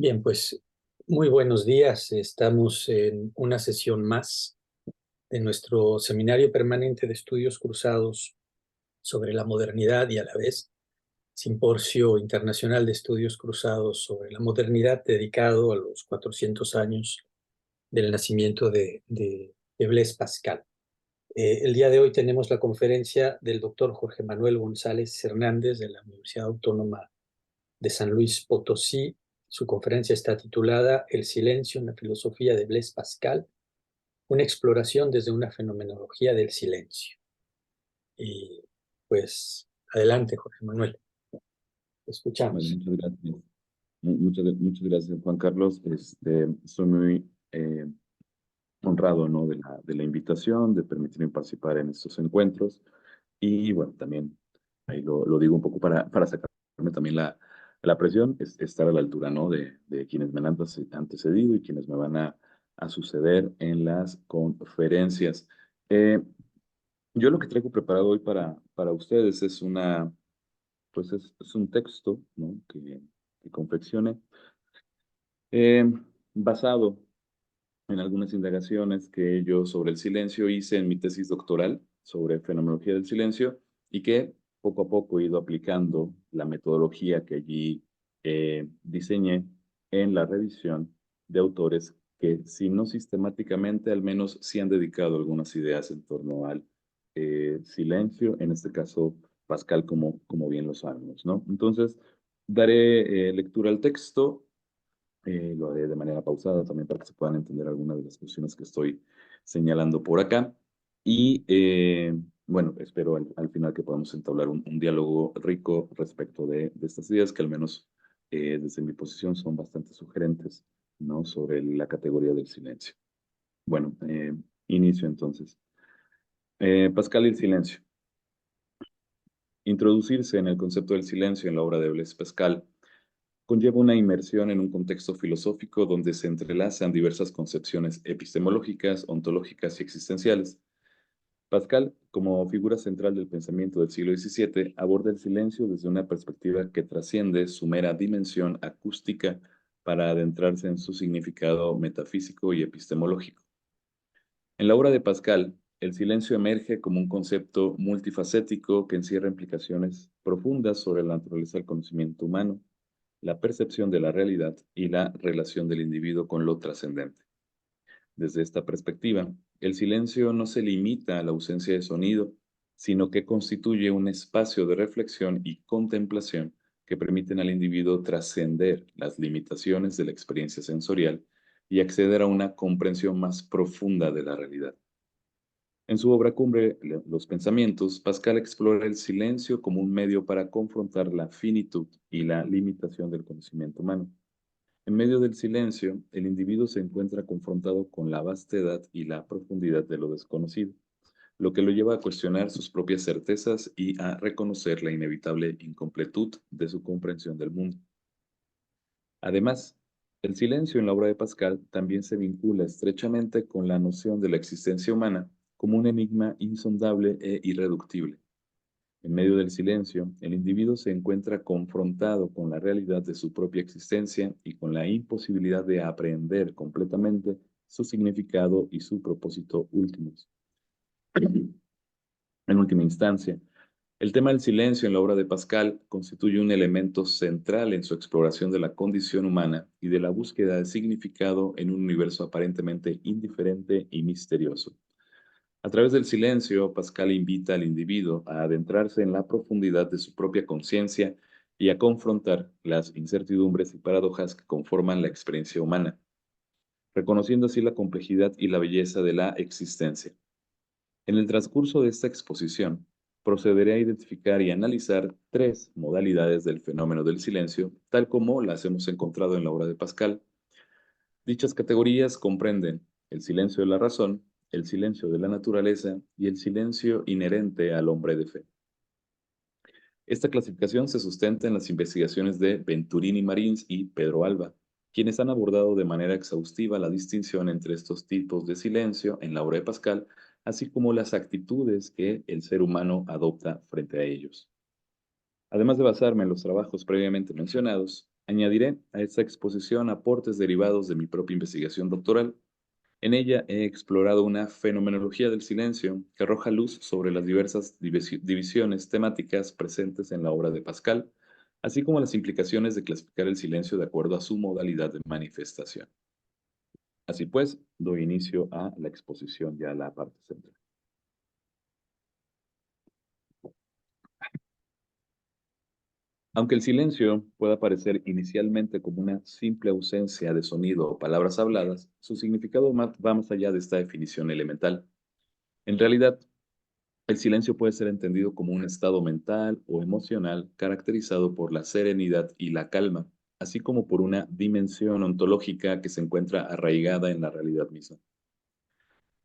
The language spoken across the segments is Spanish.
Bien, pues muy buenos días. Estamos en una sesión más de nuestro seminario permanente de estudios cruzados sobre la modernidad y a la vez Simposio Internacional de Estudios Cruzados sobre la Modernidad dedicado a los 400 años del nacimiento de Blaise Pascal. El día de hoy tenemos la conferencia del doctor Jorge Manuel González Hernández de la Universidad Autónoma de San Luis Potosí. Su conferencia está titulada El silencio en la filosofía de Blaise Pascal, una exploración desde una fenomenología del silencio. Y pues adelante, Jorge Manuel, te Bueno, escuchamos. muchas gracias. Muchas gracias, Juan Carlos. Estoy muy honrado, ¿no? de la invitación, de permitirme participar en estos encuentros. Y bueno, también ahí lo digo un poco para sacarme también la presión, es estar a la altura, ¿no? de quienes me han antecedido y quienes me van a suceder en las conferencias. Eh, yo lo que traigo preparado hoy para ustedes es es un texto, ¿no? que confeccione, eh, basado en algunas indagaciones que yo sobre el silencio hice en mi tesis doctoral sobre fenomenología del silencio y que poco a poco he ido aplicando la metodología que allí diseñé en la revisión de autores que, si no sistemáticamente, al menos sí han dedicado algunas ideas en torno al silencio, en este caso Pascal, como bien lo sabemos, ¿no? Entonces, daré lectura al texto. Lo haré de manera pausada también para que se puedan entender algunas de las cuestiones que estoy señalando por acá. Y bueno, espero al final que podamos entablar un diálogo rico respecto de estas ideas que al menos desde mi posición son bastante sugerentes, ¿no? Sobre la categoría del silencio. Bueno, inicio entonces. Pascal y el silencio. Introducirse en el concepto del silencio en la obra de Blaise Pascal conlleva una inmersión en un contexto filosófico donde se entrelazan diversas concepciones epistemológicas, ontológicas y existenciales. Pascal, como figura central del pensamiento del siglo XVII, aborda el silencio desde una perspectiva que trasciende su mera dimensión acústica para adentrarse en su significado metafísico y epistemológico. En la obra de Pascal, el silencio emerge como un concepto multifacético que encierra implicaciones profundas sobre la naturaleza del conocimiento humano, la percepción de la realidad y la relación del individuo con lo trascendente. Desde esta perspectiva, el silencio no se limita a la ausencia de sonido, sino que constituye un espacio de reflexión y contemplación que permiten al individuo trascender las limitaciones de la experiencia sensorial y acceder a una comprensión más profunda de la realidad. En su obra cumbre, Los Pensamientos, Pascal explora el silencio como un medio para confrontar la finitud y la limitación del conocimiento humano. En medio del silencio, el individuo se encuentra confrontado con la vastedad y la profundidad de lo desconocido, lo que lo lleva a cuestionar sus propias certezas y a reconocer la inevitable incompletud de su comprensión del mundo. Además, el silencio en la obra de Pascal también se vincula estrechamente con la noción de la existencia humana como un enigma insondable e irreductible. En medio del silencio, el individuo se encuentra confrontado con la realidad de su propia existencia y con la imposibilidad de aprehender completamente su significado y su propósito últimos. En última instancia, el tema del silencio en la obra de Pascal constituye un elemento central en su exploración de la condición humana y de la búsqueda de significado en un universo aparentemente indiferente y misterioso. A través del silencio, Pascal invita al individuo a adentrarse en la profundidad de su propia conciencia y a confrontar las incertidumbres y paradojas que conforman la experiencia humana, reconociendo así la complejidad y la belleza de la existencia. En el transcurso de esta exposición, procederé a identificar y analizar tres modalidades del fenómeno del silencio, tal como las hemos encontrado en la obra de Pascal. Dichas categorías comprenden el silencio de la razón, el silencio de la naturaleza y el silencio inherente al hombre de fe. Esta clasificación se sustenta en las investigaciones de Venturini Marins y Pedro Alba, quienes han abordado de manera exhaustiva la distinción entre estos tipos de silencio en la obra de Pascal, así como las actitudes que el ser humano adopta frente a ellos. Además de basarme en los trabajos previamente mencionados, Añadiré a esta exposición aportes derivados de mi propia investigación doctoral. En ella he explorado una fenomenología del silencio que arroja luz sobre las diversas divisiones temáticas presentes en la obra de Pascal, así como las implicaciones de clasificar el silencio de acuerdo a su modalidad de manifestación. Así pues, doy inicio a la exposición, ya a la parte central. Aunque el silencio pueda parecer inicialmente como una simple ausencia de sonido o palabras habladas, su significado va más allá de esta definición elemental. En realidad, el silencio puede ser entendido como un estado mental o emocional caracterizado por la serenidad y la calma, así como por una dimensión ontológica que se encuentra arraigada en la realidad misma.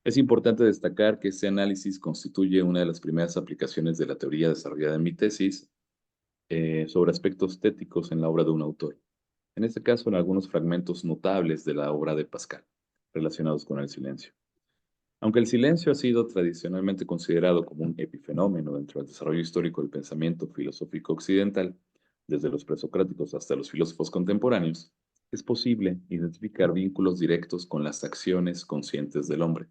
Es importante destacar que este análisis constituye una de las primeras aplicaciones de la teoría desarrollada en mi tesis sobre aspectos estéticos en la obra de un autor. En este caso, en algunos fragmentos notables de la obra de Pascal, relacionados con el silencio. Aunque el silencio ha sido tradicionalmente considerado como un epifenómeno dentro del desarrollo histórico del pensamiento filosófico occidental, desde los presocráticos hasta los filósofos contemporáneos, es posible identificar vínculos directos con las acciones conscientes del hombre.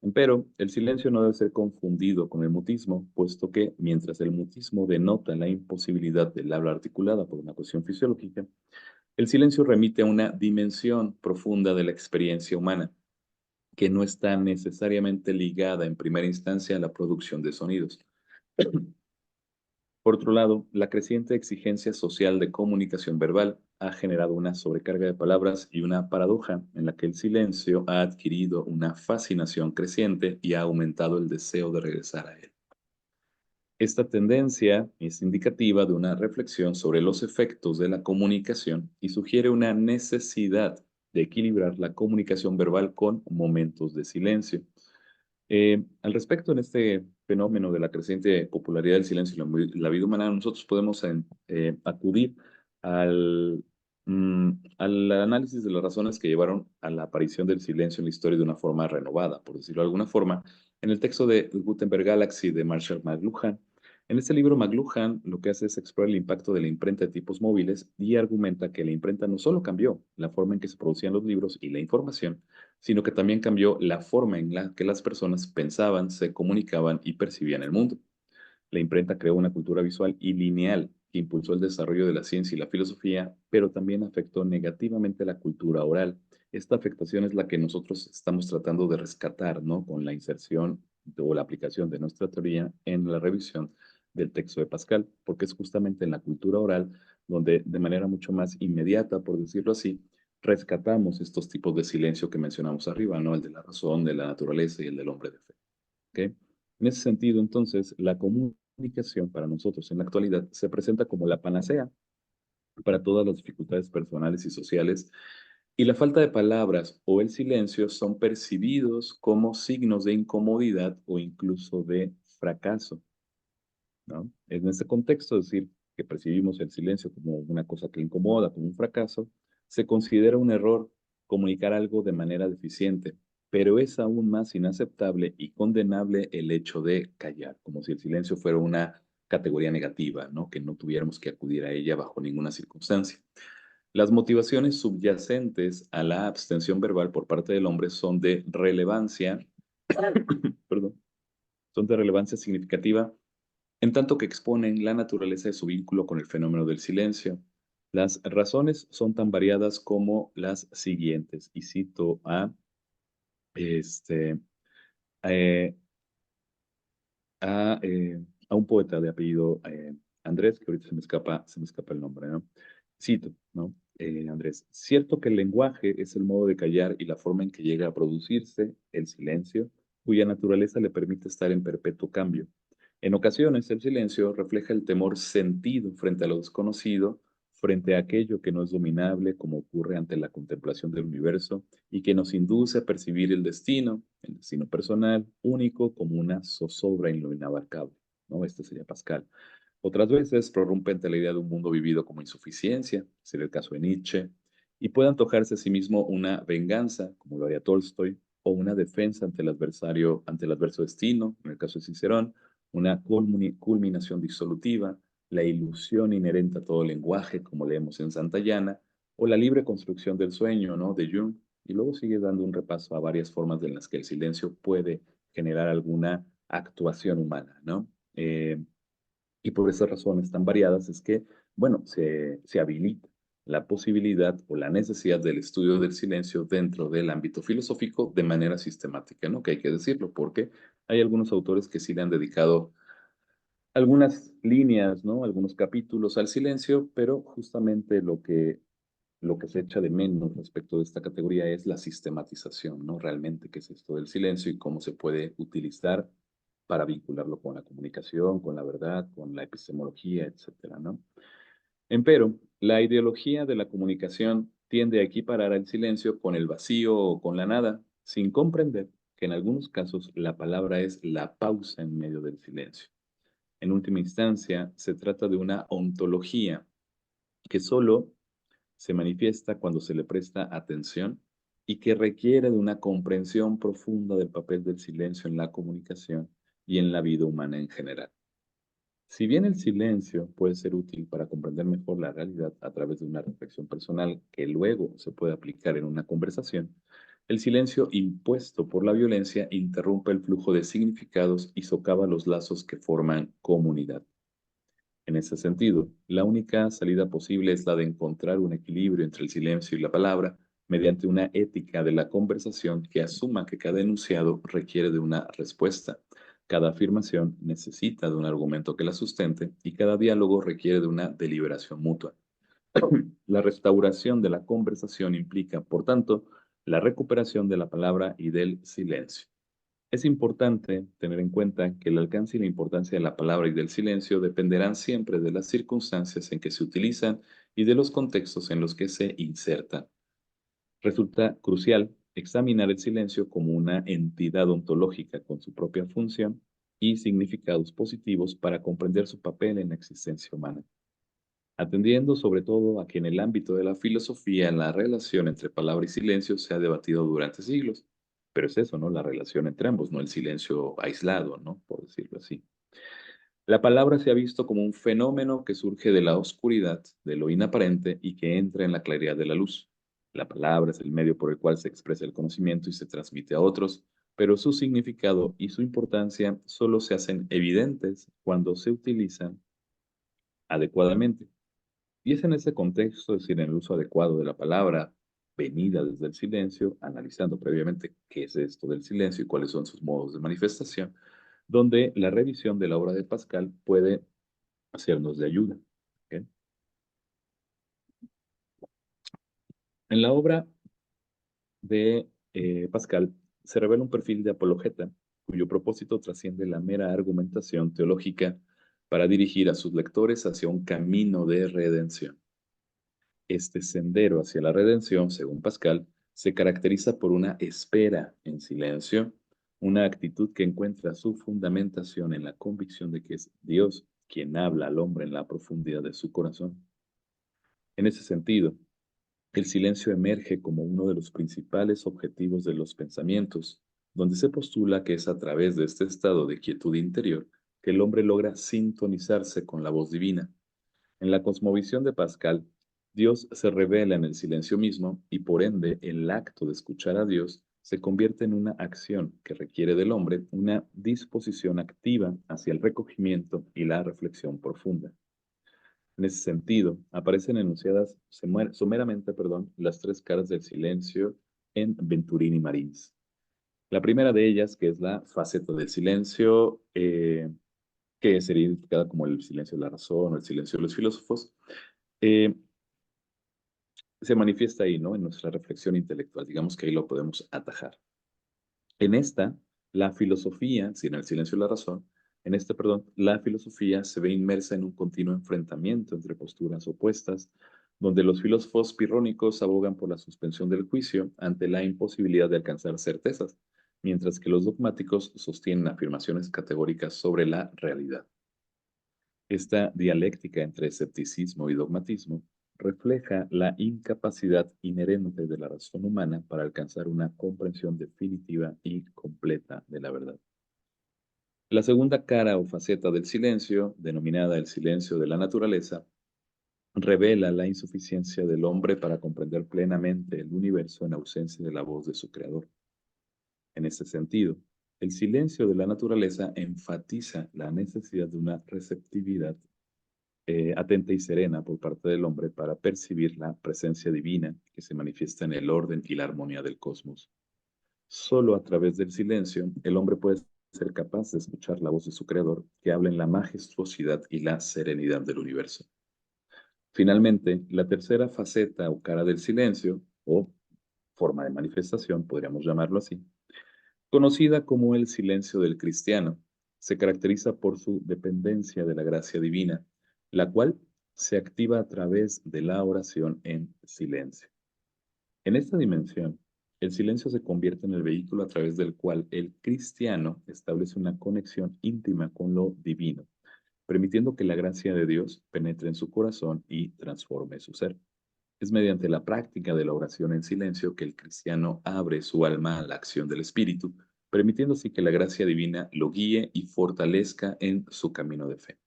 Empero, el silencio no debe ser confundido con el mutismo, puesto que, mientras el mutismo denota la imposibilidad del habla articulada por una cuestión fisiológica, el silencio remite a una dimensión profunda de la experiencia humana, que no está necesariamente ligada en primera instancia a la producción de sonidos. Por otro lado, la creciente exigencia social de comunicación verbal ha generado una sobrecarga de palabras y una paradoja en la que el silencio ha adquirido una fascinación creciente y ha aumentado el deseo de regresar a él. Esta tendencia es indicativa de una reflexión sobre los efectos de la comunicación y sugiere una necesidad de equilibrar la comunicación verbal con momentos de silencio. Al respecto, en este fenómeno de la creciente popularidad del silencio en la vida humana, nosotros podemos acudir al, al análisis de las razones que llevaron a la aparición del silencio en la historia de una forma renovada, por decirlo de alguna forma, en el texto de Gutenberg Galaxy de Marshall McLuhan. En este libro, McLuhan lo que hace es explorar el impacto de la imprenta de tipos móviles y argumenta que la imprenta no solo cambió la forma en que se producían los libros y la información, sino que también cambió la forma en la que las personas pensaban, se comunicaban y percibían el mundo. La imprenta creó una cultura visual y lineal que impulsó el desarrollo de la ciencia y la filosofía, pero también afectó negativamente la cultura oral. Esta afectación es la que nosotros estamos tratando de rescatar, ¿no? Con la inserción o la aplicación de nuestra teoría en la revisión del texto de Pascal, porque es justamente en la cultura oral donde de manera mucho más inmediata, por decirlo así, rescatamos estos tipos de silencio que mencionamos arriba, ¿no? El de la razón, de la naturaleza y el del hombre de fe. ¿Ok? En ese sentido, entonces, la comunicación para nosotros en la actualidad se presenta como la panacea para todas las dificultades personales y sociales, y la falta de palabras o el silencio son percibidos como signos de incomodidad o incluso de fracaso, ¿no? En este contexto, es decir, que percibimos el silencio como una cosa que incomoda, como un fracaso, se considera un error comunicar algo de manera deficiente, pero es aún más inaceptable y condenable el hecho de callar, como si el silencio fuera una categoría negativa, ¿no? Que no tuviéramos que acudir a ella bajo ninguna circunstancia. Las motivaciones subyacentes a la abstención verbal por parte del hombre son de relevancia, perdón, son de relevancia significativa en tanto que exponen la naturaleza de su vínculo con el fenómeno del silencio. Las razones son tan variadas como las siguientes, y cito este, eh, a, eh, a un poeta de apellido Andrés, que ahorita se me escapa el nombre, ¿no? Cito, ¿no? Andrés, cierto que el lenguaje es el modo de callar y la forma en que llega a producirse el silencio, cuya naturaleza le permite estar en perpetuo cambio. En ocasiones, el silencio refleja el temor sentido frente a lo desconocido, frente a aquello que no es dominable, como ocurre ante la contemplación del universo, y que nos induce a percibir el destino personal, único, como una zozobra en lo inabarcable, ¿no? Este sería Pascal. Otras veces prorrumpe ante la idea de un mundo vivido como insuficiencia, sería el caso de Nietzsche, y puede antojarse a sí mismo una venganza, como lo haría Tolstoy, o una defensa ante el adverso destino, en el caso de Cicerón, una culminación disolutiva, la ilusión inherente a todo lenguaje, como leemos en Santayana, o la libre construcción del sueño, ¿no? De Jung. Y luego sigue dando un repaso a varias formas en las que el silencio puede generar alguna actuación humana, ¿no? Y por esas razones tan variadas es que, bueno, se habilita la posibilidad o la necesidad del estudio del silencio dentro del ámbito filosófico de manera sistemática, ¿no? Que hay que decirlo, porque hay algunos autores que sí le han dedicado algunas líneas, ¿no? Algunos capítulos al silencio, pero justamente lo que se echa de menos respecto de esta categoría es la sistematización, ¿no? Realmente, ¿qué es esto del silencio y cómo se puede utilizar para vincularlo con la comunicación, con la verdad, con la epistemología, etcétera, ¿no? Empero, la ideología de la comunicación tiende a equiparar el silencio con el vacío o con la nada, sin comprender que en algunos casos la palabra es la pausa en medio del silencio. En última instancia, se trata de una ontología que solo se manifiesta cuando se le presta atención y que requiere de una comprensión profunda del papel del silencio en la comunicación y en la vida humana en general. Si bien el silencio puede ser útil para comprender mejor la realidad a través de una reflexión personal que luego se puede aplicar en una conversación, el silencio impuesto por la violencia interrumpe el flujo de significados y socava los lazos que forman comunidad. En ese sentido, la única salida posible es la de encontrar un equilibrio entre el silencio y la palabra mediante una ética de la conversación que asuma que cada enunciado requiere de una respuesta, cada afirmación necesita de un argumento que la sustente y cada diálogo requiere de una deliberación mutua. La restauración de la conversación implica, por tanto, la recuperación de la palabra y del silencio. Es importante tener en cuenta que el alcance y la importancia de la palabra y del silencio dependerán siempre de las circunstancias en que se utilizan y de los contextos en los que se insertan. Resulta crucial examinar el silencio como una entidad ontológica con su propia función y significados positivos para comprender su papel en la existencia humana, atendiendo sobre todo a que en el ámbito de la filosofía la relación entre palabra y silencio se ha debatido durante siglos. Pero es eso, ¿no? La relación entre ambos, no el silencio aislado, ¿no? Por decirlo así. La palabra se ha visto como un fenómeno que surge de la oscuridad, de lo inaparente y que entra en la claridad de la luz. La palabra es el medio por el cual se expresa el conocimiento y se transmite a otros, pero su significado y su importancia solo se hacen evidentes cuando se utilizan adecuadamente. Y es en ese contexto, es decir, en el uso adecuado de la palabra, venida desde el silencio, analizando previamente qué es esto del silencio y cuáles son sus modos de manifestación, donde la revisión de la obra de Pascal puede hacernos de ayuda. ¿Ok? En la obra de Pascal se revela un perfil de apologeta cuyo propósito trasciende la mera argumentación teológica para dirigir a sus lectores hacia un camino de redención. Este sendero hacia la redención, según Pascal, se caracteriza por una espera en silencio, una actitud que encuentra su fundamentación en la convicción de que es Dios quien habla al hombre en la profundidad de su corazón. En ese sentido, el silencio emerge como uno de los principales objetivos de los pensamientos, donde se postula que es a través de este estado de quietud interior que el hombre logra sintonizarse con la voz divina. En la cosmovisión de Pascal, Dios se revela en el silencio mismo y por ende el acto de escuchar a Dios se convierte en una acción que requiere del hombre una disposición activa hacia el recogimiento y la reflexión profunda. En ese sentido, aparecen enunciadas someramente, las tres caras del silencio en Venturini Marins. La primera de ellas, que es la faceta del silencio, que sería identificada como el silencio de la razón o el silencio de los filósofos, eh, se manifiesta ahí, ¿no? En nuestra reflexión intelectual. Digamos que ahí lo podemos atajar. En esta, la filosofía, sin el silencio de la razón, en este, perdón, la filosofía se ve inmersa en un continuo enfrentamiento entre posturas opuestas, donde los filósofos pirrónicos abogan por la suspensión del juicio ante la imposibilidad de alcanzar certezas, mientras que los dogmáticos sostienen afirmaciones categóricas sobre la realidad. Esta dialéctica entre escepticismo y dogmatismo refleja la incapacidad inherente de la razón humana para alcanzar una comprensión definitiva y completa de la verdad. La segunda cara o faceta del silencio, denominada el silencio de la naturaleza, revela la insuficiencia del hombre para comprender plenamente el universo en ausencia de la voz de su creador. En este sentido, el silencio de la naturaleza enfatiza la necesidad de una receptividad atenta y serena por parte del hombre para percibir la presencia divina que se manifiesta en el orden y la armonía del cosmos. Solo a través del silencio, el hombre puede ser capaz de escuchar la voz de su creador que habla en la majestuosidad y la serenidad del universo. Finalmente, la tercera faceta o cara del silencio, o forma de manifestación, podríamos llamarlo así, conocida como el silencio del cristiano, se caracteriza por su dependencia de la gracia divina, la cual se activa a través de la oración en silencio. En esta dimensión, el silencio se convierte en el vehículo a través del cual el cristiano establece una conexión íntima con lo divino, permitiendo que la gracia de Dios penetre en su corazón y transforme su ser. Es mediante la práctica de la oración en silencio que el cristiano abre su alma a la acción del Espíritu, permitiendo así que la gracia divina lo guíe y fortalezca en su camino de fe,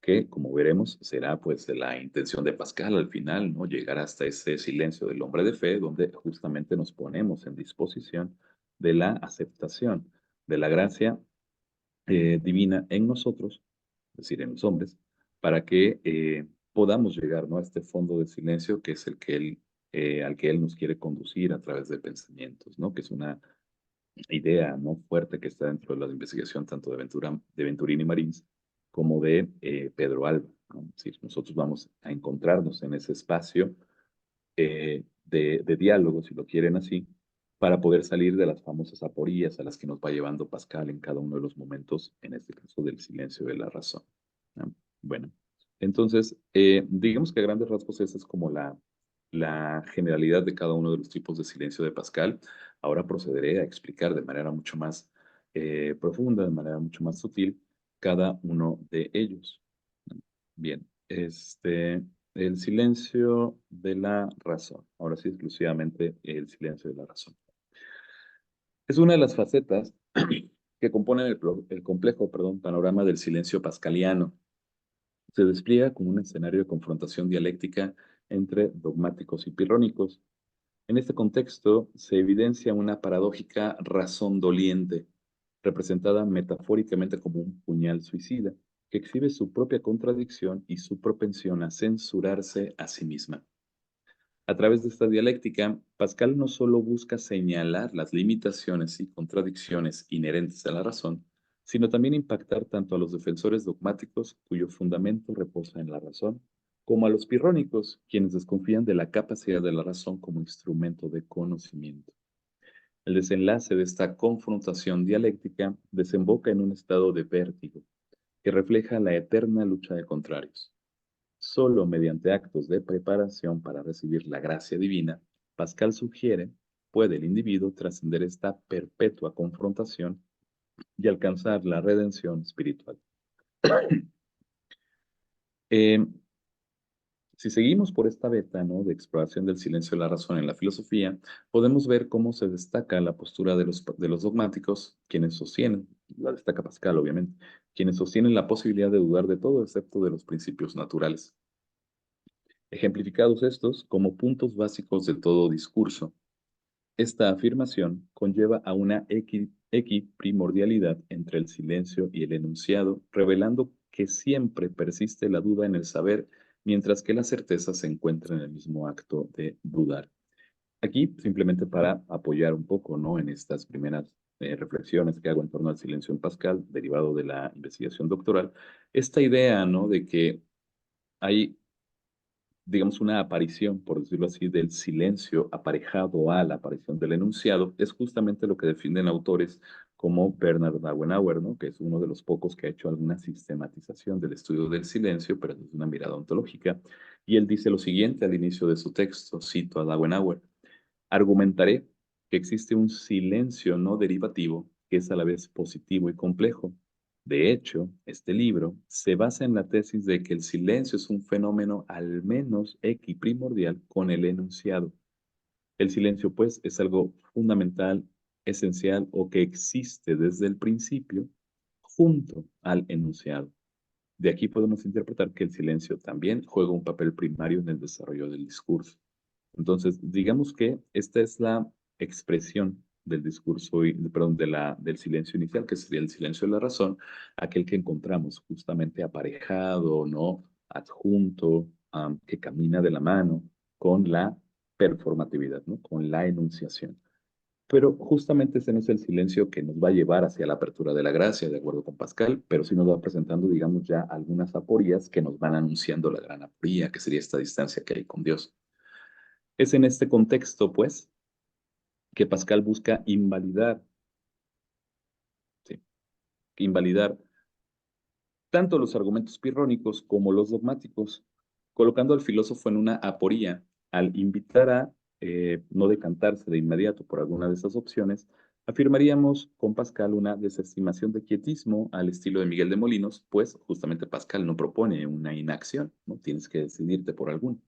que, como veremos, será pues la intención de Pascal al final, ¿no? Llegar hasta ese silencio del hombre de fe, donde justamente nos ponemos en disposición de la aceptación de la gracia divina en nosotros, es decir, en los hombres, para que podamos llegar, ¿no? A este fondo de silencio que es el que él, al que él nos quiere conducir a través de pensamientos, ¿no? Que es una idea, ¿no? Fuerte que está dentro de la investigación tanto de Venturini Marins como de Pedro Alba, ¿no? Es decir, nosotros vamos a encontrarnos en ese espacio de diálogo, si lo quieren así, para poder salir de las famosas aporías a las que nos va llevando Pascal en cada uno de los momentos, en este caso del silencio de la razón, ¿no? Bueno, entonces, digamos que a grandes rasgos esa es como la generalidad de cada uno de los tipos de silencio de Pascal. Ahora procederé a explicar de manera mucho más profunda, de manera mucho más sutil, cada uno de ellos. Bien, el silencio de la razón. Ahora sí, exclusivamente el silencio de la razón. Es una de las facetas que componen el complejo, panorama del silencio pascaliano. Se despliega como un escenario de confrontación dialéctica entre dogmáticos y pirrónicos. En este contexto se evidencia una paradójica razón doliente, representada metafóricamente como un puñal suicida, que exhibe su propia contradicción y su propensión a censurarse a sí misma. A través de esta dialéctica, Pascal no solo busca señalar las limitaciones y contradicciones inherentes a la razón, sino también impactar tanto a los defensores dogmáticos, cuyo fundamento reposa en la razón, como a los pirrónicos, quienes desconfían de la capacidad de la razón como instrumento de conocimiento. El desenlace de esta confrontación dialéctica desemboca en un estado de vértigo, que refleja la eterna lucha de contrarios. Solo mediante actos de preparación para recibir la gracia divina, Pascal sugiere, puede el individuo trascender esta perpetua confrontación y alcanzar la redención espiritual. Eh, si seguimos por esta beta, ¿no? De exploración del silencio de la razón en la filosofía, podemos ver cómo se destaca la postura de los dogmáticos, quienes sostienen, la destaca Pascal obviamente, quienes sostienen la posibilidad de dudar de todo excepto de los principios naturales. Ejemplificados estos como puntos básicos de todo discurso. Esta afirmación conlleva a una equiprimordialidad entre el silencio y el enunciado, revelando que siempre persiste la duda en el saber, mientras que la certeza se encuentra en el mismo acto de dudar. Aquí, simplemente para apoyar un poco, ¿no? En estas primeras reflexiones que hago en torno al silencio en Pascal, derivado de la investigación doctoral, esta idea, ¿no? De que hay, digamos, una aparición, por decirlo así, del silencio aparejado a la aparición del enunciado, es justamente lo que definen autores como Bernard Awenauer, ¿no? Que es uno de los pocos que ha hecho alguna sistematización del estudio del silencio, pero desde una mirada ontológica. Y él dice lo siguiente al inicio de su texto, cito a Awenauer: argumentaré que existe un silencio no derivativo que es a la vez positivo y complejo. De hecho, este libro se basa en la tesis de que el silencio es un fenómeno al menos equiprimordial con el enunciado. El silencio, pues, es algo fundamental, esencial o que existe desde el principio, junto al enunciado. De aquí podemos interpretar que el silencio también juega un papel primario en el desarrollo del discurso. Entonces, digamos que esta es la expresión del discurso, perdón, del silencio inicial, que sería el silencio de la razón, aquel que encontramos justamente aparejado, ¿no? Adjunto, que camina de la mano con la performatividad, ¿no? Con la enunciación. Pero justamente ese no es el silencio que nos va a llevar hacia la apertura de la gracia, de acuerdo con Pascal, pero sí nos va presentando, digamos, ya algunas aporías que nos van anunciando la gran aporía, que sería esta distancia que hay con Dios. Es en este contexto, pues, que Pascal busca invalidar, ¿sí? Invalidar tanto los argumentos pirrónicos como los dogmáticos, colocando al filósofo en una aporía al invitar a no decantarse de inmediato por alguna de esas opciones. Afirmaríamos con Pascal una desestimación de quietismo al estilo de Miguel de Molinos, pues justamente Pascal no propone una inacción, no tienes que decidirte por alguno,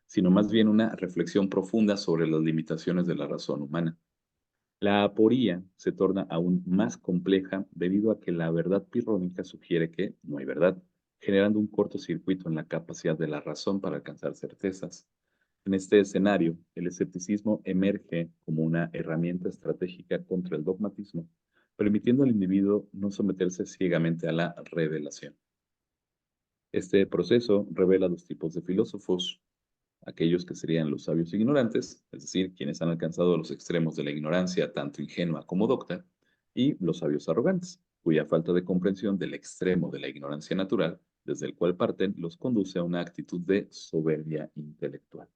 sino más bien una reflexión profunda sobre las limitaciones de la razón humana. La aporía se torna aún más compleja debido a que la verdad pirrónica sugiere que no hay verdad, generando un cortocircuito en la capacidad de la razón para alcanzar certezas. En este escenario, el escepticismo emerge como una herramienta estratégica contra el dogmatismo, permitiendo al individuo no someterse ciegamente a la revelación. Este proceso revela dos tipos de filósofos: aquellos que serían los sabios ignorantes, es decir, quienes han alcanzado los extremos de la ignorancia tanto ingenua como docta, y los sabios arrogantes, cuya falta de comprensión del extremo de la ignorancia natural, desde el cual parten, los conduce a una actitud de soberbia intelectual.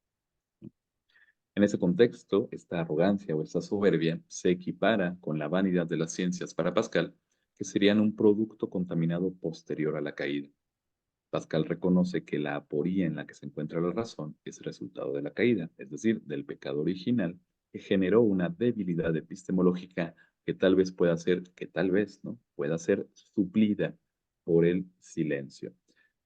En ese contexto, esta arrogancia o esta soberbia se equipara con la vanidad de las ciencias para Pascal, que serían un producto contaminado posterior a la caída. Pascal reconoce que la aporía en la que se encuentra la razón es resultado de la caída, es decir, del pecado original, que generó una debilidad epistemológica que tal vez pueda ser, que tal vez, ¿no? Pueda ser suplida por el silencio.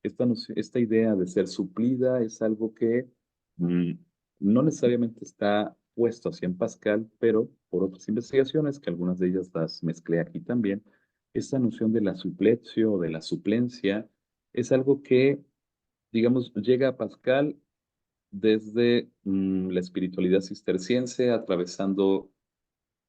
Esta idea de ser suplida es algo que mm, no necesariamente está puesto así en Pascal, pero por otras investigaciones, que algunas de ellas las mezclé aquí también, esta noción de la supletio o de la suplencia es algo que, digamos, llega a Pascal desde la espiritualidad cisterciense, atravesando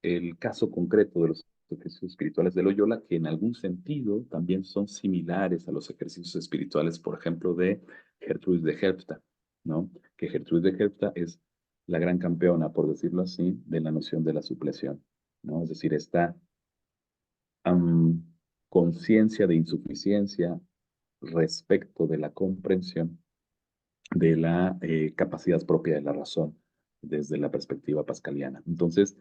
el caso concreto de los ejercicios espirituales de Loyola, que en algún sentido también son similares a los ejercicios espirituales, por ejemplo, de Gertrudis de Herpta, ¿no? Que Gertrudis de Herpta es la gran campeona, por decirlo así, de la noción de la supleción, ¿no? Es decir, esta conciencia de insuficiencia respecto de la comprensión de la capacidad propia de la razón desde la perspectiva pascaliana. Entonces,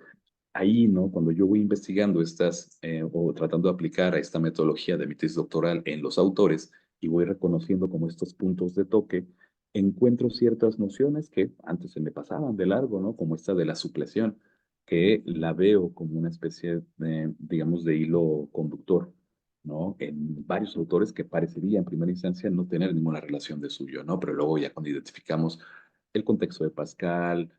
ahí, ¿no? Cuando yo voy investigando estas o tratando de aplicar a esta metodología de mi tesis doctoral en los autores y voy reconociendo como estos puntos de toque, encuentro ciertas nociones que antes se me pasaban de largo, ¿no? Como esta de la supleción, que la veo como una especie de, digamos, de hilo conductor, ¿no? En varios autores que parecería en primera instancia no tener ninguna relación de suyo, ¿no? Pero luego ya cuando identificamos el contexto de Pascal,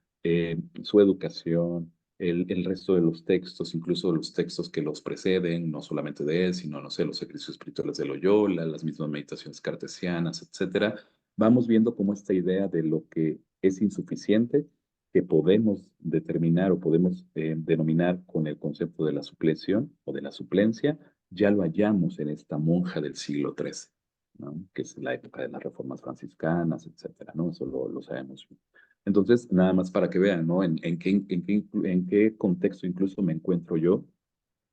su educación, el resto de los textos, incluso los textos que los preceden, no solamente de él, sino, no sé, los ejercicios espirituales de Loyola, las mismas meditaciones cartesianas, etcétera, vamos viendo cómo esta idea de lo que es insuficiente, que podemos determinar o podemos denominar con el concepto de la supleción o de la suplencia, ya lo hallamos en esta monja del siglo XIII, ¿no? Que es la época de las reformas franciscanas, etcétera, ¿no? Eso lo sabemos bien. Entonces, nada más para que vean, ¿no? En qué contexto incluso me encuentro yo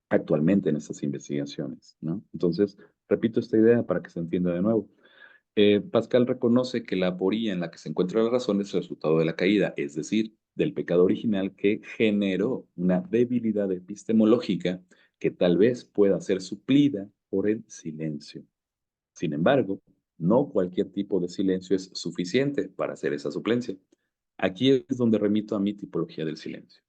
actualmente en estas investigaciones, ¿no? Entonces, repito esta idea para que se entienda de nuevo. Pascal reconoce que la aporía en la que se encuentra la razón es el resultado de la caída, es decir, del pecado original que generó una debilidad epistemológica que tal vez pueda ser suplida por el silencio. Sin embargo, no cualquier tipo de silencio es suficiente para hacer esa suplencia. Aquí es donde remito a mi tipología del silencio.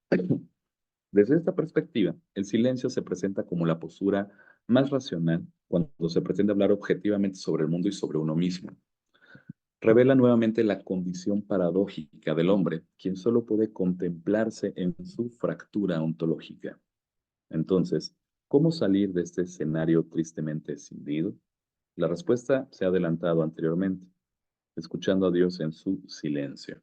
Desde esta perspectiva, el silencio se presenta como la postura más racional cuando se pretende hablar objetivamente sobre el mundo y sobre uno mismo. Revela nuevamente la condición paradójica del hombre, quien solo puede contemplarse en su fractura ontológica. Entonces, ¿Cómo salir de este escenario tristemente escindido? La respuesta se ha adelantado anteriormente, escuchando a Dios en su silencio.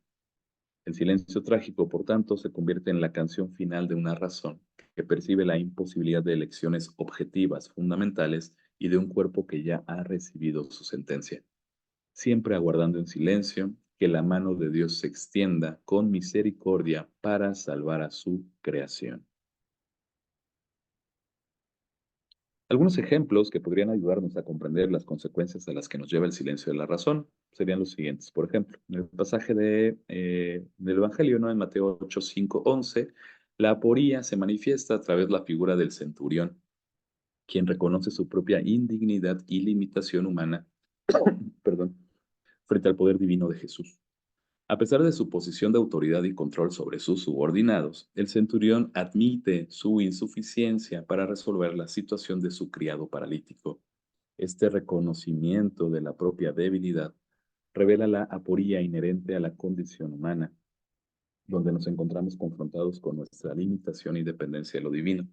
El silencio trágico, por tanto, se convierte en la canción final de una razón que percibe la imposibilidad de elecciones objetivas fundamentales y de un cuerpo que ya ha recibido su sentencia, siempre aguardando en silencio que la mano de Dios se extienda con misericordia para salvar a su creación. Algunos ejemplos que podrían ayudarnos a comprender las consecuencias a las que nos lleva el silencio de la razón serían los siguientes. Por ejemplo, en el pasaje del Evangelio, ¿no? En Mateo 8, 5, 11, la aporía se manifiesta a través de la figura del centurión, quien reconoce su propia indignidad y limitación humana, perdón, frente al poder divino de Jesús. A pesar de su posición de autoridad y control sobre sus subordinados, el centurión admite su insuficiencia para resolver la situación de su criado paralítico. Este reconocimiento de la propia debilidad revela la aporía inherente a la condición humana, donde nos encontramos confrontados con nuestra limitación y dependencia de lo divino.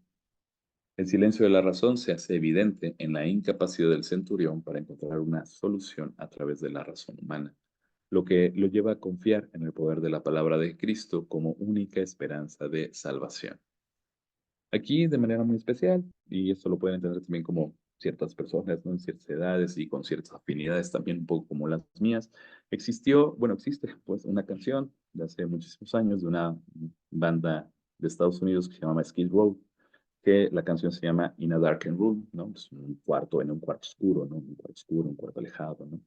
El silencio de la razón se hace evidente en la incapacidad del centurión para encontrar una solución a través de la razón humana, lo que lo lleva a confiar en el poder de la palabra de Cristo como única esperanza de salvación. Aquí de manera muy especial, y esto lo pueden entender también como ciertas personas, ¿no? En ciertas edades y con ciertas afinidades también un poco como las mías, existe pues una canción de hace muchísimos años de una banda de Estados Unidos que se llama Skid Row, que la canción se llama In a Darkened Room, ¿no? Pues en un cuarto oscuro, ¿no? Un cuarto oscuro, un cuarto alejado, ¿no?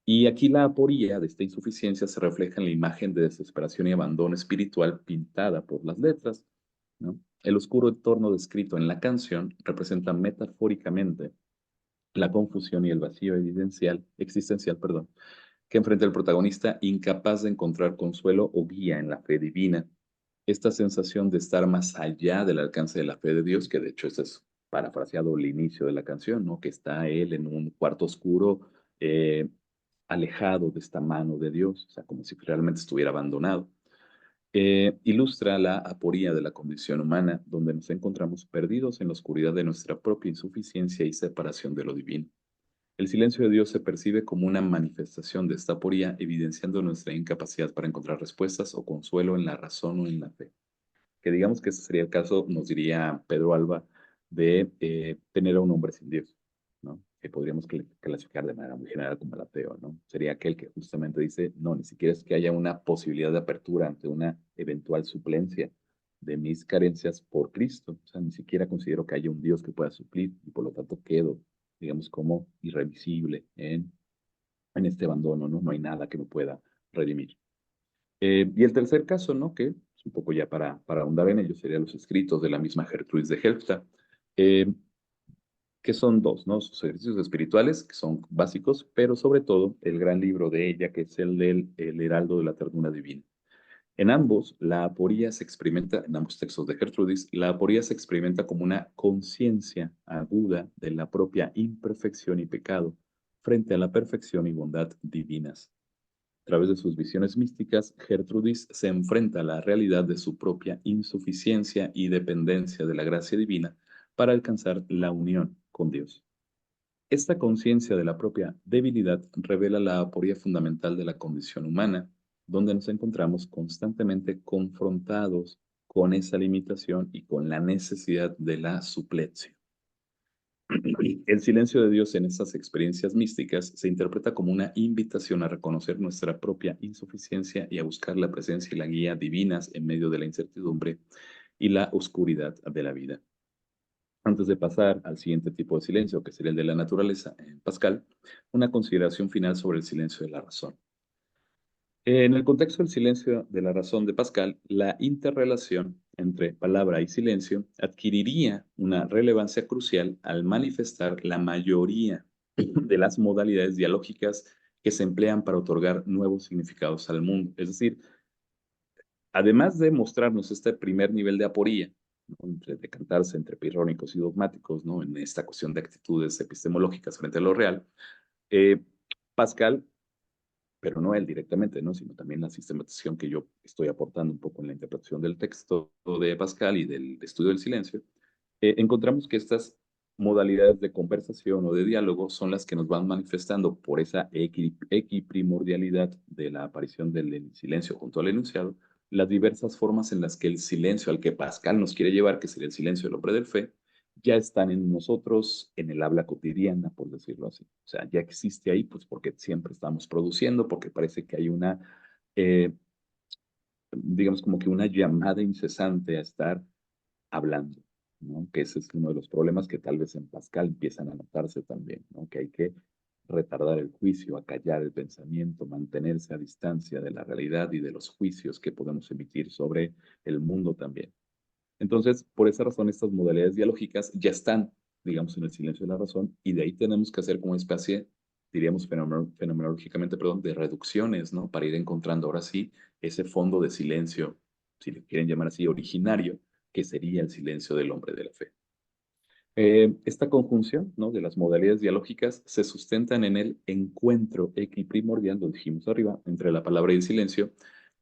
Y aquí la aporía de esta insuficiencia se refleja en la imagen de desesperación y abandono espiritual pintada por las letras, ¿no? El oscuro entorno descrito en la canción representa metafóricamente la confusión y el vacío existencial, perdón, que enfrenta el protagonista incapaz de encontrar consuelo o guía en la fe divina. Esta sensación de estar más allá del alcance de la fe de Dios, que de hecho ese es parafraseado el inicio de la canción, ¿no? Que está él en un cuarto oscuro, eh, alejado de esta mano de Dios, o sea, como si realmente estuviera abandonado. Ilustra la aporía de la condición humana, donde nos encontramos perdidos en la oscuridad de nuestra propia insuficiencia y separación de lo divino. El silencio de Dios se percibe como una manifestación de esta aporía, evidenciando nuestra incapacidad para encontrar respuestas o consuelo en la razón o en la fe. Que digamos que ese sería el caso, nos diría Pedro Alba, de tener a un hombre sin Dios, ¿no? Que podríamos clasificar de manera muy general como el ateo, ¿no? Sería aquel que justamente dice, no, ni siquiera es que haya una posibilidad de apertura ante una eventual suplencia de mis carencias por Cristo. O sea, ni siquiera considero que haya un Dios que pueda suplir y por lo tanto quedo, digamos, como irrevisible en este abandono, ¿no? No hay nada que me pueda redimir. Y el tercer caso, ¿no? Que es un poco ya para ahondar en ello, serían los escritos de la misma Gertrudis de Helfta, eh, que son dos, ¿no? Sus ejercicios espirituales, que son básicos, pero sobre todo el gran libro de ella, que es el del El Heraldo de la Ternura Divina. En ambos, la aporía se experimenta, en ambos textos de Gertrudis, la aporía se experimenta como una conciencia aguda de la propia imperfección y pecado frente a la perfección y bondad divinas. A través de sus visiones místicas, Gertrudis se enfrenta a la realidad de su propia insuficiencia y dependencia de la gracia divina para alcanzar la unión con Dios. Esta conciencia de la propia debilidad revela la aporía fundamental de la condición humana, donde nos encontramos constantemente confrontados con esa limitación y con la necesidad de la suplencia. El silencio de Dios en estas experiencias místicas se interpreta como una invitación a reconocer nuestra propia insuficiencia y a buscar la presencia y la guía divinas en medio de la incertidumbre y la oscuridad de la vida. Antes de pasar al siguiente tipo de silencio, que sería el de la naturaleza, en Pascal, una consideración final sobre el silencio de la razón. En el contexto del silencio de la razón de Pascal, la interrelación entre palabra y silencio adquiriría una relevancia crucial al manifestar la mayoría de las modalidades dialógicas que se emplean para otorgar nuevos significados al mundo. Es decir, además de mostrarnos este primer nivel de aporía, ¿no? Entre decantarse entre pirrónicos y dogmáticos, ¿no? En esta cuestión de actitudes epistemológicas frente a lo real, eh, Pascal, pero no él directamente, ¿no? Sino también la sistematización que yo estoy aportando un poco en la interpretación del texto de Pascal y del estudio del silencio, encontramos que estas modalidades de conversación o de diálogo son las que nos van manifestando por esa equiprimordialidad de la aparición del silencio junto al enunciado, las diversas formas en las que el silencio al que Pascal nos quiere llevar, que sería el silencio del hombre del fe, ya están en nosotros, en el habla cotidiana, por decirlo así. O sea, ya existe ahí, pues porque siempre estamos produciendo, porque parece que hay una, eh, digamos, como que una llamada incesante a estar hablando, ¿no? Que ese es uno de los problemas que tal vez en Pascal empiezan a notarse también, ¿no? Que hay que retardar el juicio, acallar el pensamiento, mantenerse a distancia de la realidad y de los juicios que podemos emitir sobre el mundo también. Entonces, por esa razón, estas modalidades dialógicas ya están, digamos, en el silencio de la razón, y de ahí tenemos que hacer como una especie, diríamos fenomenológicamente, perdón, de reducciones, ¿no? Para ir encontrando ahora sí ese fondo de silencio, si le quieren llamar así, originario, que sería el silencio del hombre de la fe. Esta conjunción, ¿no? De las modalidades dialógicas se sustentan en el encuentro equiprimordial, lo dijimos arriba, entre la palabra y el silencio,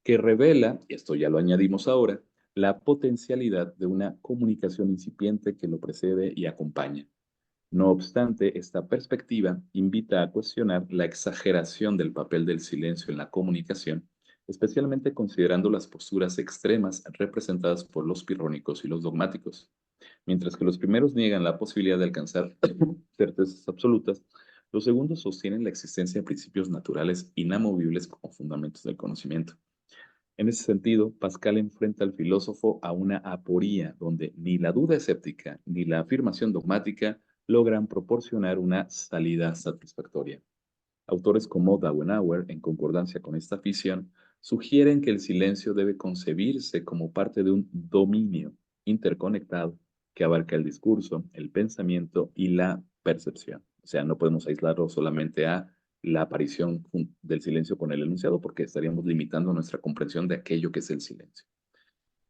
que revela, y esto ya lo añadimos ahora, la potencialidad de una comunicación incipiente que lo precede y acompaña. No obstante, esta perspectiva invita a cuestionar la exageración del papel del silencio en la comunicación, especialmente considerando las posturas extremas representadas por los pirrónicos y los dogmáticos. Mientras que los primeros niegan la posibilidad de alcanzar certezas absolutas, los segundos sostienen la existencia de principios naturales inamovibles como fundamentos del conocimiento. En ese sentido, Pascal enfrenta al filósofo a una aporía donde ni la duda escéptica ni la afirmación dogmática logran proporcionar una salida satisfactoria. Autores como Dauenauer, en concordancia con esta visión, sugieren que el silencio debe concebirse como parte de un dominio interconectado que abarca el discurso, el pensamiento y la percepción. O sea, no podemos aislarlo solamente a la aparición del silencio con el enunciado porque estaríamos limitando nuestra comprensión de aquello que es el silencio.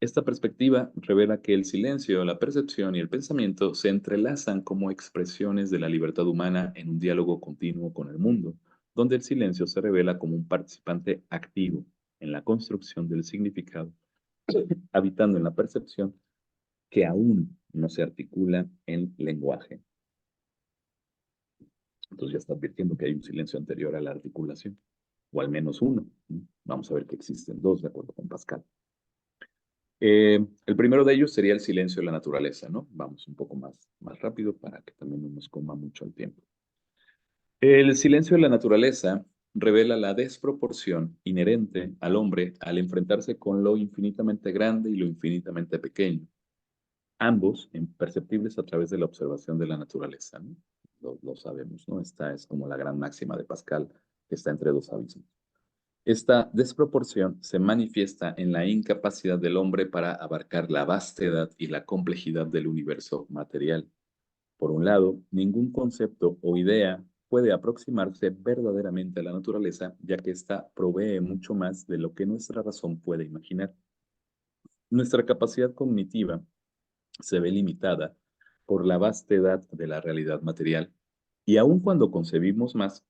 Esta perspectiva revela que el silencio, la percepción y el pensamiento se entrelazan como expresiones de la libertad humana en un diálogo continuo con el mundo, donde el silencio se revela como un participante activo en la construcción del significado, habitando en la percepción que aún no se articula en lenguaje. Entonces ya está advirtiendo que hay un silencio anterior a la articulación, o al menos uno, ¿no? Vamos a ver que existen dos, de acuerdo con Pascal. El primero de ellos sería el silencio de la naturaleza, ¿no? Vamos un poco más rápido para que también no nos coma mucho el tiempo. El silencio de la naturaleza revela la desproporción inherente al hombre al enfrentarse con lo infinitamente grande y lo infinitamente pequeño, ambos imperceptibles a través de la observación de la naturaleza, ¿no? Lo sabemos, ¿no? Esta es como la gran máxima de Pascal, que está entre dos abismos. Esta desproporción se manifiesta en la incapacidad del hombre para abarcar la vastedad y la complejidad del universo material. Por un lado, ningún concepto o idea puede aproximarse verdaderamente a la naturaleza, ya que ésta provee mucho más de lo que nuestra razón puede imaginar. Nuestra capacidad cognitiva se ve limitada por la vastedad de la realidad material, y aun cuando concebimos más,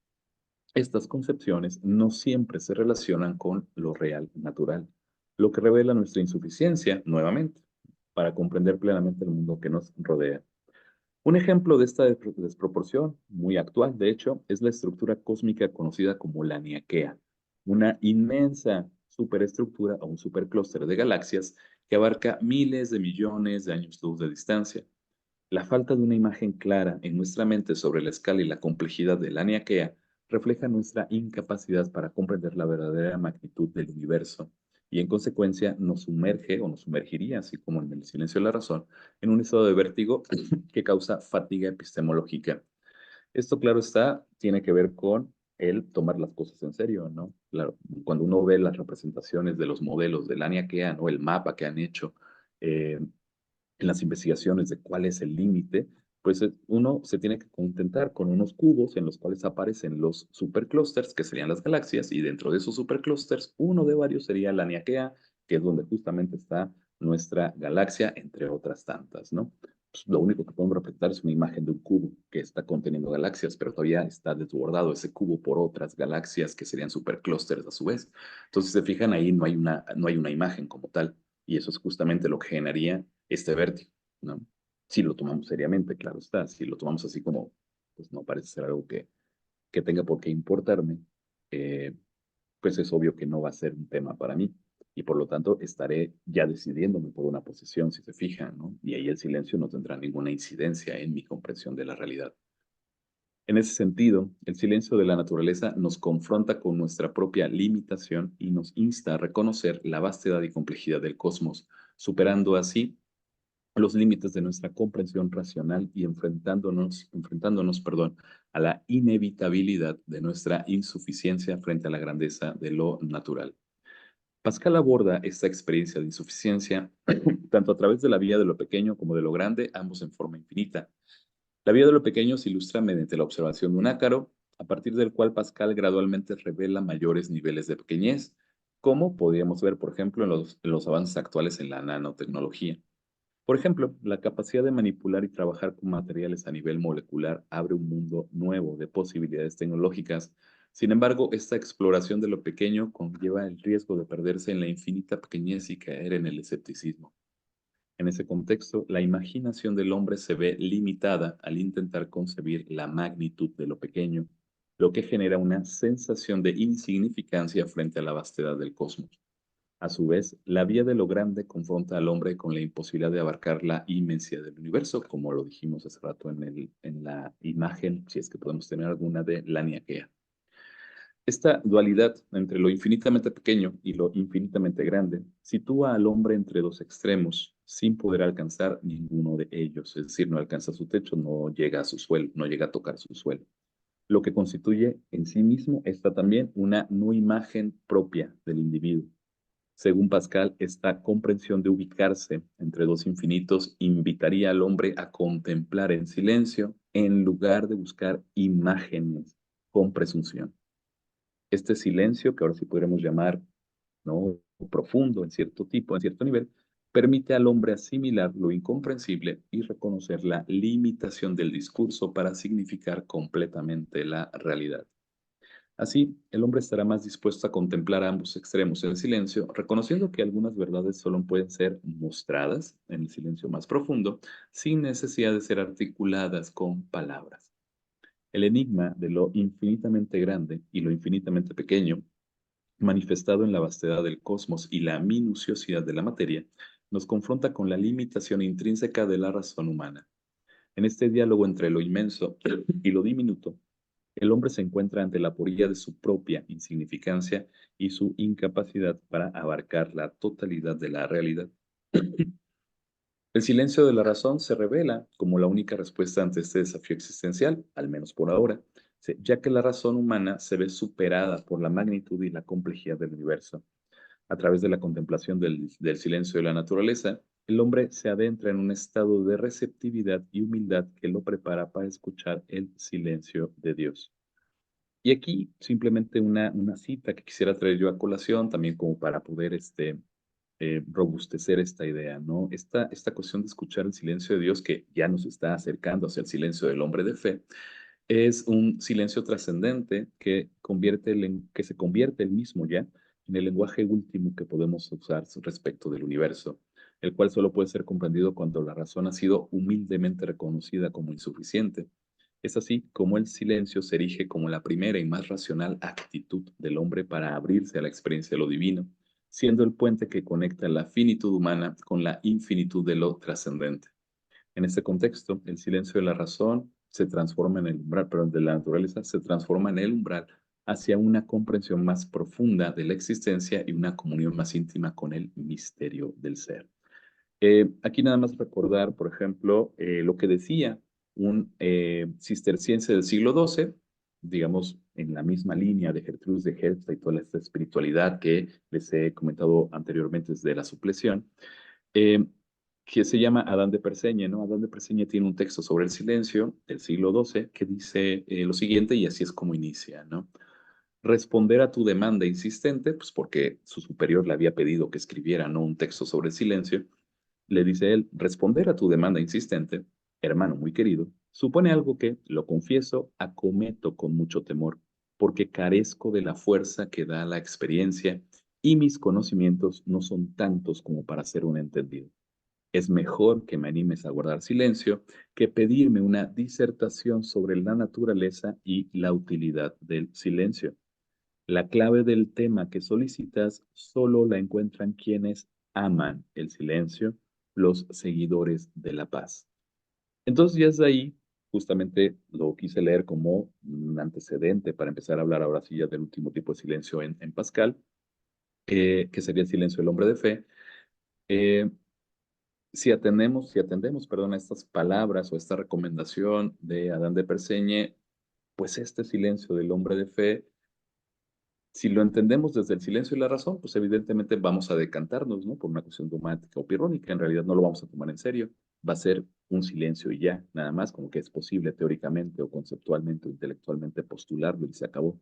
estas concepciones no siempre se relacionan con lo real natural, lo que revela nuestra insuficiencia, nuevamente, para comprender plenamente el mundo que nos rodea. Un ejemplo de esta desproporción, muy actual de hecho, es la estructura cósmica conocida como la Niaquea, una inmensa superestructura o un superclúster de galaxias que abarca miles de millones de años luz de distancia. La falta de una imagen clara en nuestra mente sobre la escala y la complejidad de la Niaquea refleja nuestra incapacidad para comprender la verdadera magnitud del universo y en consecuencia nos sumerge o nos sumergiría, así como en el silencio de la razón, en un estado de vértigo que causa fatiga epistemológica. Esto, claro está, tiene que ver con el tomar las cosas en serio, ¿no? Claro, cuando uno ve las representaciones de los modelos de la Niaquea, ¿no? El mapa que han hecho, eh, en las investigaciones de cuál es el límite, pues uno se tiene que contentar con unos cubos en los cuales aparecen los superclústeres, que serían las galaxias, y dentro de esos superclústeres, uno de varios sería la Niaquea, que es donde justamente está nuestra galaxia, entre otras tantas, ¿no? Pues lo único que podemos representar es una imagen de un cubo que está conteniendo galaxias, pero todavía está desbordado ese cubo por otras galaxias que serían superclústeres a su vez. Entonces, si se fijan ahí, no hay una imagen como tal, y eso es justamente lo que generaría este vértigo, ¿no? Si lo tomamos seriamente, claro está. Si lo tomamos así como, pues no parece ser algo que tenga por qué importarme, eh, pues es obvio que no va a ser un tema para mí. Y por lo tanto estaré ya decidiéndome por una posición, si se fijan, ¿no? Y ahí el silencio no tendrá ninguna incidencia en mi comprensión de la realidad. En ese sentido, el silencio de la naturaleza nos confronta con nuestra propia limitación y nos insta a reconocer la vastedad y complejidad del cosmos, superando así los límites de nuestra comprensión racional y enfrentándonos, a la inevitabilidad de nuestra insuficiencia frente a la grandeza de lo natural. Pascal aborda esta experiencia de insuficiencia tanto a través de la vía de lo pequeño como de lo grande, ambos en forma infinita. La vía de lo pequeño se ilustra mediante la observación de un ácaro, a partir del cual Pascal gradualmente revela mayores niveles de pequeñez, como podríamos ver, por ejemplo, en los avances actuales en la nanotecnología. Por ejemplo, la capacidad de manipular y trabajar con materiales a nivel molecular abre un mundo nuevo de posibilidades tecnológicas. Sin embargo, esta exploración de lo pequeño conlleva el riesgo de perderse en la infinita pequeñez y caer en el escepticismo. En ese contexto, la imaginación del hombre se ve limitada al intentar concebir la magnitud de lo pequeño, lo que genera una sensación de insignificancia frente a la vastedad del cosmos. A su vez, la vía de lo grande confronta al hombre con la imposibilidad de abarcar la inmensidad del universo, como lo dijimos hace rato en la imagen, si es que podemos tener alguna, de Laniakea. Esta dualidad entre lo infinitamente pequeño y lo infinitamente grande sitúa al hombre entre dos extremos, sin poder alcanzar ninguno de ellos, es decir, no alcanza su techo, no llega a su suelo, no llega a tocar su suelo, lo que constituye en sí mismo esta también una no imagen propia del individuo. Según Pascal, esta comprensión de ubicarse entre dos infinitos invitaría al hombre a contemplar en silencio en lugar de buscar imágenes con presunción. Este silencio, que ahora sí podríamos llamar, ¿no?, profundo en cierto tipo, en cierto nivel, permite al hombre asimilar lo incomprensible y reconocer la limitación del discurso para significar completamente la realidad. Así, el hombre estará más dispuesto a contemplar ambos extremos en silencio, reconociendo que algunas verdades solo pueden ser mostradas en el silencio más profundo, sin necesidad de ser articuladas con palabras. El enigma de lo infinitamente grande y lo infinitamente pequeño, manifestado en la vastedad del cosmos y la minuciosidad de la materia, nos confronta con la limitación intrínseca de la razón humana. En este diálogo entre lo inmenso y lo diminuto, el hombre se encuentra ante la aporía de su propia insignificancia y su incapacidad para abarcar la totalidad de la realidad. El silencio de la razón se revela como la única respuesta ante este desafío existencial, al menos por ahora, ya que la razón humana se ve superada por la magnitud y la complejidad del universo. A través de la contemplación del silencio de la naturaleza, el hombre se adentra en un estado de receptividad y humildad que lo prepara para escuchar el silencio de Dios. Y aquí simplemente una cita que quisiera traer yo a colación, también como para poder robustecer esta idea, ¿no? Esta cuestión de escuchar el silencio de Dios, que ya nos está acercando hacia el silencio del hombre de fe, es un silencio trascendente que se convierte el mismo ya en el lenguaje último que podemos usar respecto del universo, el cual solo puede ser comprendido cuando la razón ha sido humildemente reconocida como insuficiente. Es así como el silencio se erige como la primera y más racional actitud del hombre para abrirse a la experiencia de lo divino, siendo el puente que conecta la finitud humana con la infinitud de lo trascendente. En este contexto, el silencio de la razón se transforma en el umbral, perdón, de la naturaleza se transforma en el umbral hacia una comprensión más profunda de la existencia y una comunión más íntima con el misterio del ser. Aquí nada más recordar, por ejemplo, lo que decía un cisterciense del siglo XII, digamos, en la misma línea de Gertrudis de Herz y toda esta espiritualidad que les he comentado anteriormente desde la supleción, eh, que se llama Adán de Perseñe, ¿no? Adán de Perseñe tiene un texto sobre el silencio del siglo XII que dice lo siguiente, y así es como inicia, ¿no? Responder a tu demanda insistente, pues porque su superior le había pedido que escribiera, ¿no?, un texto sobre el silencio. Le dice él: responder a tu demanda insistente, hermano muy querido, supone algo que, lo confieso, acometo con mucho temor, porque carezco de la fuerza que da la experiencia y mis conocimientos no son tantos como para ser un entendido. Es mejor que me animes a guardar silencio que pedirme una disertación sobre la naturaleza y la utilidad del silencio. La clave del tema que solicitas solo la encuentran quienes aman el silencio, los seguidores de la paz. Entonces ya desde ahí, justamente lo quise leer como un antecedente para empezar a hablar ahora sí ya del último tipo de silencio en Pascal, que sería el silencio del hombre de fe. Eh, si atendemos, perdón, a estas palabras o esta recomendación de Adán de Perseñe, pues este silencio del hombre de fe, si lo entendemos desde el silencio y la razón, pues evidentemente vamos a decantarnos, ¿no? Por una cuestión dogmática o pirrónica, en realidad no lo vamos a tomar en serio, va a ser un silencio y ya, nada más, como que es posible teóricamente o conceptualmente o intelectualmente postularlo y se acabó.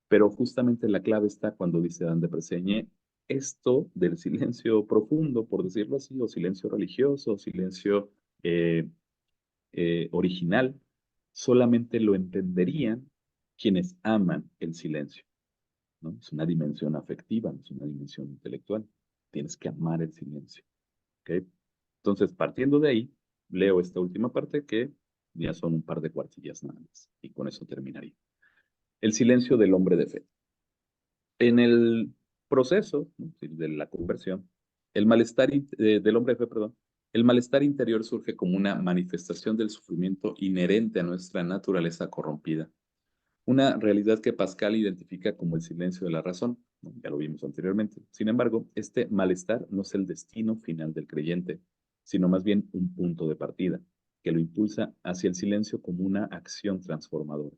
Pero justamente la clave está cuando dice Dan de Preseñe, esto del silencio profundo, por decirlo así, o silencio religioso, o silencio eh, original, solamente lo entenderían quienes aman el silencio, ¿no? Es una dimensión afectiva, no es una dimensión intelectual. Tienes que amar el silencio, ¿ok? Entonces, partiendo de ahí, leo esta última parte que ya son un par de cuartillas nada más, y con eso terminaría. El silencio del hombre de fe. En el proceso, ¿no?, de la conversión, el malestar del hombre de fe, perdón, el malestar interior surge como una manifestación del sufrimiento inherente a nuestra naturaleza corrompida. Una realidad que Pascal identifica como el silencio de la razón, ¿no? Ya lo vimos anteriormente. Sin embargo, este malestar no es el destino final del creyente, sino más bien un punto de partida, que lo impulsa hacia el silencio como una acción transformadora.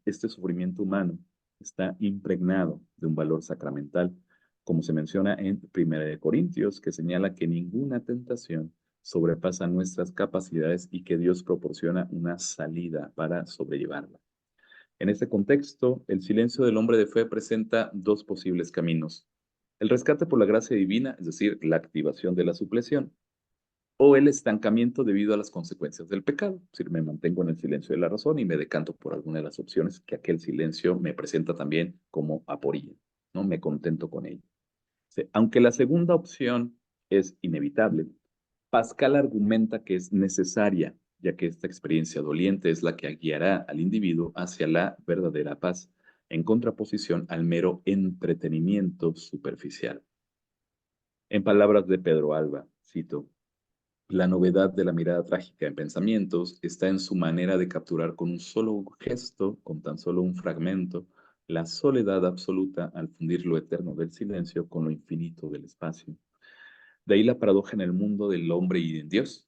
Este sufrimiento humano está impregnado de un valor sacramental, como se menciona en 1 Corintios, que señala que ninguna tentación sobrepasa nuestras capacidades y que Dios proporciona una salida para sobrellevarla. En este contexto, el silencio del hombre de fe presenta dos posibles caminos: el rescate por la gracia divina, es decir, la activación de la supleción, o el estancamiento debido a las consecuencias del pecado. Es decir, me mantengo en el silencio de la razón y me decanto por alguna de las opciones que aquel silencio me presenta también como aporía, ¿no? Me contento con ello. Sí, aunque la segunda opción es inevitable, Pascal argumenta que es necesaria, ya que esta experiencia doliente es la que guiará al individuo hacia la verdadera paz, en contraposición al mero entretenimiento superficial. En palabras de Pedro Alba, cito: la novedad de la mirada trágica en pensamientos está en su manera de capturar con un solo gesto, con tan solo un fragmento, la soledad absoluta al fundir lo eterno del silencio con lo infinito del espacio. De ahí la paradoja en el mundo del hombre y en Dios.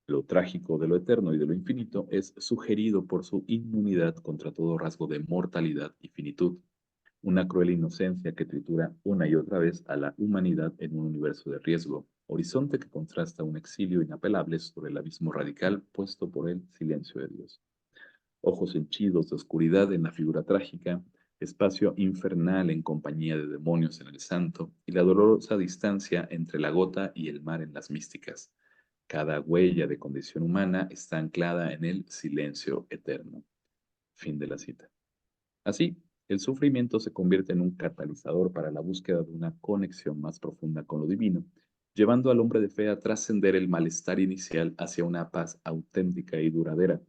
Lo trágico de lo eterno y de lo infinito es sugerido por su inmunidad contra todo rasgo de mortalidad y finitud, una cruel inocencia que tritura una y otra vez a la humanidad en un universo de riesgo, horizonte que contrasta un exilio inapelable sobre el abismo radical puesto por el silencio de Dios. Ojos henchidos de oscuridad en la figura trágica, espacio infernal en compañía de demonios en el santo, y la dolorosa distancia entre la gota y el mar en las místicas. Cada huella de condición humana está anclada en el silencio eterno. Fin de la cita. Así, el sufrimiento se convierte en un catalizador para la búsqueda de una conexión más profunda con lo divino, llevando al hombre de fe a trascender el malestar inicial hacia una paz auténtica y duradera.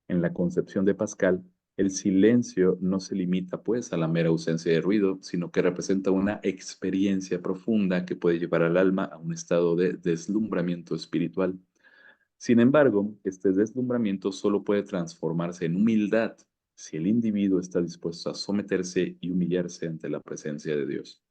En la concepción de Pascal, el silencio no se limita, pues, a la mera ausencia de ruido, sino que representa una experiencia profunda que puede llevar al alma a un estado de deslumbramiento espiritual. Sin embargo, este deslumbramiento solo puede transformarse en humildad si el individuo está dispuesto a someterse y humillarse ante la presencia de Dios.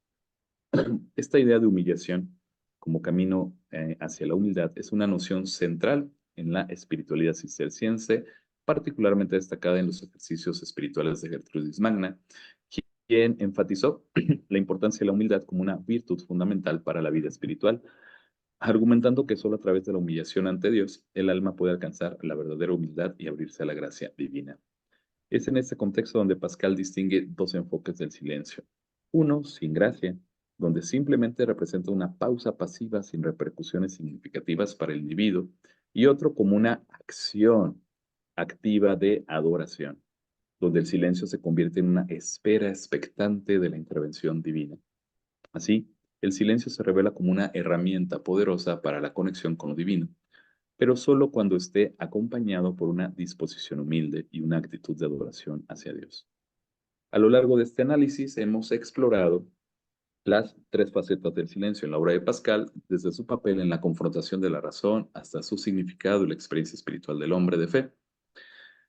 Esta idea de humillación como camino hacia la humildad es una noción central en la espiritualidad cisterciense, particularmente destacada en los ejercicios espirituales de Gertrudis Magna, quien enfatizó la importancia de la humildad como una virtud fundamental para la vida espiritual, argumentando que solo a través de la humillación ante Dios el alma puede alcanzar la verdadera humildad y abrirse a la gracia divina. Es en este contexto donde Pascal distingue dos enfoques del silencio. Uno, sin gracia, donde simplemente representa una pausa pasiva sin repercusiones significativas para el individuo, y otro como una acción activa de adoración, donde el silencio se convierte en una espera expectante de la intervención divina. Así, El silencio se revela como una herramienta poderosa para la conexión con lo divino, pero solo cuando esté acompañado por una disposición humilde y una actitud de adoración hacia Dios. A lo largo de este análisis hemos explorado las tres facetas del silencio en la obra de Pascal, desde su papel en la confrontación de la razón hasta su significado y la experiencia espiritual del hombre de fe.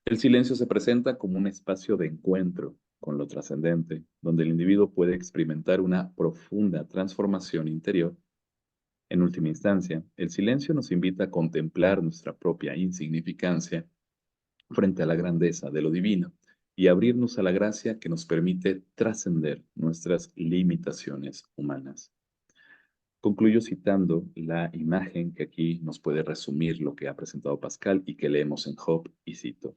El silencio se presenta como un espacio de encuentro con lo trascendente, donde el individuo puede experimentar una profunda transformación interior. En última instancia, el silencio nos invita a contemplar nuestra propia insignificancia frente a la grandeza de lo divino y abrirnos a la gracia que nos permite trascender nuestras limitaciones humanas. Concluyo citando la imagen que aquí nos puede resumir lo que ha presentado Pascal y que leemos en Job, y cito: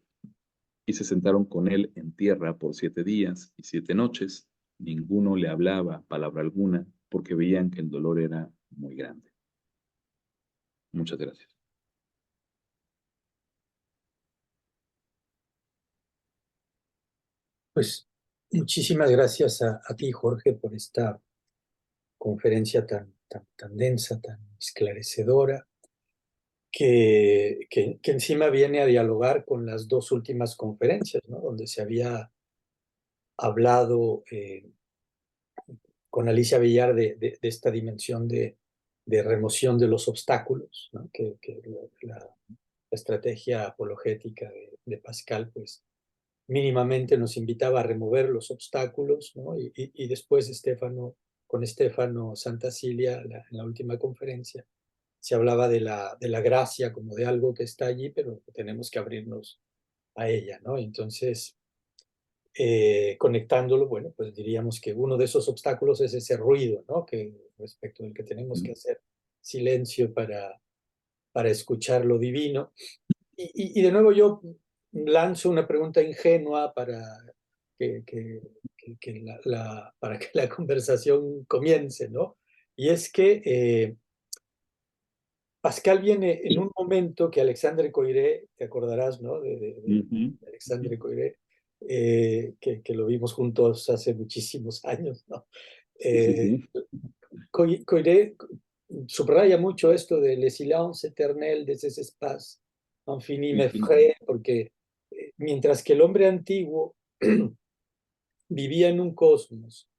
"Y se sentaron con él en tierra por 7 días y 7 noches, ninguno le hablaba palabra alguna, porque veían que el dolor era muy grande". Muchas gracias. Pues muchísimas gracias a ti, Jorge, por esta conferencia tan densa, tan esclarecedora, que encima viene a dialogar con las dos últimas conferencias, ¿no? Donde se había hablado con Alicia Villar de esta dimensión de remoción de los obstáculos, ¿no? Que la estrategia apologética de Pascal, pues mínimamente nos invitaba a remover los obstáculos, ¿no? Y después con Estefano Santacilia, en la última conferencia, se hablaba de la gracia como de algo que está allí, pero que tenemos que abrirnos a ella, ¿no? Entonces, conectándolo, bueno, pues diríamos que uno de esos obstáculos es ese ruido, ¿no? Respecto del que tenemos que hacer silencio para escuchar lo divino. Y de nuevo yo lanzo una pregunta ingenua que, que, para que la conversación comience, ¿no? Y es que Pascal viene en un momento que Alexandre Coiré, te acordarás, ¿no? Ujú. De Alexandre Coiré, que lo vimos juntos hace muchísimos años, ¿no? Sí, sí, Eh, sí. Coiré subraya mucho esto de le silence éternel de ces espaces infini Ujú. m'effraie, porque mientras que el hombre antiguo vivía en un cosmos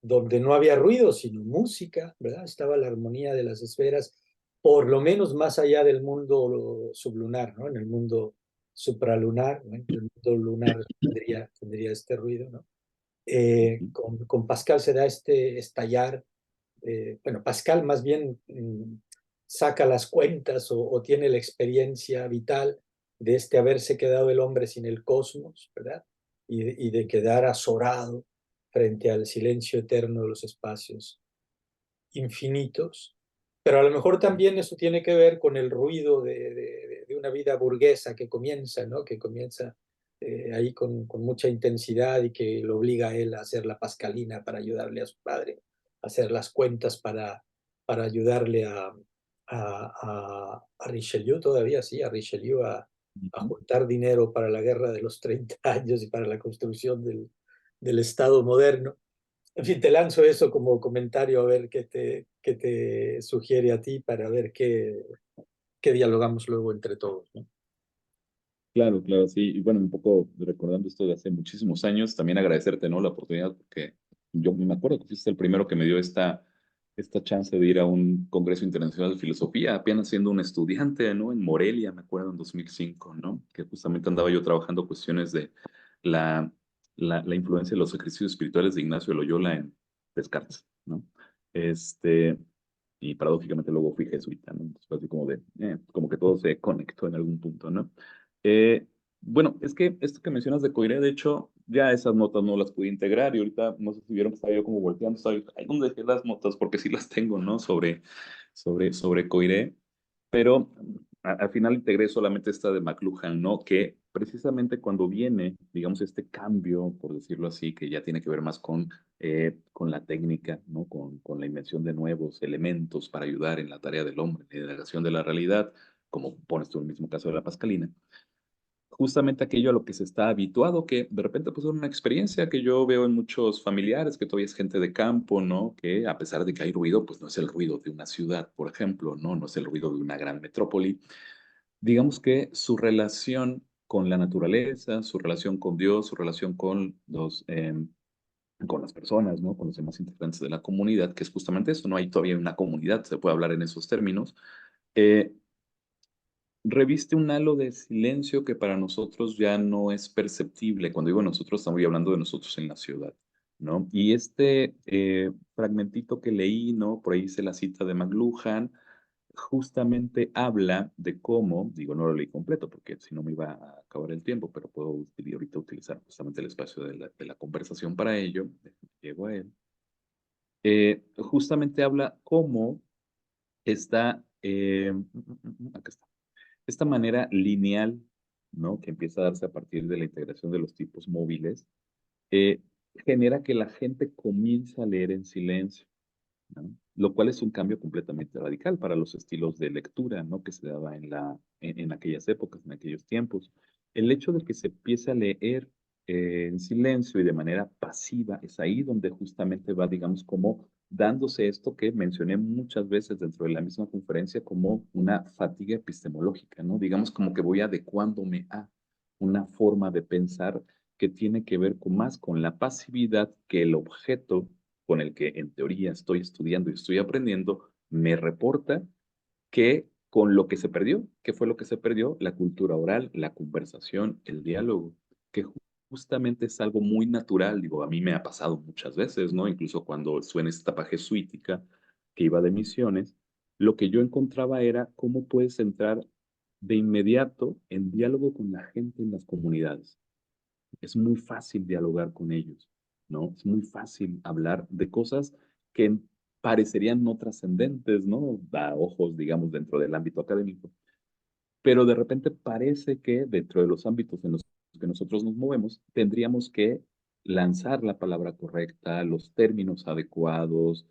donde no había ruido, sino música, ¿verdad? Estaba la armonía de las esferas, por lo menos más allá del mundo sublunar, ¿no? En el mundo supralunar, ¿no? En el mundo lunar tendría este ruido, ¿no? Con Pascal se da este estallar. Bueno, Pascal más bien saca las cuentas o tiene la experiencia vital de este haberse quedado el hombre sin el cosmos, ¿verdad? Y de quedar azorado frente al silencio eterno de los espacios infinitos. Pero a lo mejor también eso tiene que ver con el ruido de una vida burguesa que comienza, ¿no? Que comienza ahí con mucha intensidad y que lo obliga a él a hacer la pascalina para ayudarle a su padre, a hacer las cuentas para ayudarle a Richelieu todavía, sí, a Richelieu a Ujú. juntar dinero para la guerra de los 30 años y para la construcción del Estado moderno. En fin, te lanzo eso como comentario a ver qué te sugiere a ti para ver qué dialogamos luego entre todos, ¿no? Claro, claro, sí. Y bueno, un poco recordando esto de hace muchísimos años, también agradecerte, ¿no? La oportunidad, porque yo me acuerdo que fuiste el primero que me dio esta chance de ir a un Congreso Internacional de Filosofía, apenas siendo un estudiante, ¿no? En Morelia, me acuerdo, en 2005, ¿no? Que justamente andaba yo trabajando cuestiones de la, la influencia de los ejercicios espirituales de Ignacio de Loyola en Descartes, ¿no? Este, y paradójicamente luego fui jesuita, ¿no? Entonces fue así como que todo se conectó en algún punto, ¿no? Eh, bueno, es que esto que mencionas de Coiré, de hecho, ya esas notas no las pude integrar y ahorita no sé si vieron que estaba yo como volteando, estaba yo, "Ay, ¿dónde dejé las notas?" Porque sí las tengo, ¿no? Sobre Coiré, pero al final integré solamente esta de McLuhan, ¿no? Que precisamente cuando viene, digamos, este cambio, por decirlo así, que ya tiene que ver más con la técnica, ¿no? Con la invención de nuevos elementos para ayudar en la tarea del hombre, en la negación de la realidad, como pones tú en el mismo caso de la pascalina. justamente aquello a lo que se está habituado, que de repente pues es una experiencia que yo veo en muchos familiares, que todavía es gente de campo, ¿no? Que a pesar de que hay ruido, pues no es el ruido de una ciudad, por ejemplo, ¿no? No es el ruido de una gran metrópoli. Digamos que su relación con la naturaleza, su relación con Dios, su relación con las personas, ¿no? Con los demás integrantes de la comunidad, que es justamente eso, no hay todavía una comunidad, se puede hablar en esos términos, eh, reviste un halo de silencio que para nosotros ya no es perceptible. Cuando digo nosotros, estamos hablando de nosotros en la ciudad, ¿no? Y este fragmentito que leí, ¿no? Por ahí hice la cita de McLuhan, justamente habla de cómo, digo, no lo leí completo porque si no me iba a acabar el tiempo, pero puedo ahorita utilizar justamente el espacio de la conversación para ello. Llego a él. Justamente habla cómo está, acá está, esta manera lineal, ¿no? Que empieza a darse a partir de la integración de los tipos móviles, eh, genera que la gente comience a leer en silencio, ¿no? Lo cual es un cambio completamente radical para los estilos de lectura, ¿no? Que se daba en aquellas épocas, en aquellos tiempos. El hecho de que se empiece a leer en silencio y de manera pasiva, es ahí donde justamente va, digamos, como dándose esto que mencioné muchas veces dentro de la misma conferencia como una fatiga epistemológica, ¿no? Digamos como que voy adecuándome a una forma de pensar que tiene que ver más con la pasividad que el objeto con el que en teoría estoy estudiando y estoy aprendiendo, me reporta que con lo que se perdió, ¿qué fue lo que se perdió? La cultura oral, la conversación, el diálogo, que justamente es algo muy natural, digo, a mí me ha pasado muchas veces, ¿no? Incluso cuando suena esta etapa jesuítica que iba de misiones, lo que yo encontraba era cómo puedes entrar de inmediato en diálogo con la gente en las comunidades. Es muy fácil dialogar con ellos, ¿no? Es muy fácil hablar de cosas que parecerían no trascendentes, ¿no? A ojos, digamos, dentro del ámbito académico. Pero de repente parece que dentro de los ámbitos en los que nosotros nos movemos, tendríamos que lanzar la palabra correcta, los términos adecuados,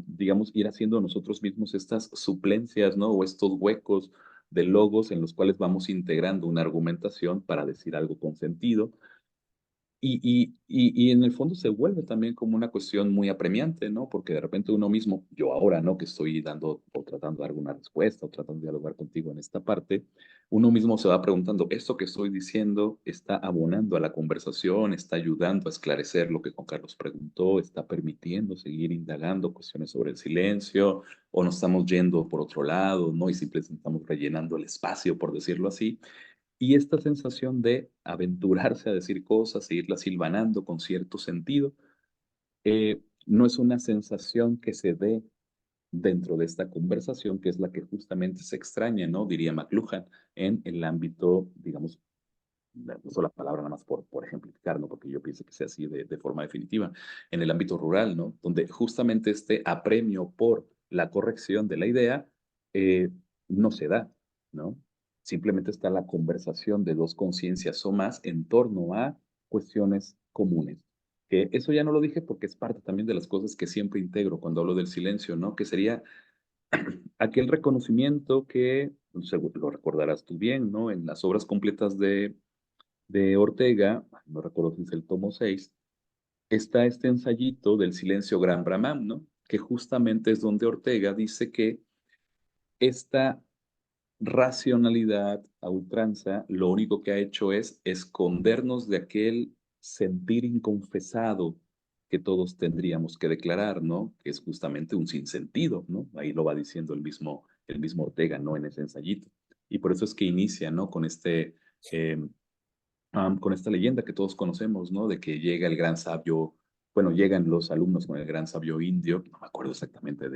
digamos, ir haciendo nosotros mismos estas suplencias, ¿no? O estos huecos de logos en los cuales vamos integrando una argumentación para decir algo con sentido y en el fondo se vuelve también como una cuestión muy apremiante, ¿no? Porque de repente uno mismo, yo ahora, ¿no? Que estoy dando o tratando de dar una respuesta o tratando de dialogar contigo en esta parte, uno mismo se va preguntando, ¿esto que estoy diciendo está abonando a la conversación, está ayudando a esclarecer lo que Juan Carlos preguntó, está permitiendo seguir indagando cuestiones sobre el silencio o nos estamos yendo por otro lado, ¿no? Y simplemente estamos rellenando el espacio, por decirlo así. Y esta sensación de aventurarse a decir cosas e irlas hilvanando con cierto sentido, no es una sensación que se dé dentro de esta conversación, que es la que justamente se extraña, ¿no? Diría McLuhan, en el ámbito, digamos, uso la palabra nada más por ejemplificar, ¿no? Porque yo pienso que sea así de forma definitiva, en el ámbito rural, ¿no? Donde justamente este apremio por la corrección de la idea eh, no se da, ¿no? Simplemente está la conversación de dos conciencias o más en torno a cuestiones comunes. Que eso ya no lo dije porque es parte también de las cosas que siempre integro cuando hablo del silencio, ¿no? Que sería aquel reconocimiento que, lo recordarás tú bien, ¿no? En las obras completas de Ortega, no recuerdo si es el tomo 6, está este ensayito del silencio Gran Brahman, ¿no? Que justamente es donde Ortega dice que esta racionalidad a ultranza lo único que ha hecho es escondernos de aquel sentir inconfesado que todos tendríamos que declarar, ¿no? Que es justamente un sinsentido, ¿no? Ahí lo va diciendo el mismo Ortega, ¿no? En ese ensayito. Y por eso es que inicia, ¿no? Eh, con esta leyenda que todos conocemos, ¿no? De que llega el gran sabio, bueno, llegan los alumnos con el gran sabio indio, no me acuerdo exactamente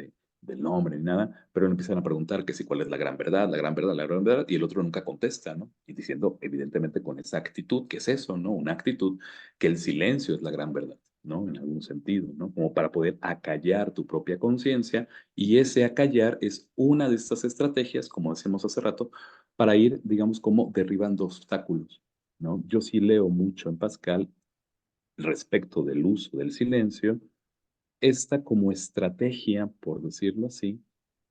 del nombre ni nada, pero le empiezan a preguntar que si cuál es la gran verdad, la gran verdad, la gran verdad, y el otro nunca contesta, ¿no? Y diciendo, evidentemente, con esa actitud, ¿qué es eso, no? Una actitud que el silencio es la gran verdad, ¿no? En algún sentido, ¿no? Como para poder acallar tu propia conciencia, y ese acallar es una de estas estrategias, como decíamos hace rato, para ir, digamos, como derribando obstáculos, ¿no? Yo sí leo mucho en Pascal respecto del uso del silencio, esta como estrategia, por decirlo así,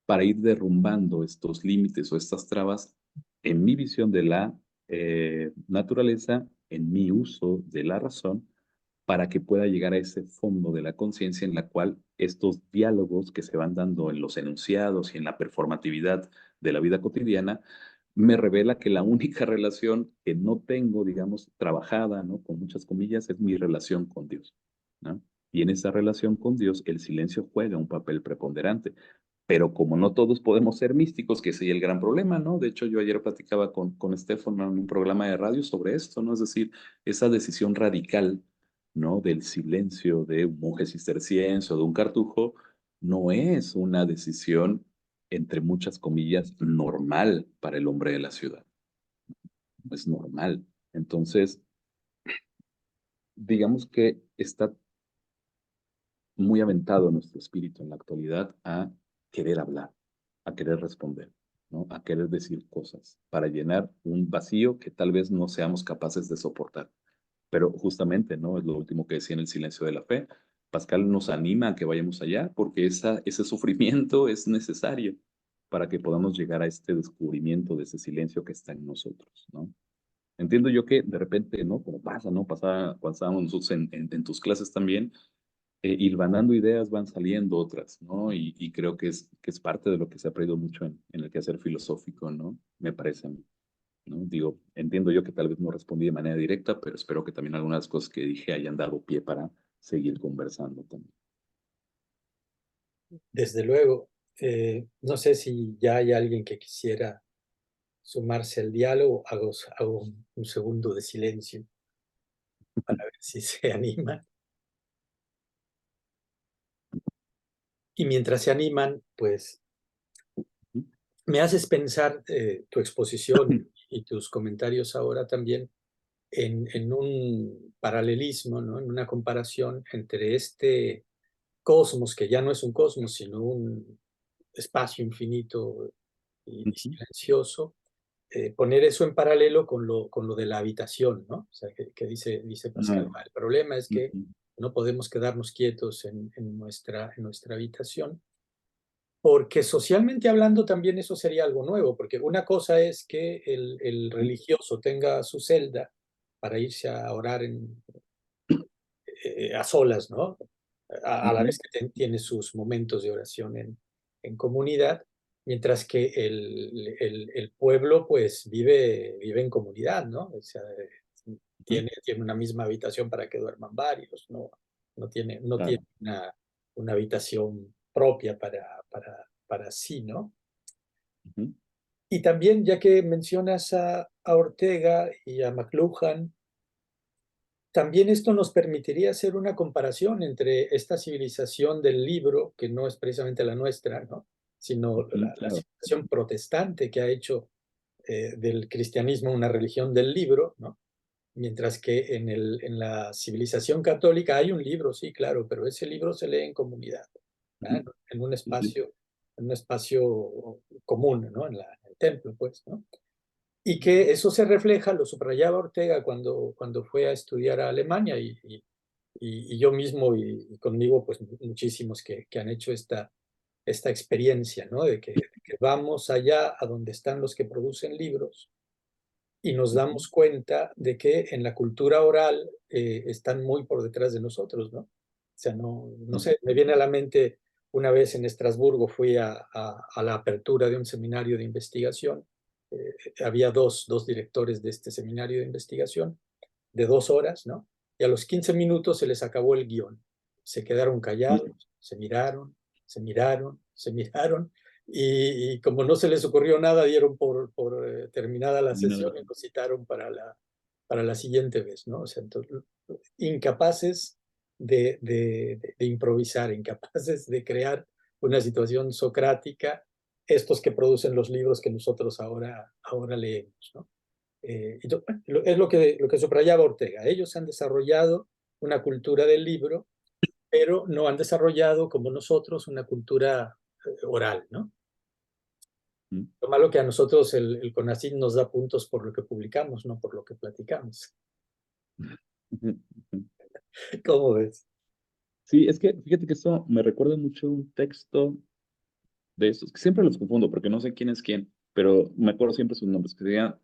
para ir derrumbando estos límites o estas trabas, en mi visión de la naturaleza en mi uso de la razón para que pueda llegar a ese fondo de la conciencia en la cual estos diálogos que se van dando en los enunciados y en la performatividad de la vida cotidiana me revela que la única relación que no tengo, digamos, trabajada, ¿no? Con muchas comillas, es mi relación con Dios, ¿no? Y en esa relación con Dios, el silencio juega un papel preponderante. Pero como no todos podemos ser místicos, que ese es el gran problema, ¿no? De hecho, yo ayer platicaba con Estefano en un programa de radio sobre esto, ¿no? Es decir, esa decisión radical, ¿no? Del silencio de un monje cisterciense o de un cartujo, no es una decisión, entre muchas comillas, normal para el hombre de la ciudad. No es normal. Entonces, digamos que está muy aventado nuestro espíritu en la actualidad a querer hablar, a querer responder, ¿no? A querer decir cosas para llenar un vacío que tal vez no seamos capaces de soportar. Pero justamente, ¿no? Es lo último que decía en el silencio de la fe. Pascal nos anima a que vayamos allá porque ese sufrimiento es necesario para que podamos llegar a este descubrimiento de ese silencio que está en nosotros, ¿no? Entiendo yo que de repente, ¿no? Como pasa, ¿no? Pasa cuando estábamos nosotros en tus clases también, hilvanando ideas van saliendo otras, ¿no? Y creo que es parte de lo que se ha aprendido mucho en el quehacer filosófico, ¿no? Me parece a mí, ¿no? Digo, entiendo yo que tal vez no respondí de manera directa, pero espero que también algunas cosas que dije hayan dado pie para seguir conversando también. Desde luego, no sé si ya hay alguien que quisiera sumarse al diálogo. Hago un segundo de silencio para ver si se animan. Y mientras se animan, pues me haces pensar tu exposición y tus comentarios ahora también en un paralelismo, ¿no? En una comparación entre este cosmos, que ya no es un cosmos, sino un espacio infinito y Ujú, silencioso, poner eso en paralelo con lo de la habitación, ¿no? O sea, que dice Pascal, ujú, el problema es que ujú, no podemos quedarnos quietos en nuestra habitación, porque socialmente hablando también eso sería algo nuevo, porque una cosa es que el religioso tenga su celda para irse a orar a solas, ¿no? A la ujú, vez que tiene sus momentos de oración en comunidad, mientras que el pueblo pues vive en comunidad, ¿no? O sea, ujú. tiene una misma habitación para que duerman varios, ¿no? No tiene Claro. una habitación propia para sí, ¿no? Ujú, Y también, ya que mencionas a Ortega y a McLuhan, también esto nos permitiría hacer una comparación entre esta civilización del libro, que no es precisamente la nuestra, ¿no? Sino ujú, la claro. civilización protestante que ha hecho del cristianismo una religión del libro, ¿no? Mientras que en la civilización católica hay un libro, sí, claro, pero ese libro se lee en comunidad, Ujú, ¿ah? sí, sí. En un espacio común, ¿no? En el templo, pues, ¿no? Y que eso se refleja, lo subrayaba Ortega cuando fue a estudiar a Alemania y yo mismo y conmigo, pues muchísimos que han hecho esta experiencia, ¿no? De que vamos allá a donde están los que producen libros y nos Ujú, damos cuenta de que en la cultura oral están muy por detrás de nosotros, ¿no? O sea, no ujú, sé, me viene a la mente una vez en Estrasburgo fui a la apertura de un seminario de investigación. Había dos directores de este seminario de investigación de 2 horas, ¿no? Y a los 15 minutos se les acabó el guión. Se quedaron callados, ujú. se miraron, se miraron, se miraron, y como no se les ocurrió nada, dieron por terminada la Terminado. sesión y nos citaron para la siguiente vez, ¿no? O sea, entonces, incapaces de improvisar, incapaces de crear una situación socrática, estos que producen los libros que nosotros ahora leemos, ¿no? Es lo que subrayaba Ortega. Ellos han desarrollado una cultura del libro, pero no han desarrollado, como nosotros, una cultura oral, ¿no? Ujú, Lo malo que a nosotros el CONACYT nos da puntos por lo que publicamos, no por lo que platicamos. ujú, ujú. ¿Cómo ves? Sí, es que fíjate que esto me recuerda mucho un texto de estos, que siempre los confundo porque no sé quién es quién, pero me acuerdo siempre sus nombres, que se llama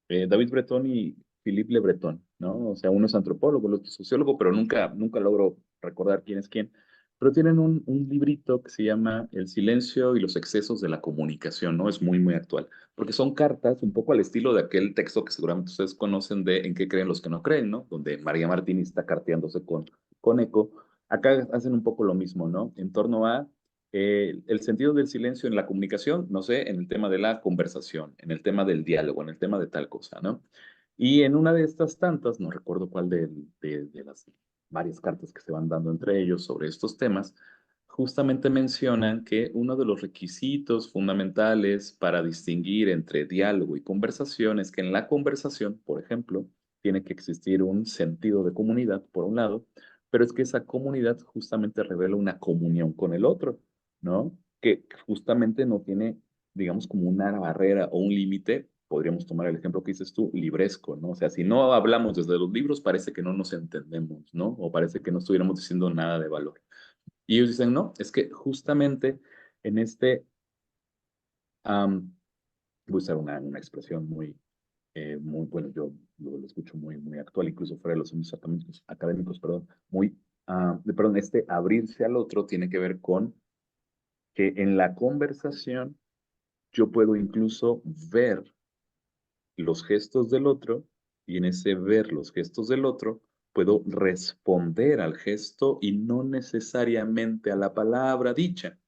David Breton y Philippe Le Breton, ¿no? O sea, uno es antropólogo, el otro es sociólogo, pero nunca logro recordar quién es quién. Pero tienen un librito que se llama El silencio y los excesos de la comunicación, ¿no? Es muy actual, porque son cartas un poco al estilo de aquel texto que seguramente ustedes conocen de En qué creen los que no creen, ¿no? Donde María Martini está carteándose con Eco. Acá hacen un poco lo mismo, ¿no? En torno a el sentido del silencio en la comunicación, no sé, en el tema de la conversación, en el tema del diálogo, en el tema de tal cosa, ¿no? Y en una de estas tantas, no recuerdo cuál de las varias cartas que se van dando entre ellos sobre estos temas, justamente mencionan que uno de los requisitos fundamentales para distinguir entre diálogo y conversación es que en la conversación, por ejemplo, tiene que existir un sentido de comunidad, por un lado, pero es que esa comunidad justamente revela una comunión con el otro, ¿no? Que justamente no tiene, digamos, como una barrera o un límite. Podríamos tomar el ejemplo que dices tú, libresco, ¿no? O sea, si no hablamos desde los libros, parece que no nos entendemos, ¿no? O parece que no estuviéramos diciendo nada de valor. Y ellos dicen, no, es que justamente en am, voy a usar una expresión bueno, yo lo escucho muy actual, incluso fuera de los ámbitos académicos, perdón, perdón, este abrirse al otro tiene que ver con que en la conversación yo puedo incluso ver los gestos del otro y en ese ver los gestos del otro puedo responder al gesto y no necesariamente a la palabra dicha,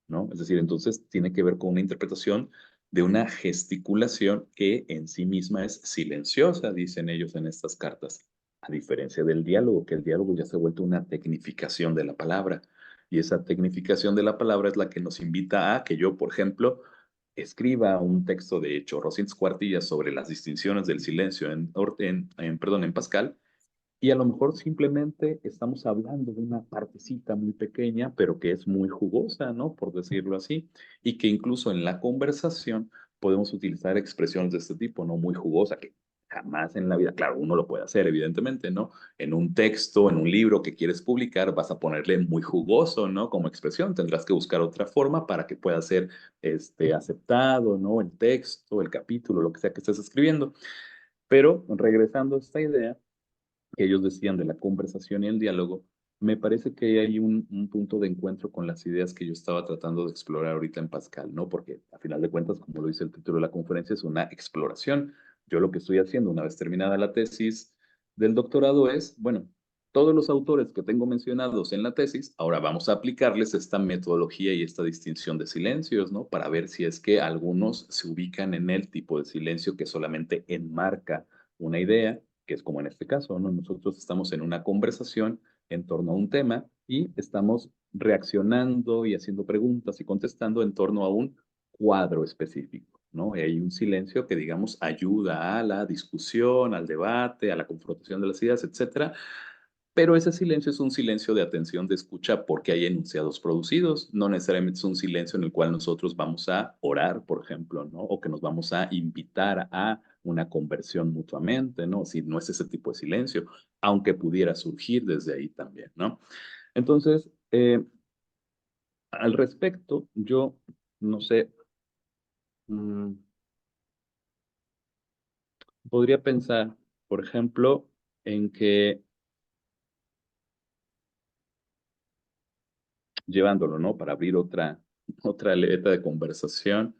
¿no? Es decir, entonces tiene que ver con una interpretación de una gesticulación que en sí misma es silenciosa, dicen ellos en estas cartas, a diferencia del diálogo, que el diálogo ya se ha vuelto una tecnificación de la palabra. Y esa tecnificación de la palabra es la que nos invita a que yo, por ejemplo, escriba un texto de chorrocientas cuartillas sobre las distinciones del silencio en Pascal, y a lo mejor simplemente estamos hablando de una partecita muy pequeña, pero que es muy jugosa, ¿no? Por decirlo así, y que incluso en la conversación podemos utilizar expresiones de este tipo, ¿no? Muy jugosa, que jamás en la vida, claro, uno lo puede hacer, evidentemente, ¿no? En un texto, en un libro que quieres publicar, vas a ponerle muy jugoso, ¿no? Como expresión, tendrás que buscar otra forma para que pueda ser aceptado, ¿no? El texto, el capítulo, lo que sea que estés escribiendo. Pero regresando a esta idea, que ellos decían de la conversación y el diálogo, me parece que hay un punto de encuentro con las ideas que yo estaba tratando de explorar ahorita en Pascal, ¿no? Porque a final de cuentas, como lo dice el título de la conferencia, es una exploración. Yo lo que estoy haciendo una vez terminada la tesis del doctorado es, bueno, todos los autores que tengo mencionados en la tesis, ahora vamos a aplicarles esta metodología y esta distinción de silencios, ¿no? Para ver si es que algunos se ubican en el tipo de silencio que solamente enmarca una idea, que es como en este caso, ¿no? Nosotros estamos en una conversación en torno a un tema y estamos reaccionando y haciendo preguntas y contestando en torno a un cuadro específico, ¿no? Y hay un silencio que, digamos, ayuda a la discusión, al debate, a la confrontación de las ideas, etcétera. Pero ese silencio es un silencio de atención, de escucha, porque hay enunciados producidos. No necesariamente es un silencio en el cual nosotros vamos a orar, por ejemplo, ¿no? O que nos vamos a invitar a una conversión mutuamente, ¿no? Si no es ese tipo de silencio, aunque pudiera surgir desde ahí también, ¿no? Entonces, al respecto, yo no sé, mm, podría pensar, por ejemplo, en que llevándolo, ¿no? Para abrir otra aleta de conversación.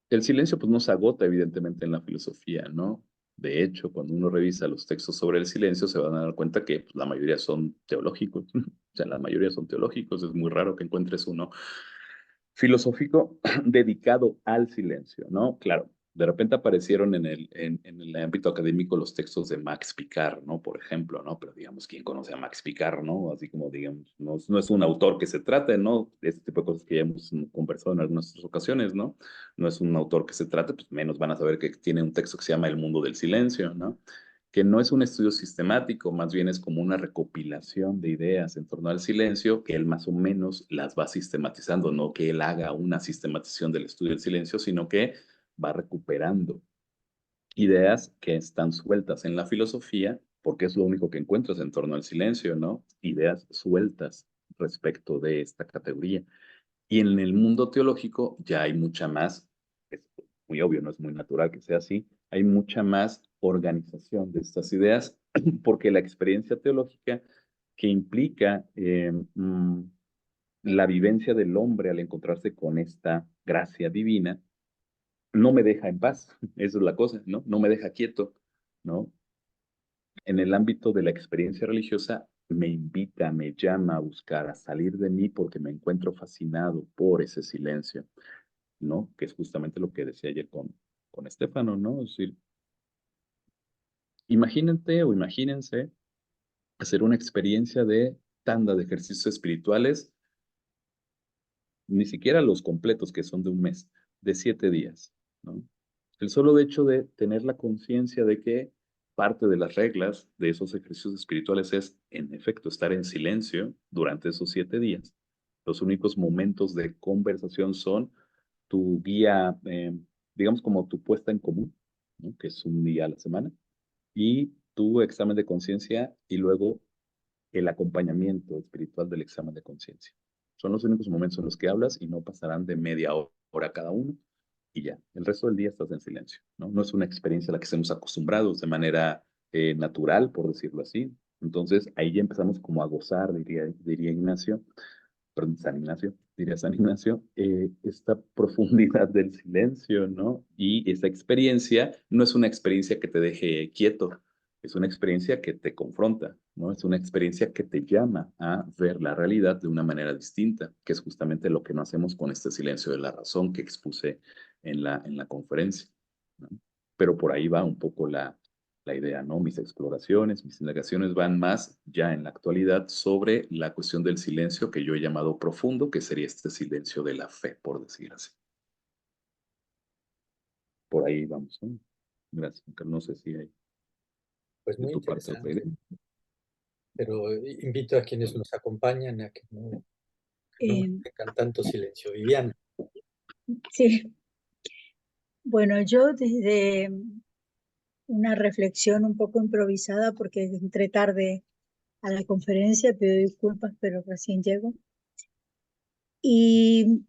El silencio pues no se agota evidentemente en la filosofía, ¿no? De hecho, cuando uno revisa los textos sobre el silencio, se van a dar cuenta que pues, la mayoría son teológicos. O sea, la mayoría son teológicos. Es muy raro que encuentres uno filosófico dedicado al silencio, ¿no? Claro, de repente aparecieron en el ámbito académico los textos de Max Picard, ¿no? Por ejemplo, ¿no? Pero digamos, ¿quién conoce a Max Picard, ¿no? Así como, digamos, no es un autor que se trate, ¿no? Este tipo de cosas que ya hemos conversado en algunas otras ocasiones, ¿no? No es un autor que se trate, pues menos van a saber que tiene un texto que se llama El mundo del silencio, ¿no? Que no es un estudio sistemático, más bien es como una recopilación de ideas en torno al silencio, que él más o menos las va sistematizando, no que él haga una sistematización del estudio del silencio, sino que va recuperando ideas que están sueltas en la filosofía, porque es lo único que encuentras en torno al silencio, ¿no? Ideas sueltas respecto de esta categoría. Y en el mundo teológico ya hay mucha más, muy obvio, no es muy natural que sea así, hay mucha más organización de estas ideas, porque la experiencia teológica que implica la vivencia del hombre al encontrarse con esta gracia divina, no me deja en paz, esa es la cosa, ¿no? No me deja quieto, ¿no? En el ámbito de la experiencia religiosa, me invita, me llama a buscar, a salir de mí porque me encuentro fascinado por ese silencio, ¿no? Que es justamente lo que decía ayer con Estefano, ¿no? Es decir, imagínate o imagínense hacer una experiencia de tanda de ejercicios espirituales, ni siquiera los completos que son de un mes, de 7 días, ¿no? El solo hecho de tener la conciencia de que parte de las reglas de esos ejercicios espirituales es, en efecto, estar en silencio durante esos 7 días. Los únicos momentos de conversación son tu guía, digamos como tu puesta en común, ¿no? Que es un día a la semana, y tu examen de conciencia y luego el acompañamiento espiritual del examen de conciencia. Son los únicos momentos en los que hablas y no pasarán de media hora cada uno y ya. El resto del día estás en silencio, ¿no? No es una experiencia a la que estemos acostumbrados de manera natural, por decirlo así. Entonces ahí ya empezamos como a gozar, diría Ignacio, perdón, San Ignacio, diría San Ignacio, esta profundidad del silencio, ¿no? Y esa experiencia no es una experiencia que te deje quieto, es una experiencia que te confronta, ¿no? Es una experiencia que te llama a ver la realidad de una manera distinta, que es justamente lo que no hacemos con este silencio de la razón que expuse en la conferencia, ¿no? Pero por ahí va un poco la idea, ¿no? Mis exploraciones, mis indagaciones van más ya en la actualidad sobre la cuestión del silencio que yo he llamado profundo, que sería este silencio de la fe, por decir así. Por ahí vamos, ¿no? Gracias, Carlos. No sé si hay Pues de muy tu parte otra idea. interesante, pero invito a quienes nos acompañan a que no Eh, tengan tanto silencio. Viviana. sí, bueno, yo desde una reflexión un poco improvisada, porque entré tarde a la conferencia, pido disculpas, pero recién llego. Y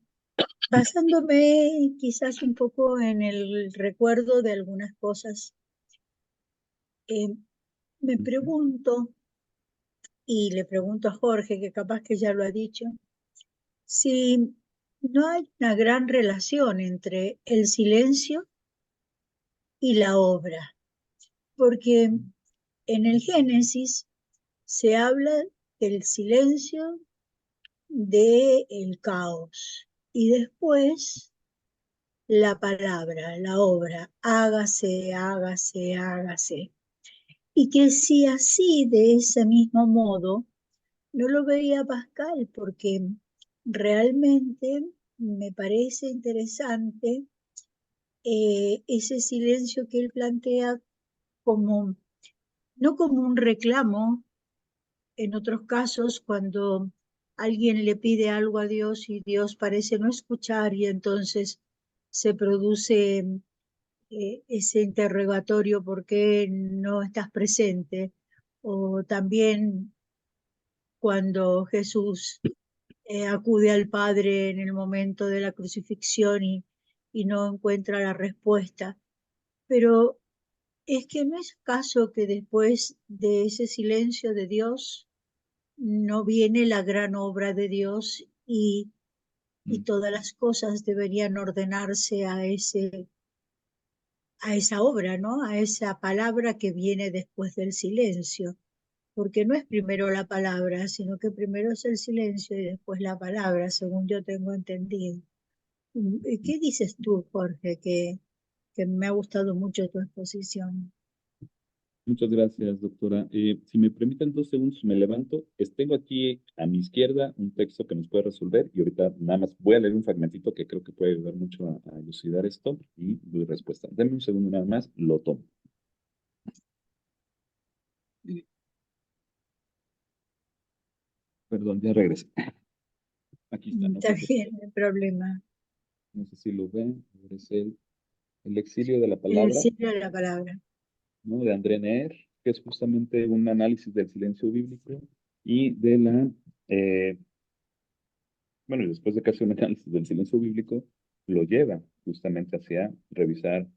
basándome quizás un poco en el recuerdo de algunas cosas, eh, me pregunto, y le pregunto a Jorge, que capaz que ya lo ha dicho, si no hay una gran relación entre el silencio y la obra, porque en el Génesis se habla del silencio, del caos, y después la palabra, la obra, hágase, hágase, hágase. Y que si así, de ese mismo modo, no lo veía Pascal, porque realmente me parece interesante ese silencio que él plantea como, no como un reclamo. En otros casos, cuando alguien le pide algo a Dios y Dios parece no escuchar y entonces se produce ese interrogatorio, ¿por qué no estás presente? O también cuando Jesús acude al Padre en el momento de la crucifixión y no encuentra la respuesta. Pero es que no es caso que después de ese silencio de Dios no viene la gran obra de Dios y todas las cosas deberían ordenarse a esa obra, ¿no? A esa palabra que viene después del silencio, porque no es primero la palabra, sino que primero es el silencio y después la palabra, según yo tengo entendido. ¿Qué dices tú, Jorge? Que me ha gustado mucho tu exposición. Muchas gracias, doctora. Si me permiten 2 segundos, me levanto. Tengo aquí a mi izquierda un texto que nos puede resolver y ahorita nada más voy a leer un fragmentito que creo que puede ayudar mucho a elucidar esto y doy respuesta. Denme un segundo nada más, lo tomo. Perdón, ya regresé. Aquí está, ¿no? Está bien, no hay problema. No sé si lo ven. Es el exilio de la En el palabra, siglo de la palabra. ¿no? De André Neher, que es justamente un análisis del silencio bíblico y de la, bueno, y después de que hace un análisis del silencio bíblico, lo lleva justamente hacia revisar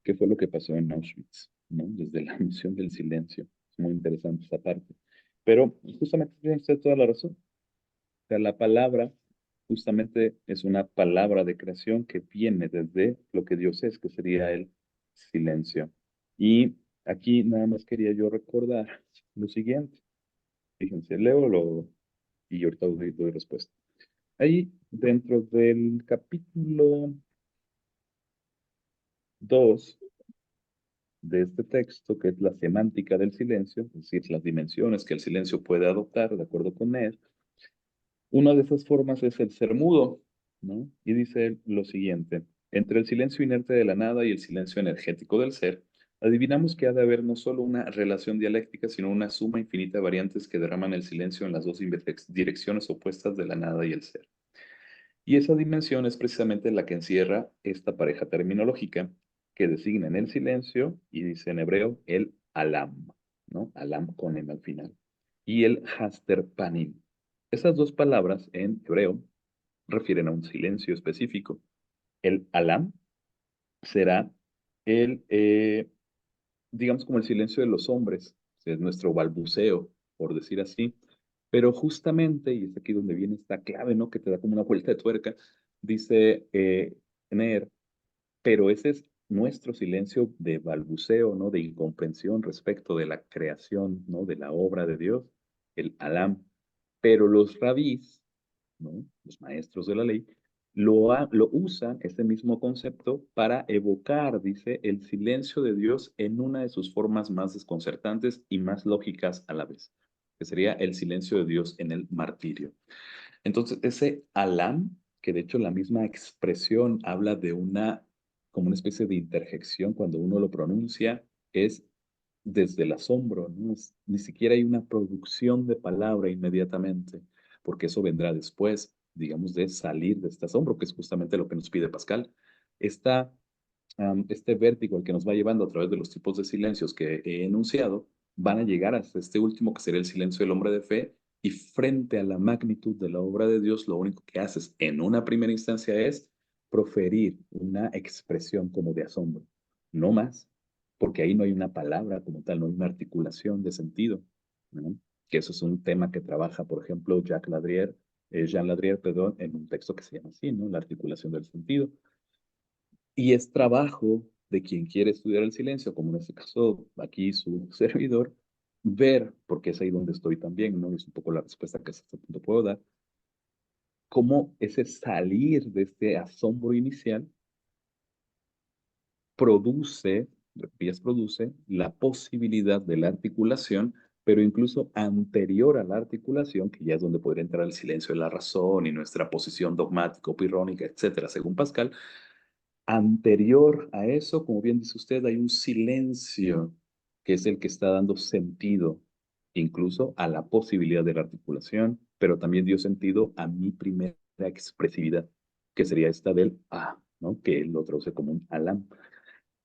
qué fue lo que pasó en Auschwitz, ¿no? Desde la noción del silencio. Es muy interesante esta parte. Pero justamente tiene usted toda la razón. O sea, la palabra justamente es una palabra de creación que viene desde lo que Dios es, que sería el silencio. Y aquí nada más quería yo recordar lo siguiente. Fíjense, y ahorita doy respuesta. Ahí, dentro del capítulo 2 de este texto, que es la semántica del silencio, es decir, las dimensiones que el silencio puede adoptar de acuerdo con él, una de esas formas es el ser mudo, ¿no? Y dice él lo siguiente: entre el silencio inerte de la nada y el silencio energético del ser, adivinamos que ha de haber no solo una relación dialéctica, sino una suma infinita de variantes que derraman el silencio en las dos direcciones opuestas de la nada y el ser. Y esa dimensión es precisamente la que encierra esta pareja terminológica que designa en el silencio y dice en hebreo el alam, ¿no? Alam con M al final. Y el hasterpanim. Esas dos palabras en hebreo refieren a un silencio específico. El alam será el, digamos, como el silencio de los hombres, es nuestro balbuceo, por decir así. Pero justamente, y es aquí donde viene esta clave, ¿no? Que te da como una vuelta de tuerca, dice Ner, pero ese es nuestro silencio de balbuceo, ¿no? De incomprensión respecto de la creación, ¿no? De la obra de Dios, el alam. Pero los rabís, ¿no? Los maestros de la ley, lo usan, este mismo concepto, para evocar, dice, el silencio de Dios en una de sus formas más desconcertantes y más lógicas a la vez, que sería el silencio de Dios en el martirio. Entonces, ese alam, que de hecho la misma expresión habla de como una especie de interjección cuando uno lo pronuncia, es desde el asombro, ¿no? Ni siquiera hay una producción de palabra inmediatamente, porque eso vendrá después, digamos, de salir de este asombro, que es justamente lo que nos pide Pascal. Este vértigo al que nos va llevando a través de los tipos de silencios que he enunciado, van a llegar hasta este último, que sería el silencio del hombre de fe, y frente a la magnitud de la obra de Dios, lo único que haces en una primera instancia es proferir una expresión como de asombro, no más, porque ahí no hay una palabra como tal, no hay una articulación de sentido, ¿no? Que eso es un tema que trabaja, por ejemplo, Jean Ladrier, perdón, en un texto que se llama así, ¿no? La articulación del sentido. Y es trabajo de quien quiere estudiar el silencio, como en este caso aquí su servidor, ver, porque es ahí donde estoy también, ¿no? Es un poco la respuesta que hasta este punto puedo dar, cómo ese salir de este asombro inicial produce la posibilidad de la articulación, pero incluso anterior a la articulación, que ya es donde podría entrar el silencio de la razón y nuestra posición dogmática, pirrónica, etcétera, según Pascal. Anterior a eso, como bien dice usted, hay un silencio que es el que está dando sentido incluso a la posibilidad de la articulación, pero también dio sentido a mi primera expresividad, que sería esta del ¿no? Que él lo traduce como un alam.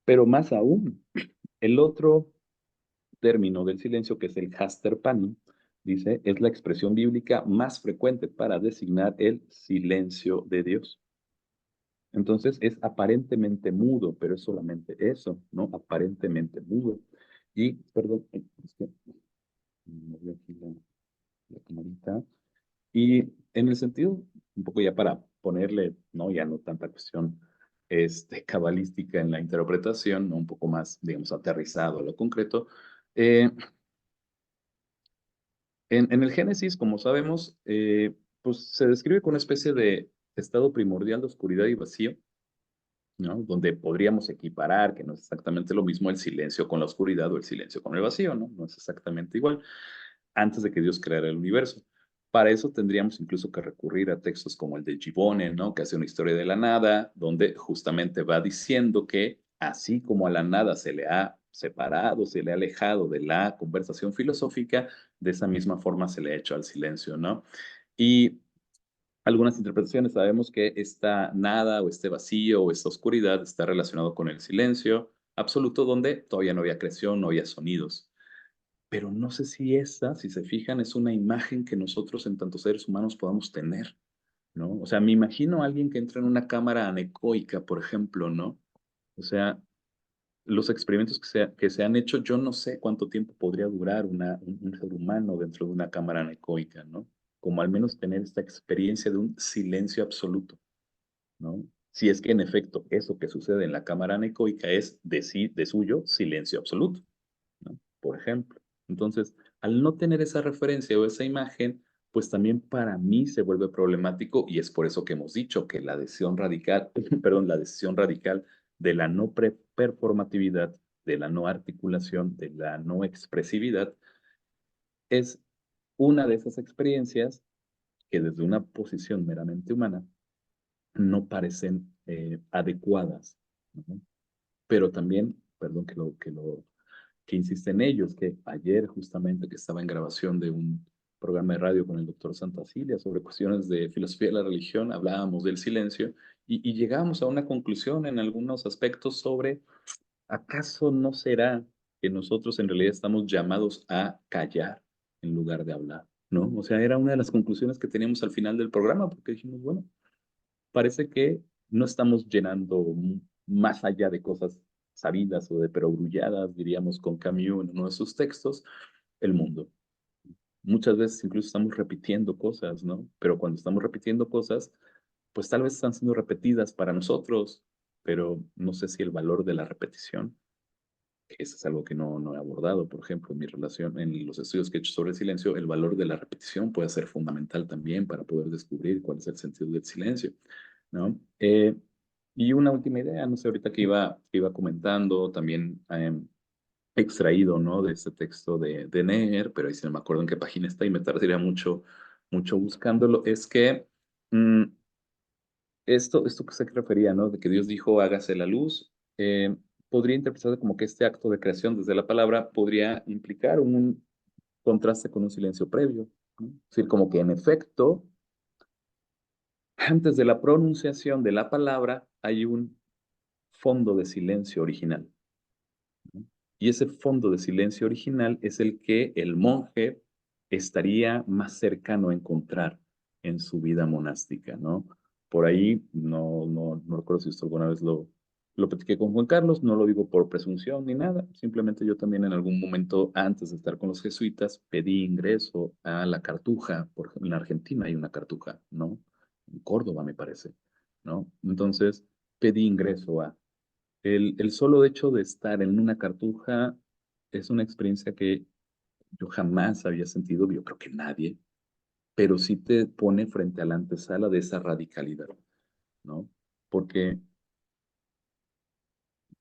Pero más aún, el otro término del silencio, que es el hasterpanim, dice, es la expresión bíblica más frecuente para designar el silencio de Dios. Entonces es aparentemente mudo, pero es solamente eso, ¿no? Aparentemente mudo. Y, perdón, es que me moví aquí la camarita. Y en el sentido, un poco ya para ponerle, ¿no? Ya no tanta cuestión cabalística en la interpretación, ¿no? Un poco más, digamos, aterrizado a lo concreto. Eh, en el Génesis, como sabemos, pues se describe con una especie de estado primordial de oscuridad y vacío, ¿no? Donde podríamos equiparar, que no es exactamente lo mismo el silencio con la oscuridad o el silencio con el vacío, ¿no? No es exactamente igual, antes de que Dios creara el universo. Para eso tendríamos incluso que recurrir a textos como el de Gibbone, ¿no? Que hace una historia de la nada, donde justamente va diciendo que así como a la nada se le ha separado, se le ha alejado de la conversación filosófica, de esa misma forma se le ha hecho al silencio, ¿no? Y algunas interpretaciones sabemos que esta nada o este vacío o esta oscuridad está relacionado con el silencio absoluto, donde todavía no había creación, no había sonidos. Pero no sé si esa, si se fijan, es una imagen que nosotros en tantos seres humanos podamos tener, ¿no? O sea, me imagino a alguien que entra en una cámara anecoica, por ejemplo, ¿no? O sea, los experimentos que se han hecho, yo no sé cuánto tiempo podría durar un ser humano dentro de una cámara anecoica, ¿no? Como al menos tener esta experiencia de un silencio absoluto, ¿no? Si es que en efecto eso que sucede en la cámara anecoica es de suyo silencio absoluto, ¿no? Por ejemplo. Entonces, al no tener esa referencia o esa imagen, pues también para mí se vuelve problemático y es por eso que hemos dicho que la decisión radical, perdón, la decisión radical de la no performatividad, de la no articulación, de la no expresividad, es una de esas experiencias que desde una posición meramente humana no parecen adecuadas, ¿no? Pero también, perdón que insiste en ellos, que ayer justamente que estaba en grabación de un programa de radio con el doctor Santacilia sobre cuestiones de filosofía de la religión, hablábamos del silencio y llegábamos a una conclusión en algunos aspectos sobre, ¿acaso no será que nosotros en realidad estamos llamados a callar en lugar de hablar? ¿No? O sea, era una de las conclusiones que teníamos al final del programa, porque dijimos, bueno, parece que no estamos llenando más allá de cosas sabidas o de perogrulladas, diríamos con Camus en uno de sus textos, el mundo. Muchas veces incluso estamos repitiendo cosas, ¿no? Pero cuando estamos repitiendo cosas, pues tal vez están siendo repetidas para nosotros, pero no sé si el valor de la repetición, que eso es algo que no he abordado, por ejemplo, en mi relación, en los estudios que he hecho sobre el silencio, el valor de la repetición puede ser fundamental también para poder descubrir cuál es el sentido del silencio, ¿no? Y una última idea, no sé, ahorita que iba comentando, también extraído, ¿no? De este texto de Neher, pero ahí sí no me acuerdo en qué página está y me tardaría mucho buscándolo, es que esto que se refería, ¿no? De que Dios dijo, hágase la luz, podría interpretarse como que este acto de creación desde la palabra podría implicar un contraste con un silencio previo, ¿no? Es decir, como que en efecto, antes de la pronunciación de la palabra hay un fondo de silencio original, ¿no? Y ese fondo de silencio original es el que el monje estaría más cercano a encontrar en su vida monástica, ¿no? Por ahí, no recuerdo si esto alguna vez lo platiqué con Juan Carlos, no lo digo por presunción ni nada, simplemente yo también en algún momento, antes de estar con los jesuitas, pedí ingreso a la Cartuja, por ejemplo, en Argentina hay una Cartuja, ¿no? En Córdoba, me parece, ¿no? Entonces, pedí ingreso a el solo hecho de estar en una cartuja es una experiencia que yo jamás había sentido, yo creo que nadie, pero sí te pone frente a la antesala de esa radicalidad, ¿no? Porque,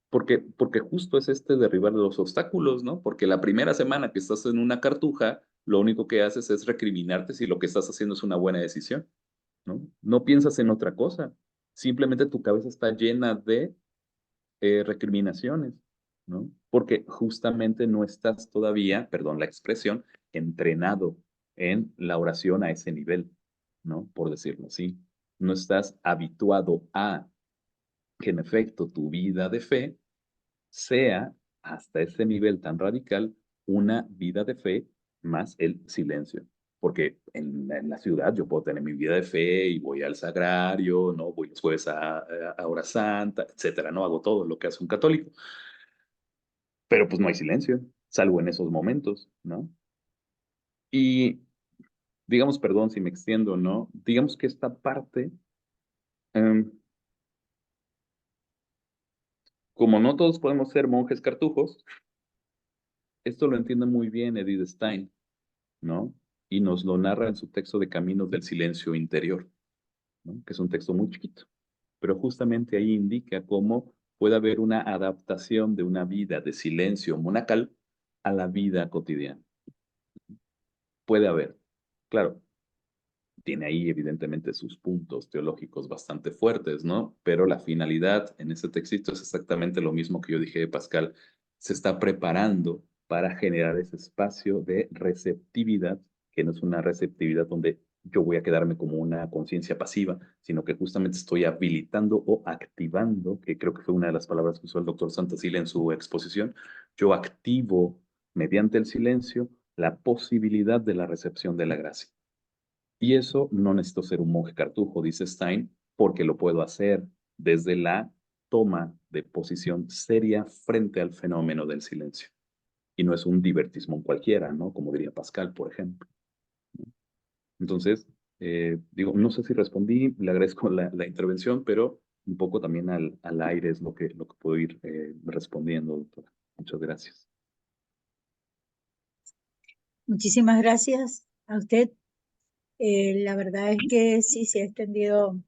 porque justo es este derribar los obstáculos, ¿no? Porque la primera semana que estás en una cartuja, lo único que haces es recriminarte si lo que estás haciendo es una buena decisión, ¿no? No piensas en otra cosa, simplemente tu cabeza está llena de recriminaciones, ¿no? Porque justamente no estás todavía, perdón la expresión, entrenado en la oración a ese nivel, ¿no? Por decirlo así. No estás habituado a que en efecto tu vida de fe sea hasta ese nivel tan radical una vida de fe más el silencio. Porque en la ciudad yo puedo tener mi vida de fe y voy al sagrario, ¿no? Voy los jueves a hora santa, etcétera, ¿no? Hago todo lo que hace un católico. Pero pues no hay silencio, salvo en esos momentos, ¿no? Y digamos, perdón si me extiendo, ¿no? Digamos que esta parte, em, como no todos podemos ser monjes cartujos, esto lo entiende muy bien Edith Stein, ¿no? Y nos lo narra en su texto de Caminos del Silencio Interior, ¿no? Que es un texto muy chiquito, pero justamente ahí indica cómo puede haber una adaptación de una vida de silencio monacal a la vida cotidiana. Puede haber, claro, tiene ahí evidentemente sus puntos teológicos bastante fuertes, ¿no? Pero la finalidad en ese textito es exactamente lo mismo que yo dije de Pascal. Se está preparando para generar ese espacio de receptividad, que no es una receptividad donde yo voy a quedarme como una conciencia pasiva, sino que justamente estoy habilitando o activando, que creo que fue una de las palabras que usó el doctor Santacilia en su exposición. Yo activo mediante el silencio la posibilidad de la recepción de la gracia. Y eso no necesito ser un monje cartujo, dice Stein, porque lo puedo hacer desde la toma de posición seria frente al fenómeno del silencio. Y no es un divertismo cualquiera, ¿no? Como diría Pascal, por ejemplo. Entonces, digo, no sé si respondí, le agradezco la intervención, pero un poco también al aire es lo que puedo ir respondiendo, doctora. Muchas gracias. Muchísimas gracias a usted. La verdad es que sí se ha extendido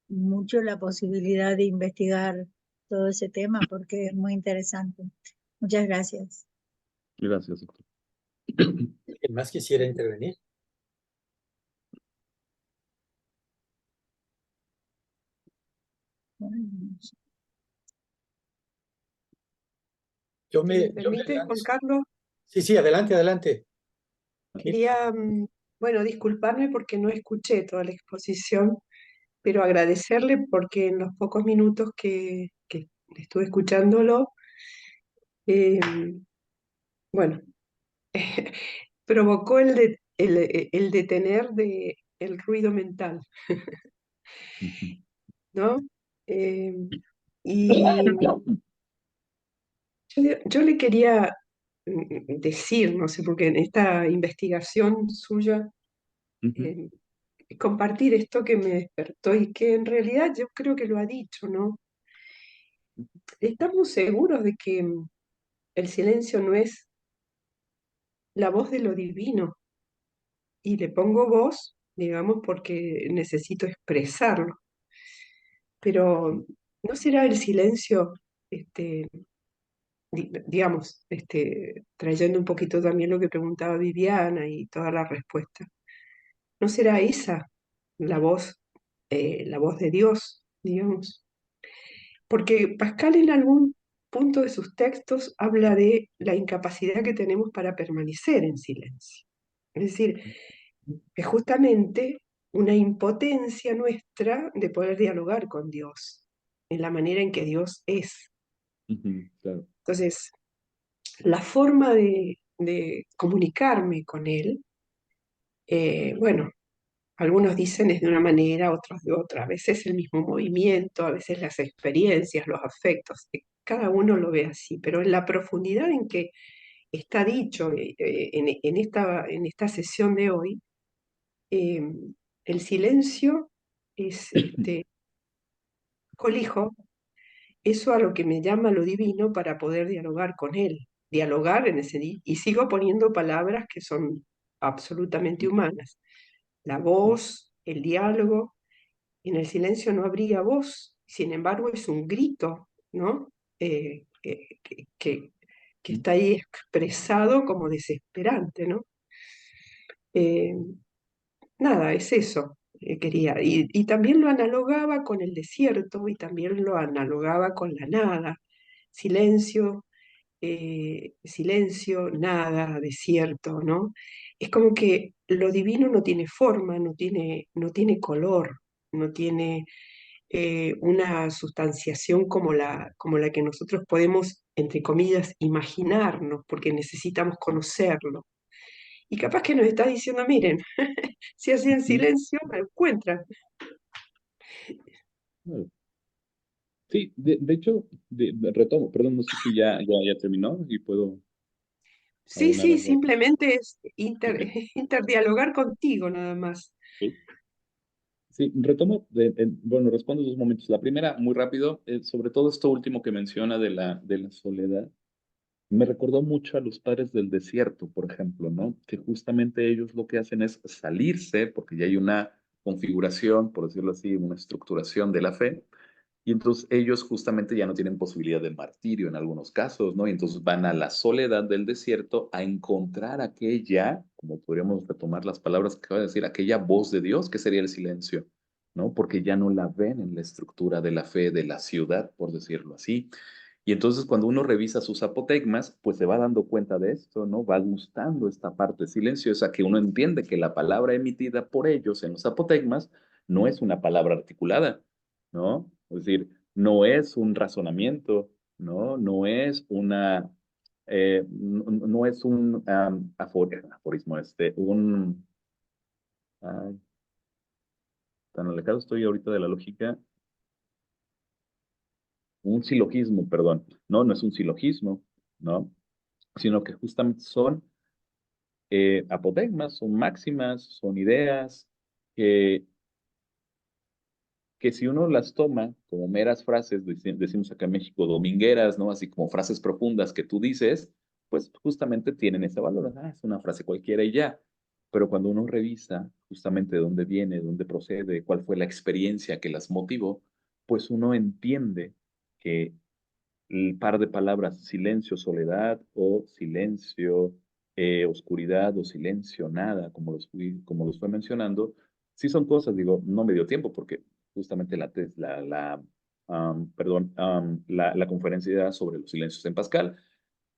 mucho la posibilidad de investigar todo ese tema porque es muy interesante. Muchas gracias. Gracias, doctor. ¿Quién más quisiera intervenir? Bueno, Yo Si me me permite, Juan lanzo. Carlos, Sí, sí, adelante, adelante. quería, bueno, disculparme porque no escuché toda la exposición, pero agradecerle porque en los pocos minutos que estuve escuchándolo, eh, bueno, provocó el detener el ruido mental, Ujú. ¿no? Eh, y yo le quería decir, no sé, porque en esta investigación suya, Ujú. eh, compartir esto que me despertó y que en realidad yo creo que lo ha dicho, ¿no? Estamos seguros de que el silencio no es la voz de lo divino, y le pongo voz, digamos, porque necesito expresarlo, pero ¿no será el silencio, digamos, trayendo un poquito también lo que preguntaba Viviana y toda la respuesta? ¿No será esa la voz de Dios, digamos? Porque Pascal en algún punto de sus textos habla de la incapacidad que tenemos para permanecer en silencio. Es decir, es justamente una impotencia nuestra de poder dialogar con Dios, en la manera en que Dios es. Ujú, claro. Entonces, la forma de comunicarme con Él, bueno, algunos dicen es de una manera, otros de otra. A veces el mismo movimiento, a veces las experiencias, los afectos. Cada uno lo ve así, pero en la profundidad en que está dicho en esta sesión de hoy, eh, el silencio es, colijo eso a lo que me llama lo divino para poder dialogar con él. Dialogar y sigo poniendo palabras que son absolutamente humanas. La voz, el diálogo. En el silencio no habría voz, sin embargo es un grito, ¿no? Que está ahí expresado como desesperante, ¿no? Eh, Nada, es eso, quería. Y también lo analogaba con el desierto y también lo analogaba con la nada. Silencio, silencio, nada, desierto, ¿no? Es como que lo divino no tiene forma, no tiene color, no tiene una sustanciación como la que nosotros podemos, entre comillas, imaginarnos, porque necesitamos conocerlo. Y capaz que nos está diciendo, miren, si así en Ujú. silencio me encuentran. Claro. Sí, de hecho, retomo, perdón, no sé si ya terminó y puedo Sí, abonar sí, algo. simplemente es Ok, interdialogar contigo nada más. sí. Sí, retomo, bueno, respondo dos momentos. La primera, muy rápido, sobre todo esto último que menciona de la soledad, me recordó mucho a los padres del desierto, por ejemplo, ¿no? Que justamente ellos lo que hacen es salirse, porque ya hay una configuración, por decirlo así, una estructuración de la fe, y entonces ellos justamente ya no tienen posibilidad de martirio en algunos casos, ¿no? Y entonces van a la soledad del desierto a encontrar aquella, como podríamos retomar las palabras que acaba de decir, aquella voz de Dios, que sería el silencio, ¿no? Porque ya no la ven en la estructura de la fe de la ciudad, por decirlo así. Y entonces cuando uno revisa sus apotegmas, pues se va dando cuenta de esto, ¿no? Va gustando esta parte silenciosa que uno entiende que la palabra emitida por ellos en los apotegmas no es una palabra articulada, ¿no? Es decir, no es un razonamiento, ¿no? No es no es un aforismo, Ay, tan alejado estoy ahorita de la lógica. Un silogismo, perdón. No, no es un silogismo, ¿no? Sino que justamente son apotegmas, son máximas, son ideas que, que si uno las toma como meras frases, decimos acá en México, domingueras, ¿no? Así como frases profundas que tú dices, pues justamente tienen ese valor. Ah, es una frase cualquiera y ya. Pero cuando uno revisa justamente de dónde viene, de dónde procede, cuál fue la experiencia que las motivó, pues uno entiende que el par de palabras silencio, soledad o silencio, oscuridad o silencio, nada, como los fue mencionando, sí son cosas, digo, no me dio tiempo porque justamente la conferencia era sobre los silencios en Pascal,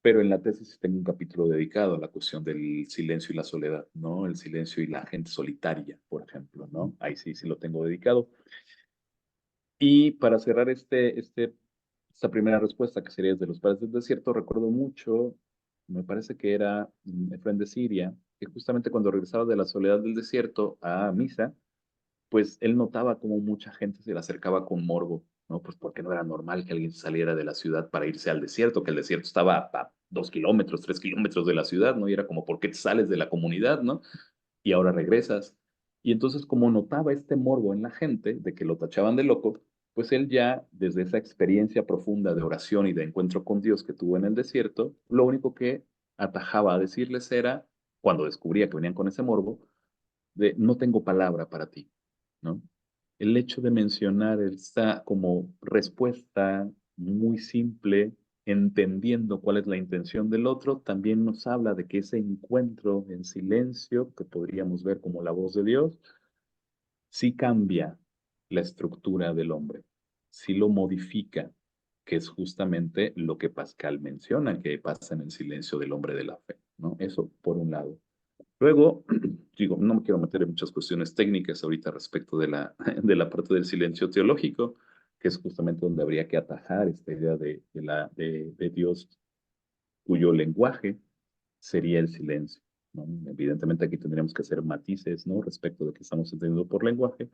pero en la tesis tengo un capítulo dedicado a la cuestión del silencio y la soledad, ¿no? El silencio y la gente solitaria, por ejemplo, ¿no? Ahí sí, sí lo tengo dedicado. Y para cerrar esta primera respuesta, que sería desde los padres del desierto, recuerdo mucho, me parece que era Efrén de Siria, que justamente cuando regresaba de la soledad del desierto a misa, pues él notaba como mucha gente se le acercaba con morbo, ¿no? Pues porque no era normal que alguien saliera de la ciudad para irse al desierto, que el desierto estaba a 2 kilómetros, 3 kilómetros de la ciudad, ¿no? Y era como, ¿por qué te sales de la comunidad, ¿no? Y ahora regresas. Y entonces, como notaba este morbo en la gente de que lo tachaban de loco, pues él ya, desde esa experiencia profunda de oración y de encuentro con Dios que tuvo en el desierto, lo único que atajaba a decirles era, cuando descubría que venían con ese morbo, de no tengo palabra para ti, ¿no? El hecho de mencionar esta como respuesta muy simple, entendiendo cuál es la intención del otro, también nos habla de que ese encuentro en silencio, que podríamos ver como la voz de Dios, sí cambia la estructura del hombre, sí lo modifica, que es justamente lo que Pascal menciona, que pasa en el silencio del hombre de la fe, ¿no? Eso por un lado. Luego, digo, no me quiero meter en muchas cuestiones técnicas ahorita respecto de de la parte del silencio teológico, que es justamente donde habría que atajar esta idea de Dios cuyo lenguaje sería el silencio, ¿no? Evidentemente aquí tendríamos que hacer matices, ¿no? Respecto de qué estamos entendiendo por lenguaje,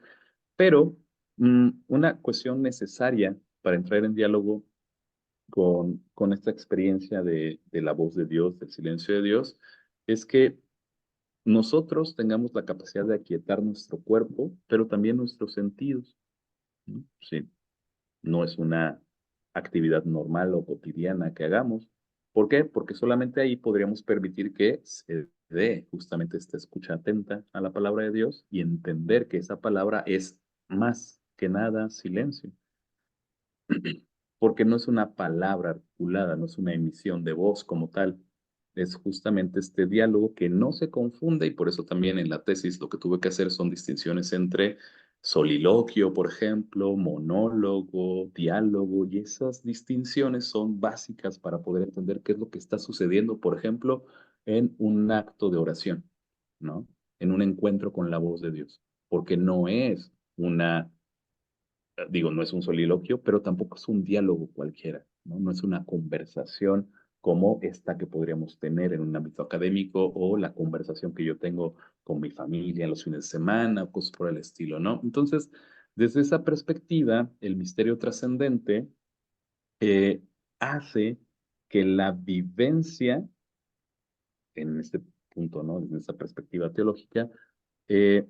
pero una cuestión necesaria para entrar en diálogo con esta experiencia de la voz de Dios, del silencio de Dios, es que nosotros tengamos la capacidad de aquietar nuestro cuerpo, pero también nuestros sentidos, ¿no? Sí, no es una actividad normal o cotidiana que hagamos. ¿Por qué? Porque solamente ahí podríamos permitir que se dé justamente esta escucha atenta a la palabra de Dios y entender que esa palabra es más que nada silencio, porque no es una palabra articulada, no es una emisión de voz como tal, es justamente este diálogo que no se confunde y por eso también en la tesis lo que tuve que hacer son distinciones entre soliloquio, por ejemplo, monólogo, diálogo, y esas distinciones son básicas para poder entender qué es lo que está sucediendo, por ejemplo, en un acto de oración, ¿no? En un encuentro con la voz de Dios, porque no es una digo, no es un soliloquio, pero tampoco es un diálogo cualquiera, ¿no? No es una conversación como esta que podríamos tener en un ámbito académico o la conversación que yo tengo con mi familia en los fines de semana o cosas por el estilo, ¿no? Entonces, desde esa perspectiva, el misterio trascendente eh, hace que la vivencia, en este punto, ¿no? Desde esa perspectiva teológica, eh,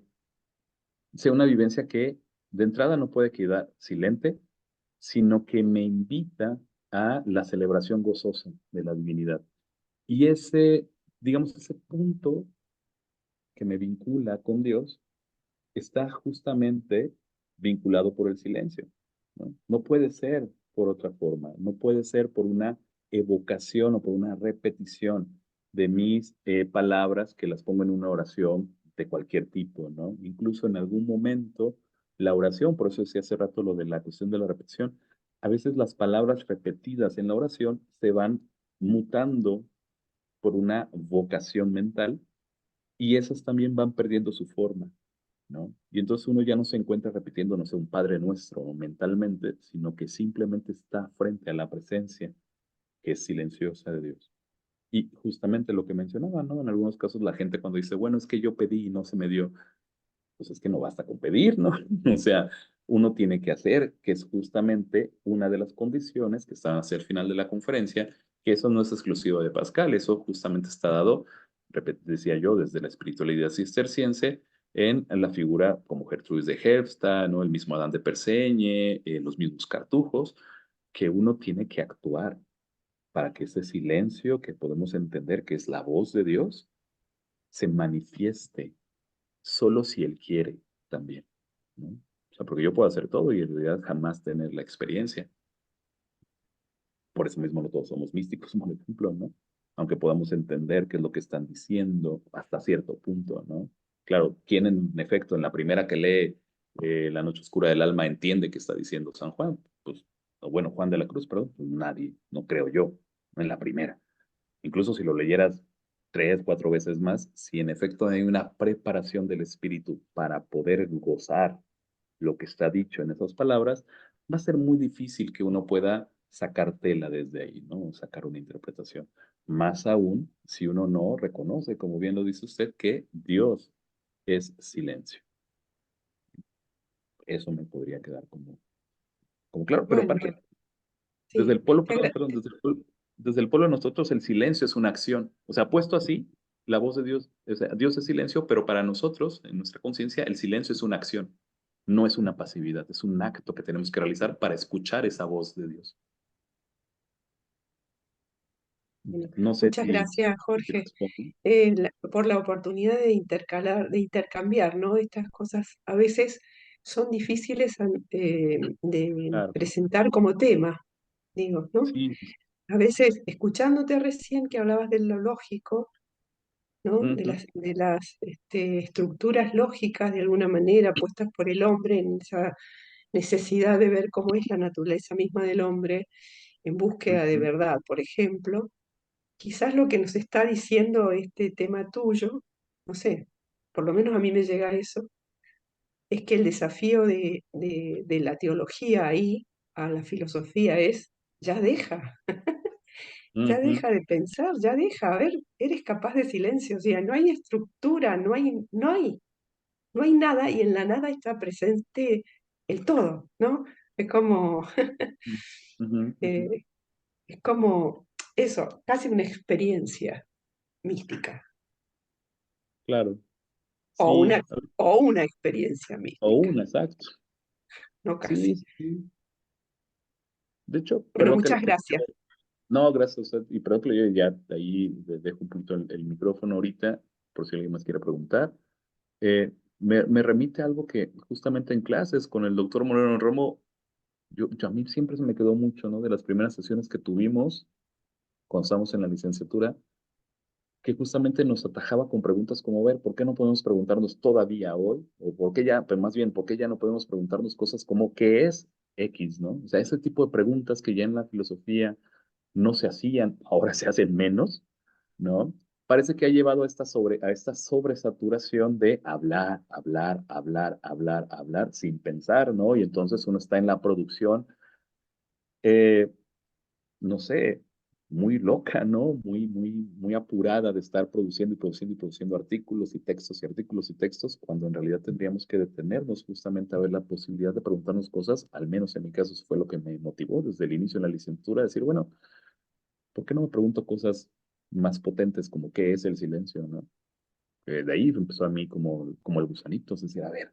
sea una vivencia que de entrada no puede quedar silente, sino que me invita a la celebración gozosa de la divinidad. Y digamos, ese punto que me vincula con Dios está justamente vinculado por el silencio, ¿no? No puede ser por otra forma, no puede ser por una evocación o por una repetición de mis palabras que las pongo en una oración de cualquier tipo, ¿no? Incluso en algún momento la oración, por eso decía hace rato lo de la cuestión de la repetición, a veces las palabras repetidas en la oración se van mutando por una vocación mental y esas también van perdiendo su forma, ¿no? Y entonces uno ya no se encuentra repitiendo, no sé, un Padre Nuestro mentalmente, sino que simplemente está frente a la presencia que es silenciosa de Dios. Y justamente lo que mencionaba, ¿no? En algunos casos la gente cuando dice, bueno, es que yo pedí y no se me dio, pues es que no basta con pedir, ¿no? O sea, uno tiene que hacer, que es justamente una de las condiciones que están hacia el final de la conferencia, que eso no es exclusivo de Pascal, eso justamente está dado, decía yo, desde la espiritualidad cisterciense, en la figura como Gertrudis de Herbsta, ¿no? El mismo Adán de Perseñe, los mismos cartujos, que uno tiene que actuar para que ese silencio que podemos entender que es la voz de Dios se manifieste solo si Él quiere también, ¿no? O sea, porque yo puedo hacer todo y en realidad jamás tener la experiencia. Por eso mismo no todos somos místicos, por ejemplo, ¿no? Aunque podamos entender qué es lo que están diciendo hasta cierto punto, ¿no? Claro, ¿quién en efecto en la primera que lee La noche oscura del alma entiende qué está diciendo San Juan? Pues, o bueno, Juan de la Cruz, perdón, pues nadie, no creo yo, en la primera. Incluso si lo leyeras 3, 4 veces más, si en efecto hay una preparación del espíritu para poder gozar lo que está dicho en esas palabras, va a ser muy difícil que uno pueda sacar tela desde ahí, ¿no? Sacar una interpretación. Más aún si uno no reconoce, como bien lo dice usted, que Dios es silencio. Eso me podría quedar como claro, pero Bueno, aparte, desde sí, el polo, te perdón, desde el polo de nosotros el silencio es una acción. O sea, puesto así, la voz de Dios, o sea, Dios es silencio, pero para nosotros, en nuestra conciencia, el silencio es una acción, no es una pasividad, es un acto que tenemos que realizar para escuchar esa voz de Dios. bueno, No sé muchas si gracias, te Jorge, respondo. por la oportunidad de de intercambiar, ¿no? Estas cosas a veces son difíciles de Claro, presentar como tema, digo, ¿no? sí. A veces, escuchándote recién que hablabas de lo lógico, ¿no? Ujú, De las estructuras lógicas, de alguna manera, puestas por el hombre en esa necesidad de ver cómo es la naturaleza misma del hombre en búsqueda de ujú, verdad, por ejemplo. Quizás lo que nos está diciendo este tema tuyo, no sé, por lo menos a mí me llega eso, es que el desafío de la teología ahí a la filosofía es, ya deja, ya ujú, deja de pensar, ya deja, a ver, eres capaz de silencio, o sea, no hay estructura, no hay nada y en la nada está presente el todo, ¿no? Es como, ujú, ujú. eh, es como eso, casi una experiencia mística. Claro, O sí, una, o una experiencia o mística, una, exacto. no Sí, casi. sí. De hecho, Bueno, perdón que muchas gracias. no, gracias a usted. Y perdón que yo ya de ahí le dejo un poquito el micrófono ahorita, por si alguien más quiere preguntar. Me remite a algo que justamente en clases con el doctor Moreno Romo, a mí siempre se me quedó mucho, ¿no? De las primeras sesiones que tuvimos cuando estábamos en la licenciatura, que justamente nos atajaba con preguntas como, ver, ¿por qué no podemos preguntarnos todavía hoy? O por qué ya, pero más bien, ¿por qué ya no podemos preguntarnos cosas como qué es X, ¿no? O sea, ese tipo de preguntas que ya en la filosofía no se hacían, ahora se hacen menos, ¿no? Parece que ha llevado a esta sobresaturación de hablar, hablar, hablar, hablar, hablar sin pensar, ¿no? Y entonces uno está en la producción, eh, no sé, muy loca, ¿no? Muy apurada de estar produciendo y produciendo y produciendo artículos y textos y artículos y textos, cuando en realidad tendríamos que detenernos justamente a ver la posibilidad de preguntarnos cosas, al menos en mi caso eso fue lo que me motivó desde el inicio de la licenciatura, decir, bueno, ¿por qué no me pregunto cosas más potentes como qué es el silencio, ¿no? De ahí empezó a mí como el gusanito, es decir, a ver,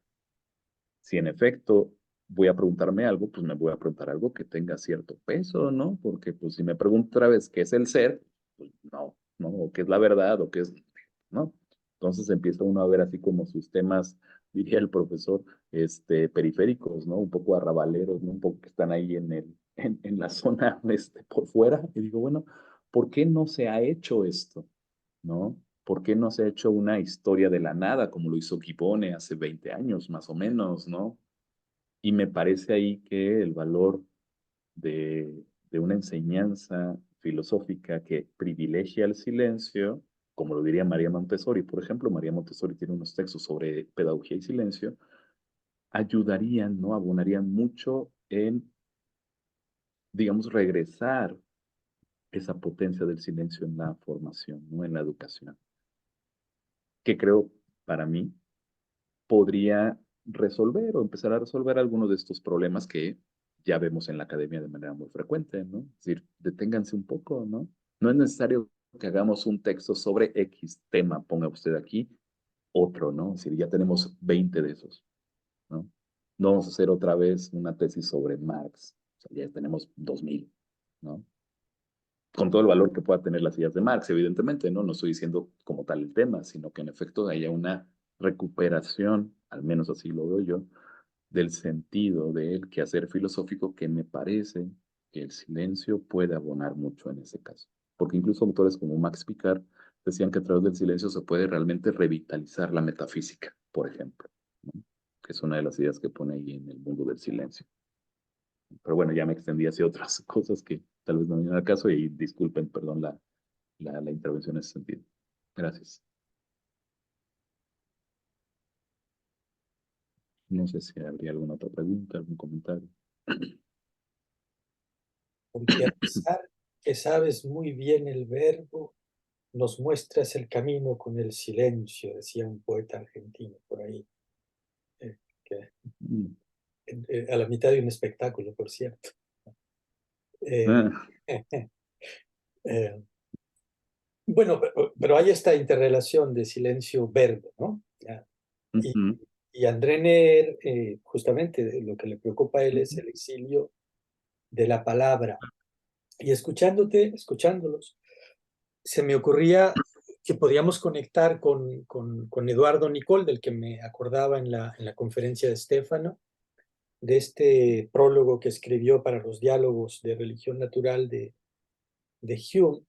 si en efecto voy a preguntarme algo, pues me voy a preguntar algo que tenga cierto peso, ¿no? Porque pues si me pregunto otra vez qué es el ser, pues no, ¿no? O qué es la verdad, o qué es, ¿no? Entonces empieza uno a ver así como sus temas, diría el profesor, periféricos, ¿no? Un poco arrabaleros, ¿no? Un poco que están ahí en la zona, por fuera. Y digo, bueno, ¿por qué no se ha hecho esto? ¿No? ¿Por qué no se ha hecho una historia de la nada como lo hizo Gibbone hace 20 años, más o menos, ¿no? Y me parece ahí que el valor de una enseñanza filosófica que privilegia el silencio, como lo diría María Montessori, por ejemplo, María Montessori tiene unos textos sobre pedagogía y silencio, ayudarían, ¿no? Abonarían mucho en, digamos, regresar esa potencia del silencio en la formación, ¿no? En la educación. Que creo, para mí, podría resolver o empezar a resolver algunos de estos problemas que ya vemos en la academia de manera muy frecuente, ¿no? Es decir, deténganse un poco, ¿no? No es necesario que hagamos un texto sobre X tema, ponga usted aquí otro, ¿no? Es decir, ya tenemos 20 de esos, ¿no? No vamos a hacer otra vez una tesis sobre Marx, o sea, ya tenemos 2000, ¿no? Con todo el valor que pueda tener las ideas de Marx, evidentemente, ¿no? No estoy diciendo como tal el tema, sino que en efecto haya una recuperación, al menos así lo veo yo, del sentido del quehacer filosófico que me parece que el silencio puede abonar mucho en ese caso. Porque incluso autores como Max Picard decían que a través del silencio se puede realmente revitalizar la metafísica, por ejemplo, ¿no? Que es una de las ideas que pone ahí en el mundo del silencio. Pero bueno, ya me extendí hacia otras cosas que tal vez no vienen al caso y disculpen, perdón, la intervención en ese sentido. Gracias. No sé si habría alguna otra pregunta, algún comentario. Porque a pesar que sabes muy bien el verbo, nos muestras el camino con el silencio, decía un poeta argentino por ahí, que, Mm. a la mitad de un espectáculo, por cierto. Eh, Ah, eh, bueno, pero hay esta interrelación de silencio-verbo, ¿no? Y, ujú, y André Neher, justamente lo que le preocupa a él es ujú, el exilio de la palabra. Y escuchándolos, se me ocurría que podíamos conectar con Eduardo Nicol, del que me acordaba en la conferencia de Estéfano, de este prólogo que escribió para los diálogos de religión natural de Hume,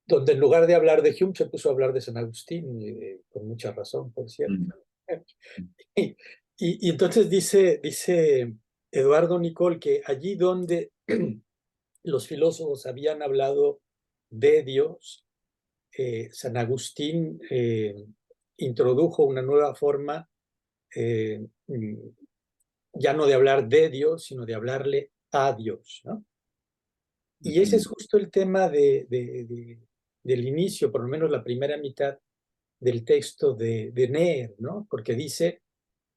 donde en lugar de hablar de Hume se puso a hablar de San Agustín, con mucha razón, por cierto. mm, Y, y entonces dice Eduardo Nicol que allí donde los filósofos habían hablado de Dios, San Agustín introdujo una nueva forma, eh, ya no de hablar de Dios, sino de hablarle a Dios, ¿no? Y ese es ujú, justo el tema del inicio, por lo menos la primera mitad del texto de Neher, ¿no? Porque dice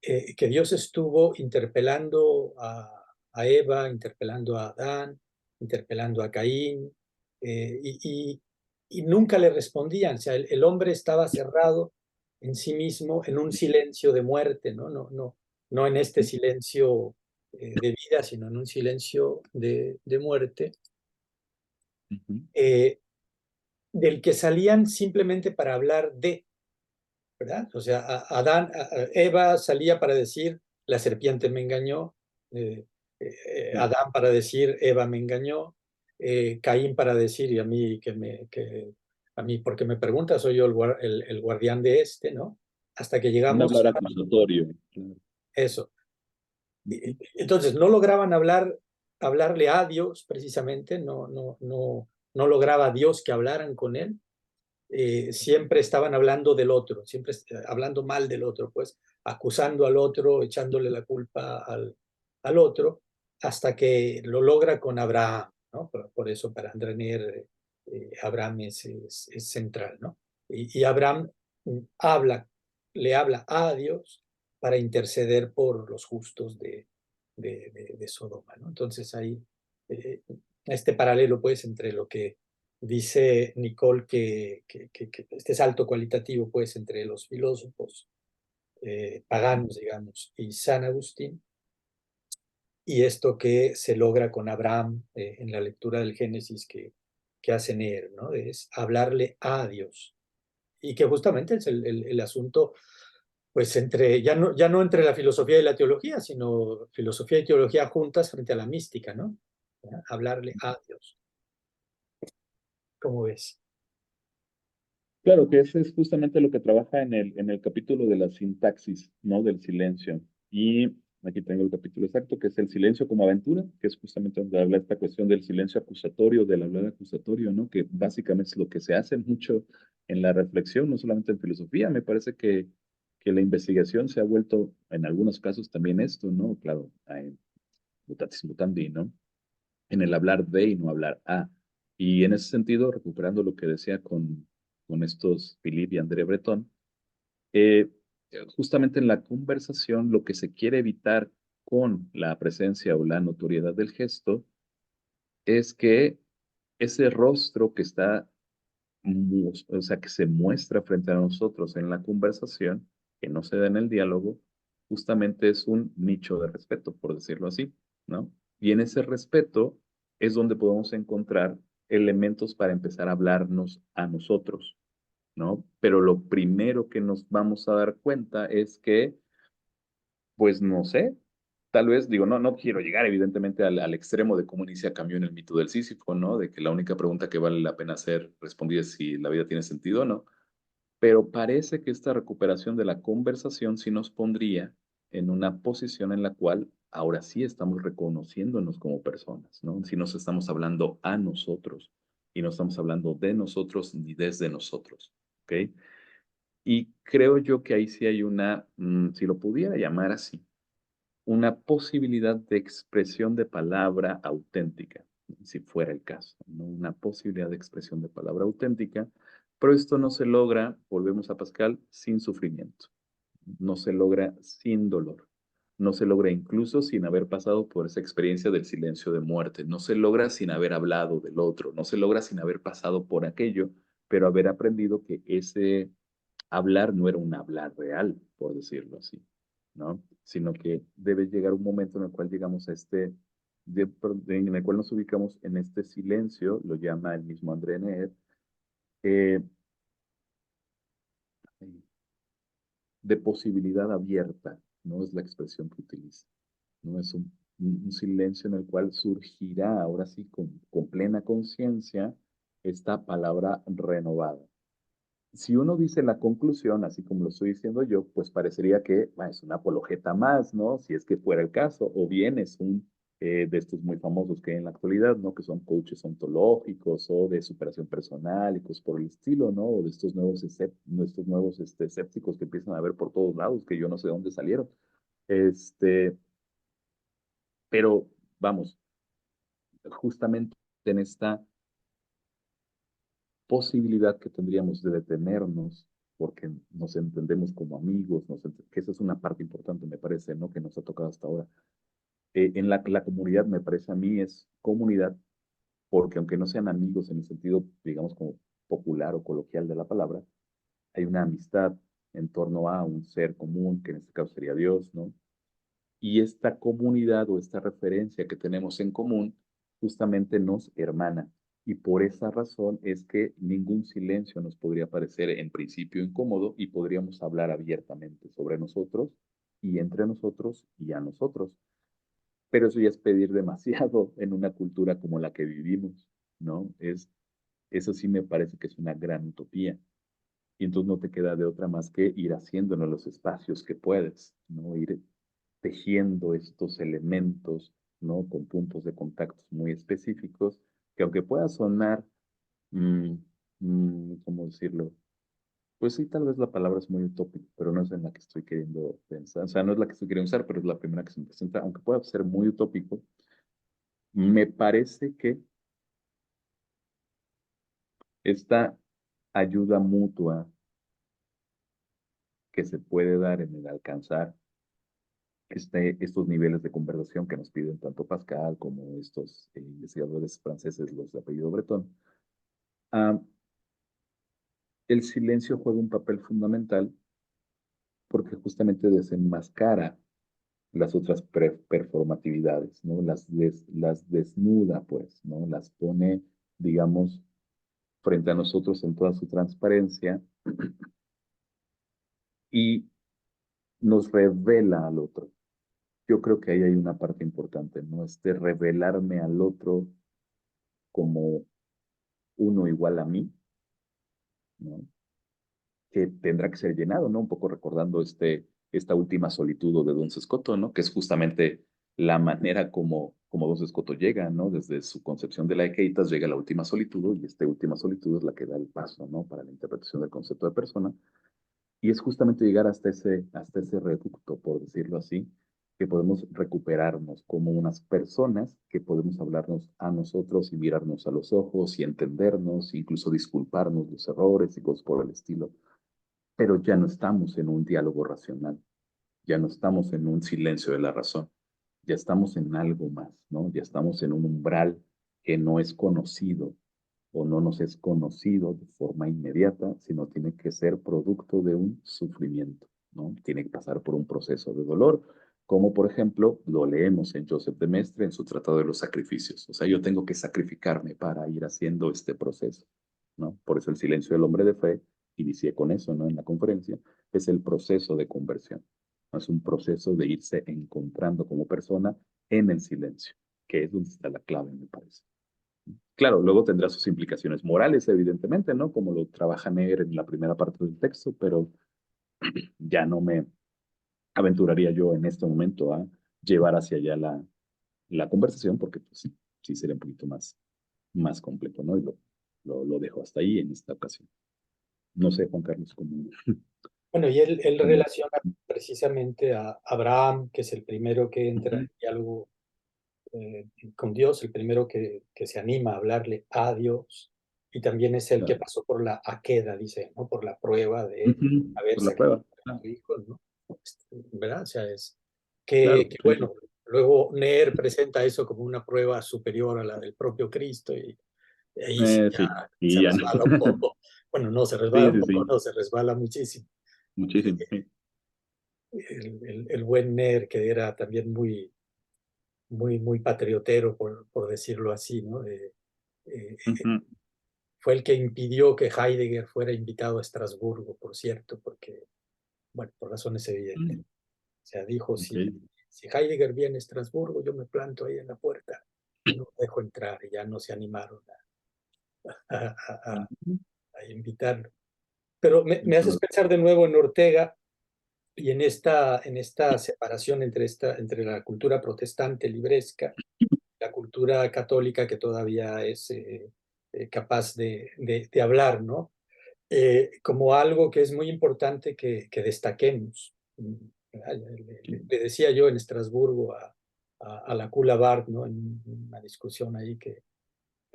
que Dios estuvo interpelando a Eva, interpelando a Adán, interpelando a Caín, eh, y, y- y nunca le respondían. O sea, el hombre estaba cerrado en sí mismo en un silencio de muerte, ¿no? No en este silencio de vida, sino en un silencio de muerte, ujú, eh, del que salían simplemente para hablar de, ¿verdad? O sea, Eva salía para decir, la serpiente me engañó, eh, sí, Adán para decir, Eva me engañó, Caín para decir, y a mí, a mí, porque me preguntas, soy yo el guardián de este, ¿no? Hasta que un llegamos hablar a acusatorio. Claro. eso. Ujú, Entonces, no lograban hablarle a Dios, precisamente, no lograba Dios que hablaran con él, siempre estaban hablando del otro, siempre hablando mal del otro, pues acusando al otro, echándole la culpa al otro, hasta que lo logra con Abraham, ¿no? Por eso para André Neher, Abraham es central, ¿no? Y Abraham habla, le habla a Dios para interceder por los justos de Sodoma, ¿no? Entonces ahí eh, este paralelo, pues, entre lo que dice Nicole que este salto cualitativo, pues, entre los filósofos paganos, digamos, y San Agustín, y esto que se logra con Abraham en la lectura del Génesis que hace Neher, ¿no? Es hablarle a Dios. Y que justamente es el asunto, pues, entre, ya no entre la filosofía y la teología, sino filosofía y teología juntas frente a la mística, ¿no? ¿Ya? Hablarle a Dios. ¿Cómo ves? Claro, que ese es justamente lo que trabaja en el capítulo de la sintaxis, ¿no? Del silencio. Y aquí tengo el capítulo exacto, que es el silencio como aventura, que es justamente donde habla esta cuestión del silencio acusatorio, del hablar acusatorio, ¿no? Que básicamente es lo que se hace mucho en la reflexión, no solamente en filosofía. Me parece que la investigación se ha vuelto, en algunos casos, también esto, ¿no? Claro, en mutatis mutandi, ¿no? En el hablar de y no hablar a. Y en ese sentido, recuperando lo que decía con estos Philippe y André Breton, eh, justamente en la conversación lo que se quiere evitar con la presencia o la notoriedad del gesto es que ese rostro que está, o sea, que se muestra frente a nosotros en la conversación, que no se da en el diálogo, justamente es un nicho de respeto, por decirlo así, ¿no? Y en ese respeto es donde podemos encontrar elementos para empezar a hablarnos a nosotros, ¿no? Pero lo primero que nos vamos a dar cuenta es que, pues no sé, tal vez, digo, no quiero llegar evidentemente al extremo de cómo inicia Camus en el mito del Sísifo, ¿no? De que la única pregunta que vale la pena ser respondida es si la vida tiene sentido o no. Pero parece que esta recuperación de la conversación sí nos pondría en una posición en la cual ahora sí estamos reconociéndonos como personas, ¿no? Si nos estamos hablando a nosotros y no estamos hablando de nosotros ni desde nosotros, ¿ok? Y creo yo que ahí sí hay una, si lo pudiera llamar así, una posibilidad de expresión de palabra auténtica, si fuera el caso, ¿no? Una posibilidad de expresión de palabra auténtica, pero esto no se logra, volvemos a Pascal, sin sufrimiento, no se logra sin dolor, no se logra incluso sin haber pasado por esa experiencia del silencio de muerte, no se logra sin haber hablado del otro, no se logra sin haber pasado por aquello, pero haber aprendido que ese hablar no era un hablar real, por decirlo así, ¿no? Sino que debe llegar un momento en el cual llegamos a en el cual nos ubicamos en este silencio, lo llama el mismo André Neher, eh, de posibilidad abierta, no es la expresión que utiliza, no es un silencio en el cual surgirá ahora sí con plena conciencia esta palabra renovada. Si uno dice la conclusión, así como lo estoy diciendo yo, pues parecería que es una apologeta más, ¿no? Si es que fuera el caso, o bien es un de estos muy famosos que hay en la actualidad, ¿no? Que son coaches ontológicos o de superación personal y cosas por el estilo, ¿no? O de estos nuevos escépticos que empiezan a ver por todos lados, que yo no sé de dónde salieron. Este, pero vamos, justamente en esta posibilidad que tendríamos de detenernos porque nos entendemos como amigos, que esa es una parte importante, me parece, ¿no? Que nos ha tocado hasta ahora. En la comunidad, me parece a mí, es comunidad, porque aunque no sean amigos en el sentido, digamos, como popular o coloquial de la palabra, hay una amistad en torno a un ser común, que en este caso sería Dios, ¿no? Y esta comunidad o esta referencia que tenemos en común justamente nos hermana. Y por esa razón es que ningún silencio nos podría parecer en principio incómodo y podríamos hablar abiertamente sobre nosotros y entre nosotros y a nosotros. Pero eso ya es pedir demasiado en una cultura como la que vivimos, ¿no? Eso sí me parece que es una gran utopía. Y entonces no te queda de otra más que ir haciéndonos los espacios que puedes, ¿no? Ir tejiendo estos elementos, ¿no? Con puntos de contactos muy específicos, que aunque pueda sonar, mm, ¿cómo decirlo? Pues sí, tal vez la palabra es muy utópica, pero no es en la que estoy queriendo pensar, o sea, no es la que estoy queriendo usar, pero es la primera que se me presenta, aunque pueda ser muy utópico, me parece que esta ayuda mutua que se puede dar en el alcanzar estos niveles de conversación que nos piden tanto Pascal como estos investigadores franceses, los de apellido Breton, ah, el silencio juega un papel fundamental porque justamente desenmascara las otras performatividades, ¿no? Las desnuda, pues, ¿no? Las pone, digamos, frente a nosotros en toda su transparencia y nos revela al otro. Yo creo que ahí hay una parte importante, ¿no? Revelarme al otro como uno igual a mí, ¿no? Que tendrá que ser llenado, ¿no? Un poco recordando esta última solitud de Don Sescoto, ¿no? Que es justamente la manera como Don Sescoto llega, ¿no? Desde su concepción de la Eceitas llega a la última solitud y esta última solitud es la que da el paso, ¿no? Para la interpretación del concepto de persona. Y es justamente llegar hasta ese reducto, por decirlo así, que podemos recuperarnos como unas personas, que podemos hablarnos a nosotros y mirarnos a los ojos y entendernos, incluso disculparnos los errores y cosas por el estilo. pero ya no estamos en un diálogo racional, ya no estamos en un silencio de la razón, ya estamos en algo más, ¿no? Ya estamos en un umbral que no es conocido o no nos es conocido de forma inmediata, sino tiene que ser producto de un sufrimiento, ¿no? Tiene que pasar por un proceso de dolor, como por ejemplo lo leemos en Joseph de Maistre en su Tratado de los Sacrificios. O sea, yo tengo que sacrificarme para ir haciendo este proceso, ¿no? Por eso el silencio del hombre de fe, inicié con eso, ¿no? En la conferencia, es el proceso de conversión. ¿No? Es un proceso de irse encontrando como persona en el silencio, que es donde está la clave, me parece. Claro, luego tendrá sus implicaciones morales, evidentemente, ¿no? Como lo trabaja Neer en la primera parte del texto, pero ya no me aventuraría yo en este momento a llevar hacia allá la conversación, porque pues sí sería un poquito más complejo, ¿no? Y lo dejo hasta ahí en esta ocasión. No sé, Juan Carlos, cómo... Bueno, y él cómo- relaciona precisamente a Abraham, que es el primero que entra Ujú, en diálogo con Dios, el primero que se anima a hablarle a Dios, y también es el que claro. pasó por la aqueda, dice, ¿no? Por la prueba de Ujú, haber por la prueba. sacrificado a Claro, su hijo, ¿no? ¿Verdad? O sea, es claro, que sí, sí. bueno, luego Ner presenta eso como una prueba superior a la del propio Cristo, y ahí sí ya Sí, se y ya no. resbala un poco. Bueno, no se resbala Sí, un sí, poco, sí, no, se resbala muchísimo. muchísimo. Sí. El buen Ner, que era también muy patriotero, por decirlo así, ¿no? Eh, Ujú, fue el que impidió que Heidegger fuera invitado a Estrasburgo, por cierto, porque, bueno, por razones evidentes. mm, O sea, dijo, ok. si Heidegger viene a Estrasburgo, yo me planto ahí en la puerta y no lo dejo entrar, y ya no se animaron a, a- a- Ujú, a invitarlo. Pero me haces ujú, pensar de nuevo en Ortega y en esta separación entre la cultura protestante libresca, la cultura católica que todavía es capaz de hablar, ¿no? Como algo que es muy importante que destaquemos. Le decía yo en Estrasburgo a la Kula Barth, ¿no? En una discusión ahí que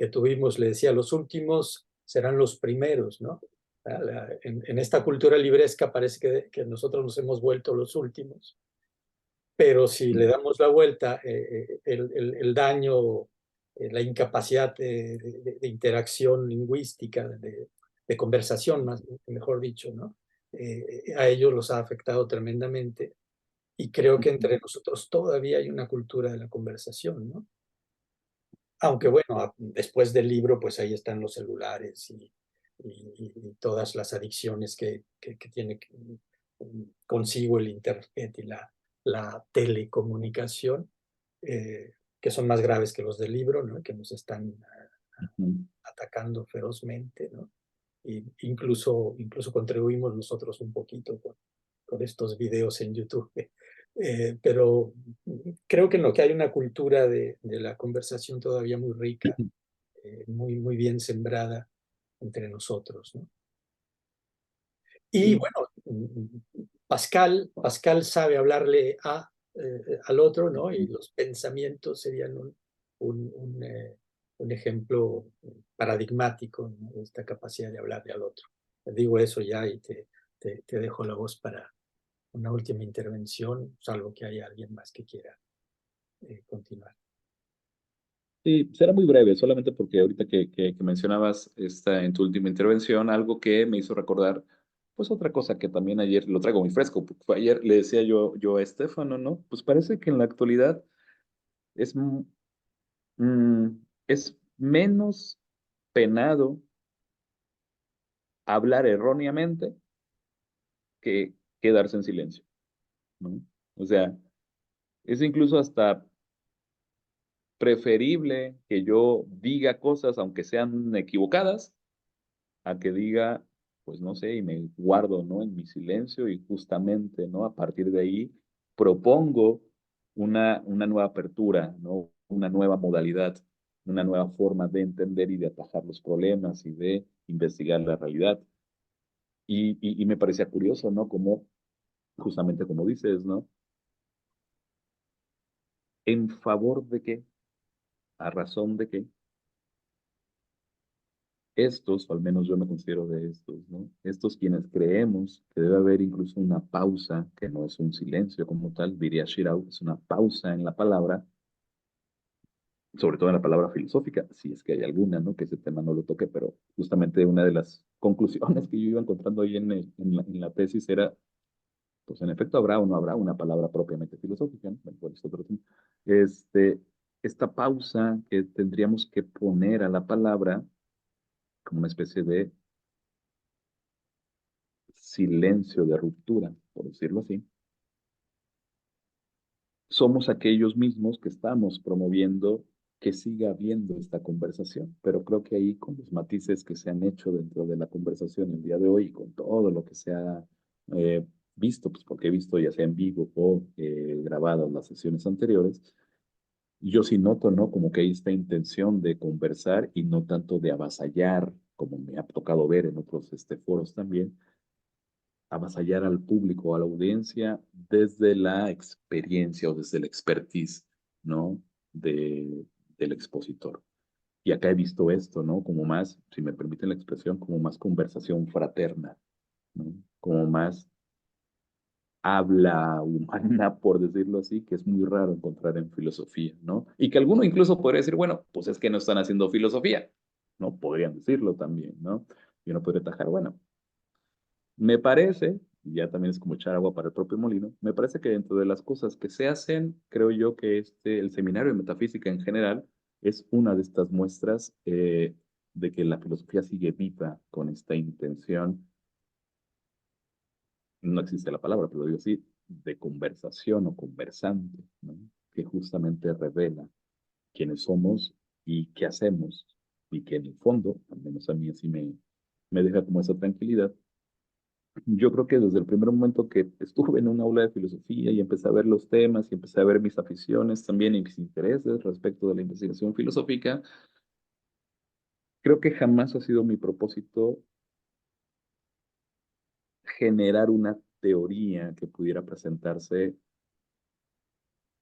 tuvimos, le decía, los últimos serán los primeros, ¿no? En esta cultura libresca parece que nosotros nos hemos vuelto los últimos, pero si le damos la vuelta, el daño, la incapacidad de interacción lingüística, de conversación, mejor dicho, ¿no? A ellos los ha afectado tremendamente, y creo que ujú, entre nosotros todavía hay una cultura de la conversación, ¿no? Aunque bueno, después del libro, pues ahí están los celulares y todas las adicciones que tiene consigo el Internet y la telecomunicación, que son más graves que los del libro, ¿no? Que nos están ujú. atacando ferozmente, ¿no? Y incluso contribuimos nosotros un poquito con estos videos en YouTube. Pero creo que no, que hay una cultura de la conversación todavía muy rica, muy bien sembrada entre nosotros, ¿no? Y Sí. bueno, Pascal sabe hablarle al otro, ¿no? Y los pensamientos serían un ejemplo paradigmático, ¿no? De esta capacidad de hablarle al otro. Te digo eso ya y te dejo la voz para una última intervención, salvo que haya alguien más que quiera continuar. Sí, será muy breve, solamente porque ahorita que mencionabas esta en tu última intervención, algo que me hizo recordar, pues otra cosa que también ayer lo traigo muy fresco, porque fue ayer le decía yo a Estefano, ¿no? Pues parece que en la actualidad es, es menos penado hablar erróneamente que quedarse en silencio, ¿no? O sea, es incluso hasta preferible que yo diga cosas, aunque sean equivocadas, a que diga, pues no sé, y me guardo, ¿no? En mi silencio y justamente, ¿no? A partir de ahí propongo una nueva apertura, ¿no? Una nueva modalidad, una nueva forma de entender y de atajar los problemas y de investigar la realidad. Y me parecía curioso, ¿no? Como, justamente como dices, ¿no? ¿En favor de qué? ¿A razón de qué? estos, o al menos yo me considero de estos, ¿no? Estos quienes creemos que debe haber incluso una pausa, que no es un silencio como tal, diría Shirao, es una pausa en la palabra, sobre todo en la palabra filosófica, si es que hay alguna, ¿no? Que ese tema no lo toque, pero justamente una de las conclusiones que yo iba encontrando ahí en la tesis era, pues en efecto habrá o no habrá una palabra propiamente filosófica, ¿no? Bueno, pues, es otro tema. Este, esta pausa que tendríamos que poner a la palabra como una especie de silencio de ruptura, por decirlo así, somos aquellos mismos que estamos promoviendo que siga habiendo esta conversación. Pero creo que ahí, con los matices que se han hecho dentro de la conversación el día de hoy, con todo lo que se ha visto, pues porque he visto ya sea en vivo o grabadas las sesiones anteriores, yo sí noto, ¿no? Como que hay esta intención de conversar y no tanto de avasallar, como me ha tocado ver en otros foros también, avasallar al público, a la audiencia, desde la experiencia o desde el expertise, ¿no? Del expositor. Y acá he visto esto, ¿no? Como más, si me permiten la expresión, como más conversación fraterna, ¿no? Como más habla humana, por decirlo así, que es muy raro encontrar en filosofía, ¿no? Y que alguno incluso podría decir, bueno, pues es que no están haciendo filosofía, ¿no? Podrían decirlo también, ¿no? Y uno podría tajar, bueno, me parece, y ya también es como echar agua para el propio molino, me parece que dentro de las cosas que se hacen, creo yo que el seminario de metafísica en general es una de estas muestras de que la filosofía sigue viva con esta intención, no existe la palabra, pero digo así, de conversación o conversante, ¿no? Que justamente revela quiénes somos y qué hacemos, y que en el fondo, al menos a mí así me deja como esa tranquilidad. Yo creo que desde el primer momento que estuve en un aula de filosofía y empecé a ver los temas y empecé a ver mis aficiones también y mis intereses respecto de la investigación filosófica, creo que jamás ha sido mi propósito generar una teoría que pudiera presentarse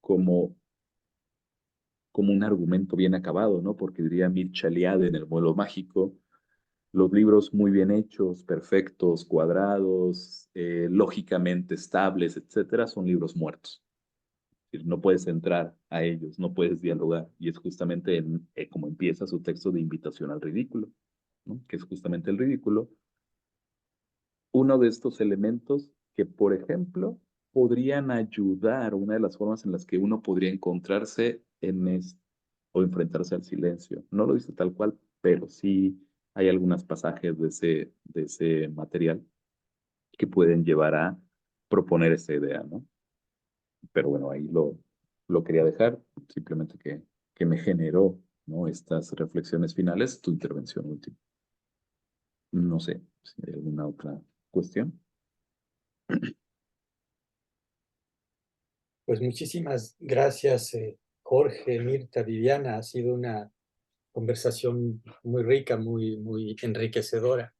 como, como un argumento bien acabado, ¿no? Porque diría Mircea Eliade en El Muelo Mágico, los libros muy bien hechos, perfectos, cuadrados, lógicamente estables, etcétera, son libros muertos. No puedes entrar a ellos, no puedes dialogar. Y es justamente como empieza su texto de invitación al ridículo, ¿no? Que es justamente el ridículo. Uno de estos elementos que, por ejemplo, podrían ayudar, una de las formas en las que uno podría encontrarse o enfrentarse al silencio. No lo dice tal cual, pero sí hay algunos pasajes de ese material que pueden llevar a proponer esta idea, ¿no? Pero bueno, ahí lo quería dejar, simplemente que me generó, ¿no? Estas reflexiones finales, tu intervención última. No sé si hay alguna otra cuestión. Pues muchísimas gracias, Jorge, Mirta, Viviana. Ha sido una conversación muy rica, muy enriquecedora.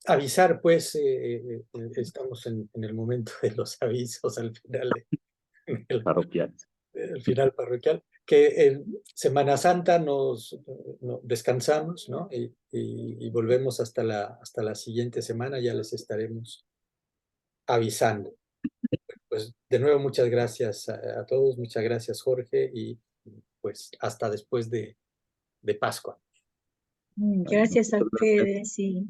Avisar, pues, estamos en el momento de los avisos al final, Parroquial. el final parroquial, que en Semana Santa descansamos, ¿no? Y volvemos hasta la siguiente semana, ya les estaremos avisando. Pues de nuevo, muchas gracias a todos, muchas gracias, Jorge, y pues hasta después de Pascua. Gracias a ustedes y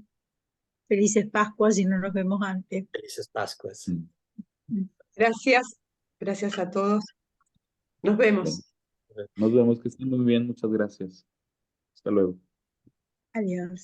felices Pascuas si no nos vemos antes. Felices Pascuas. Gracias, gracias a todos. Nos vemos. Nos vemos, que estén muy bien, muchas gracias. Hasta luego. Adiós.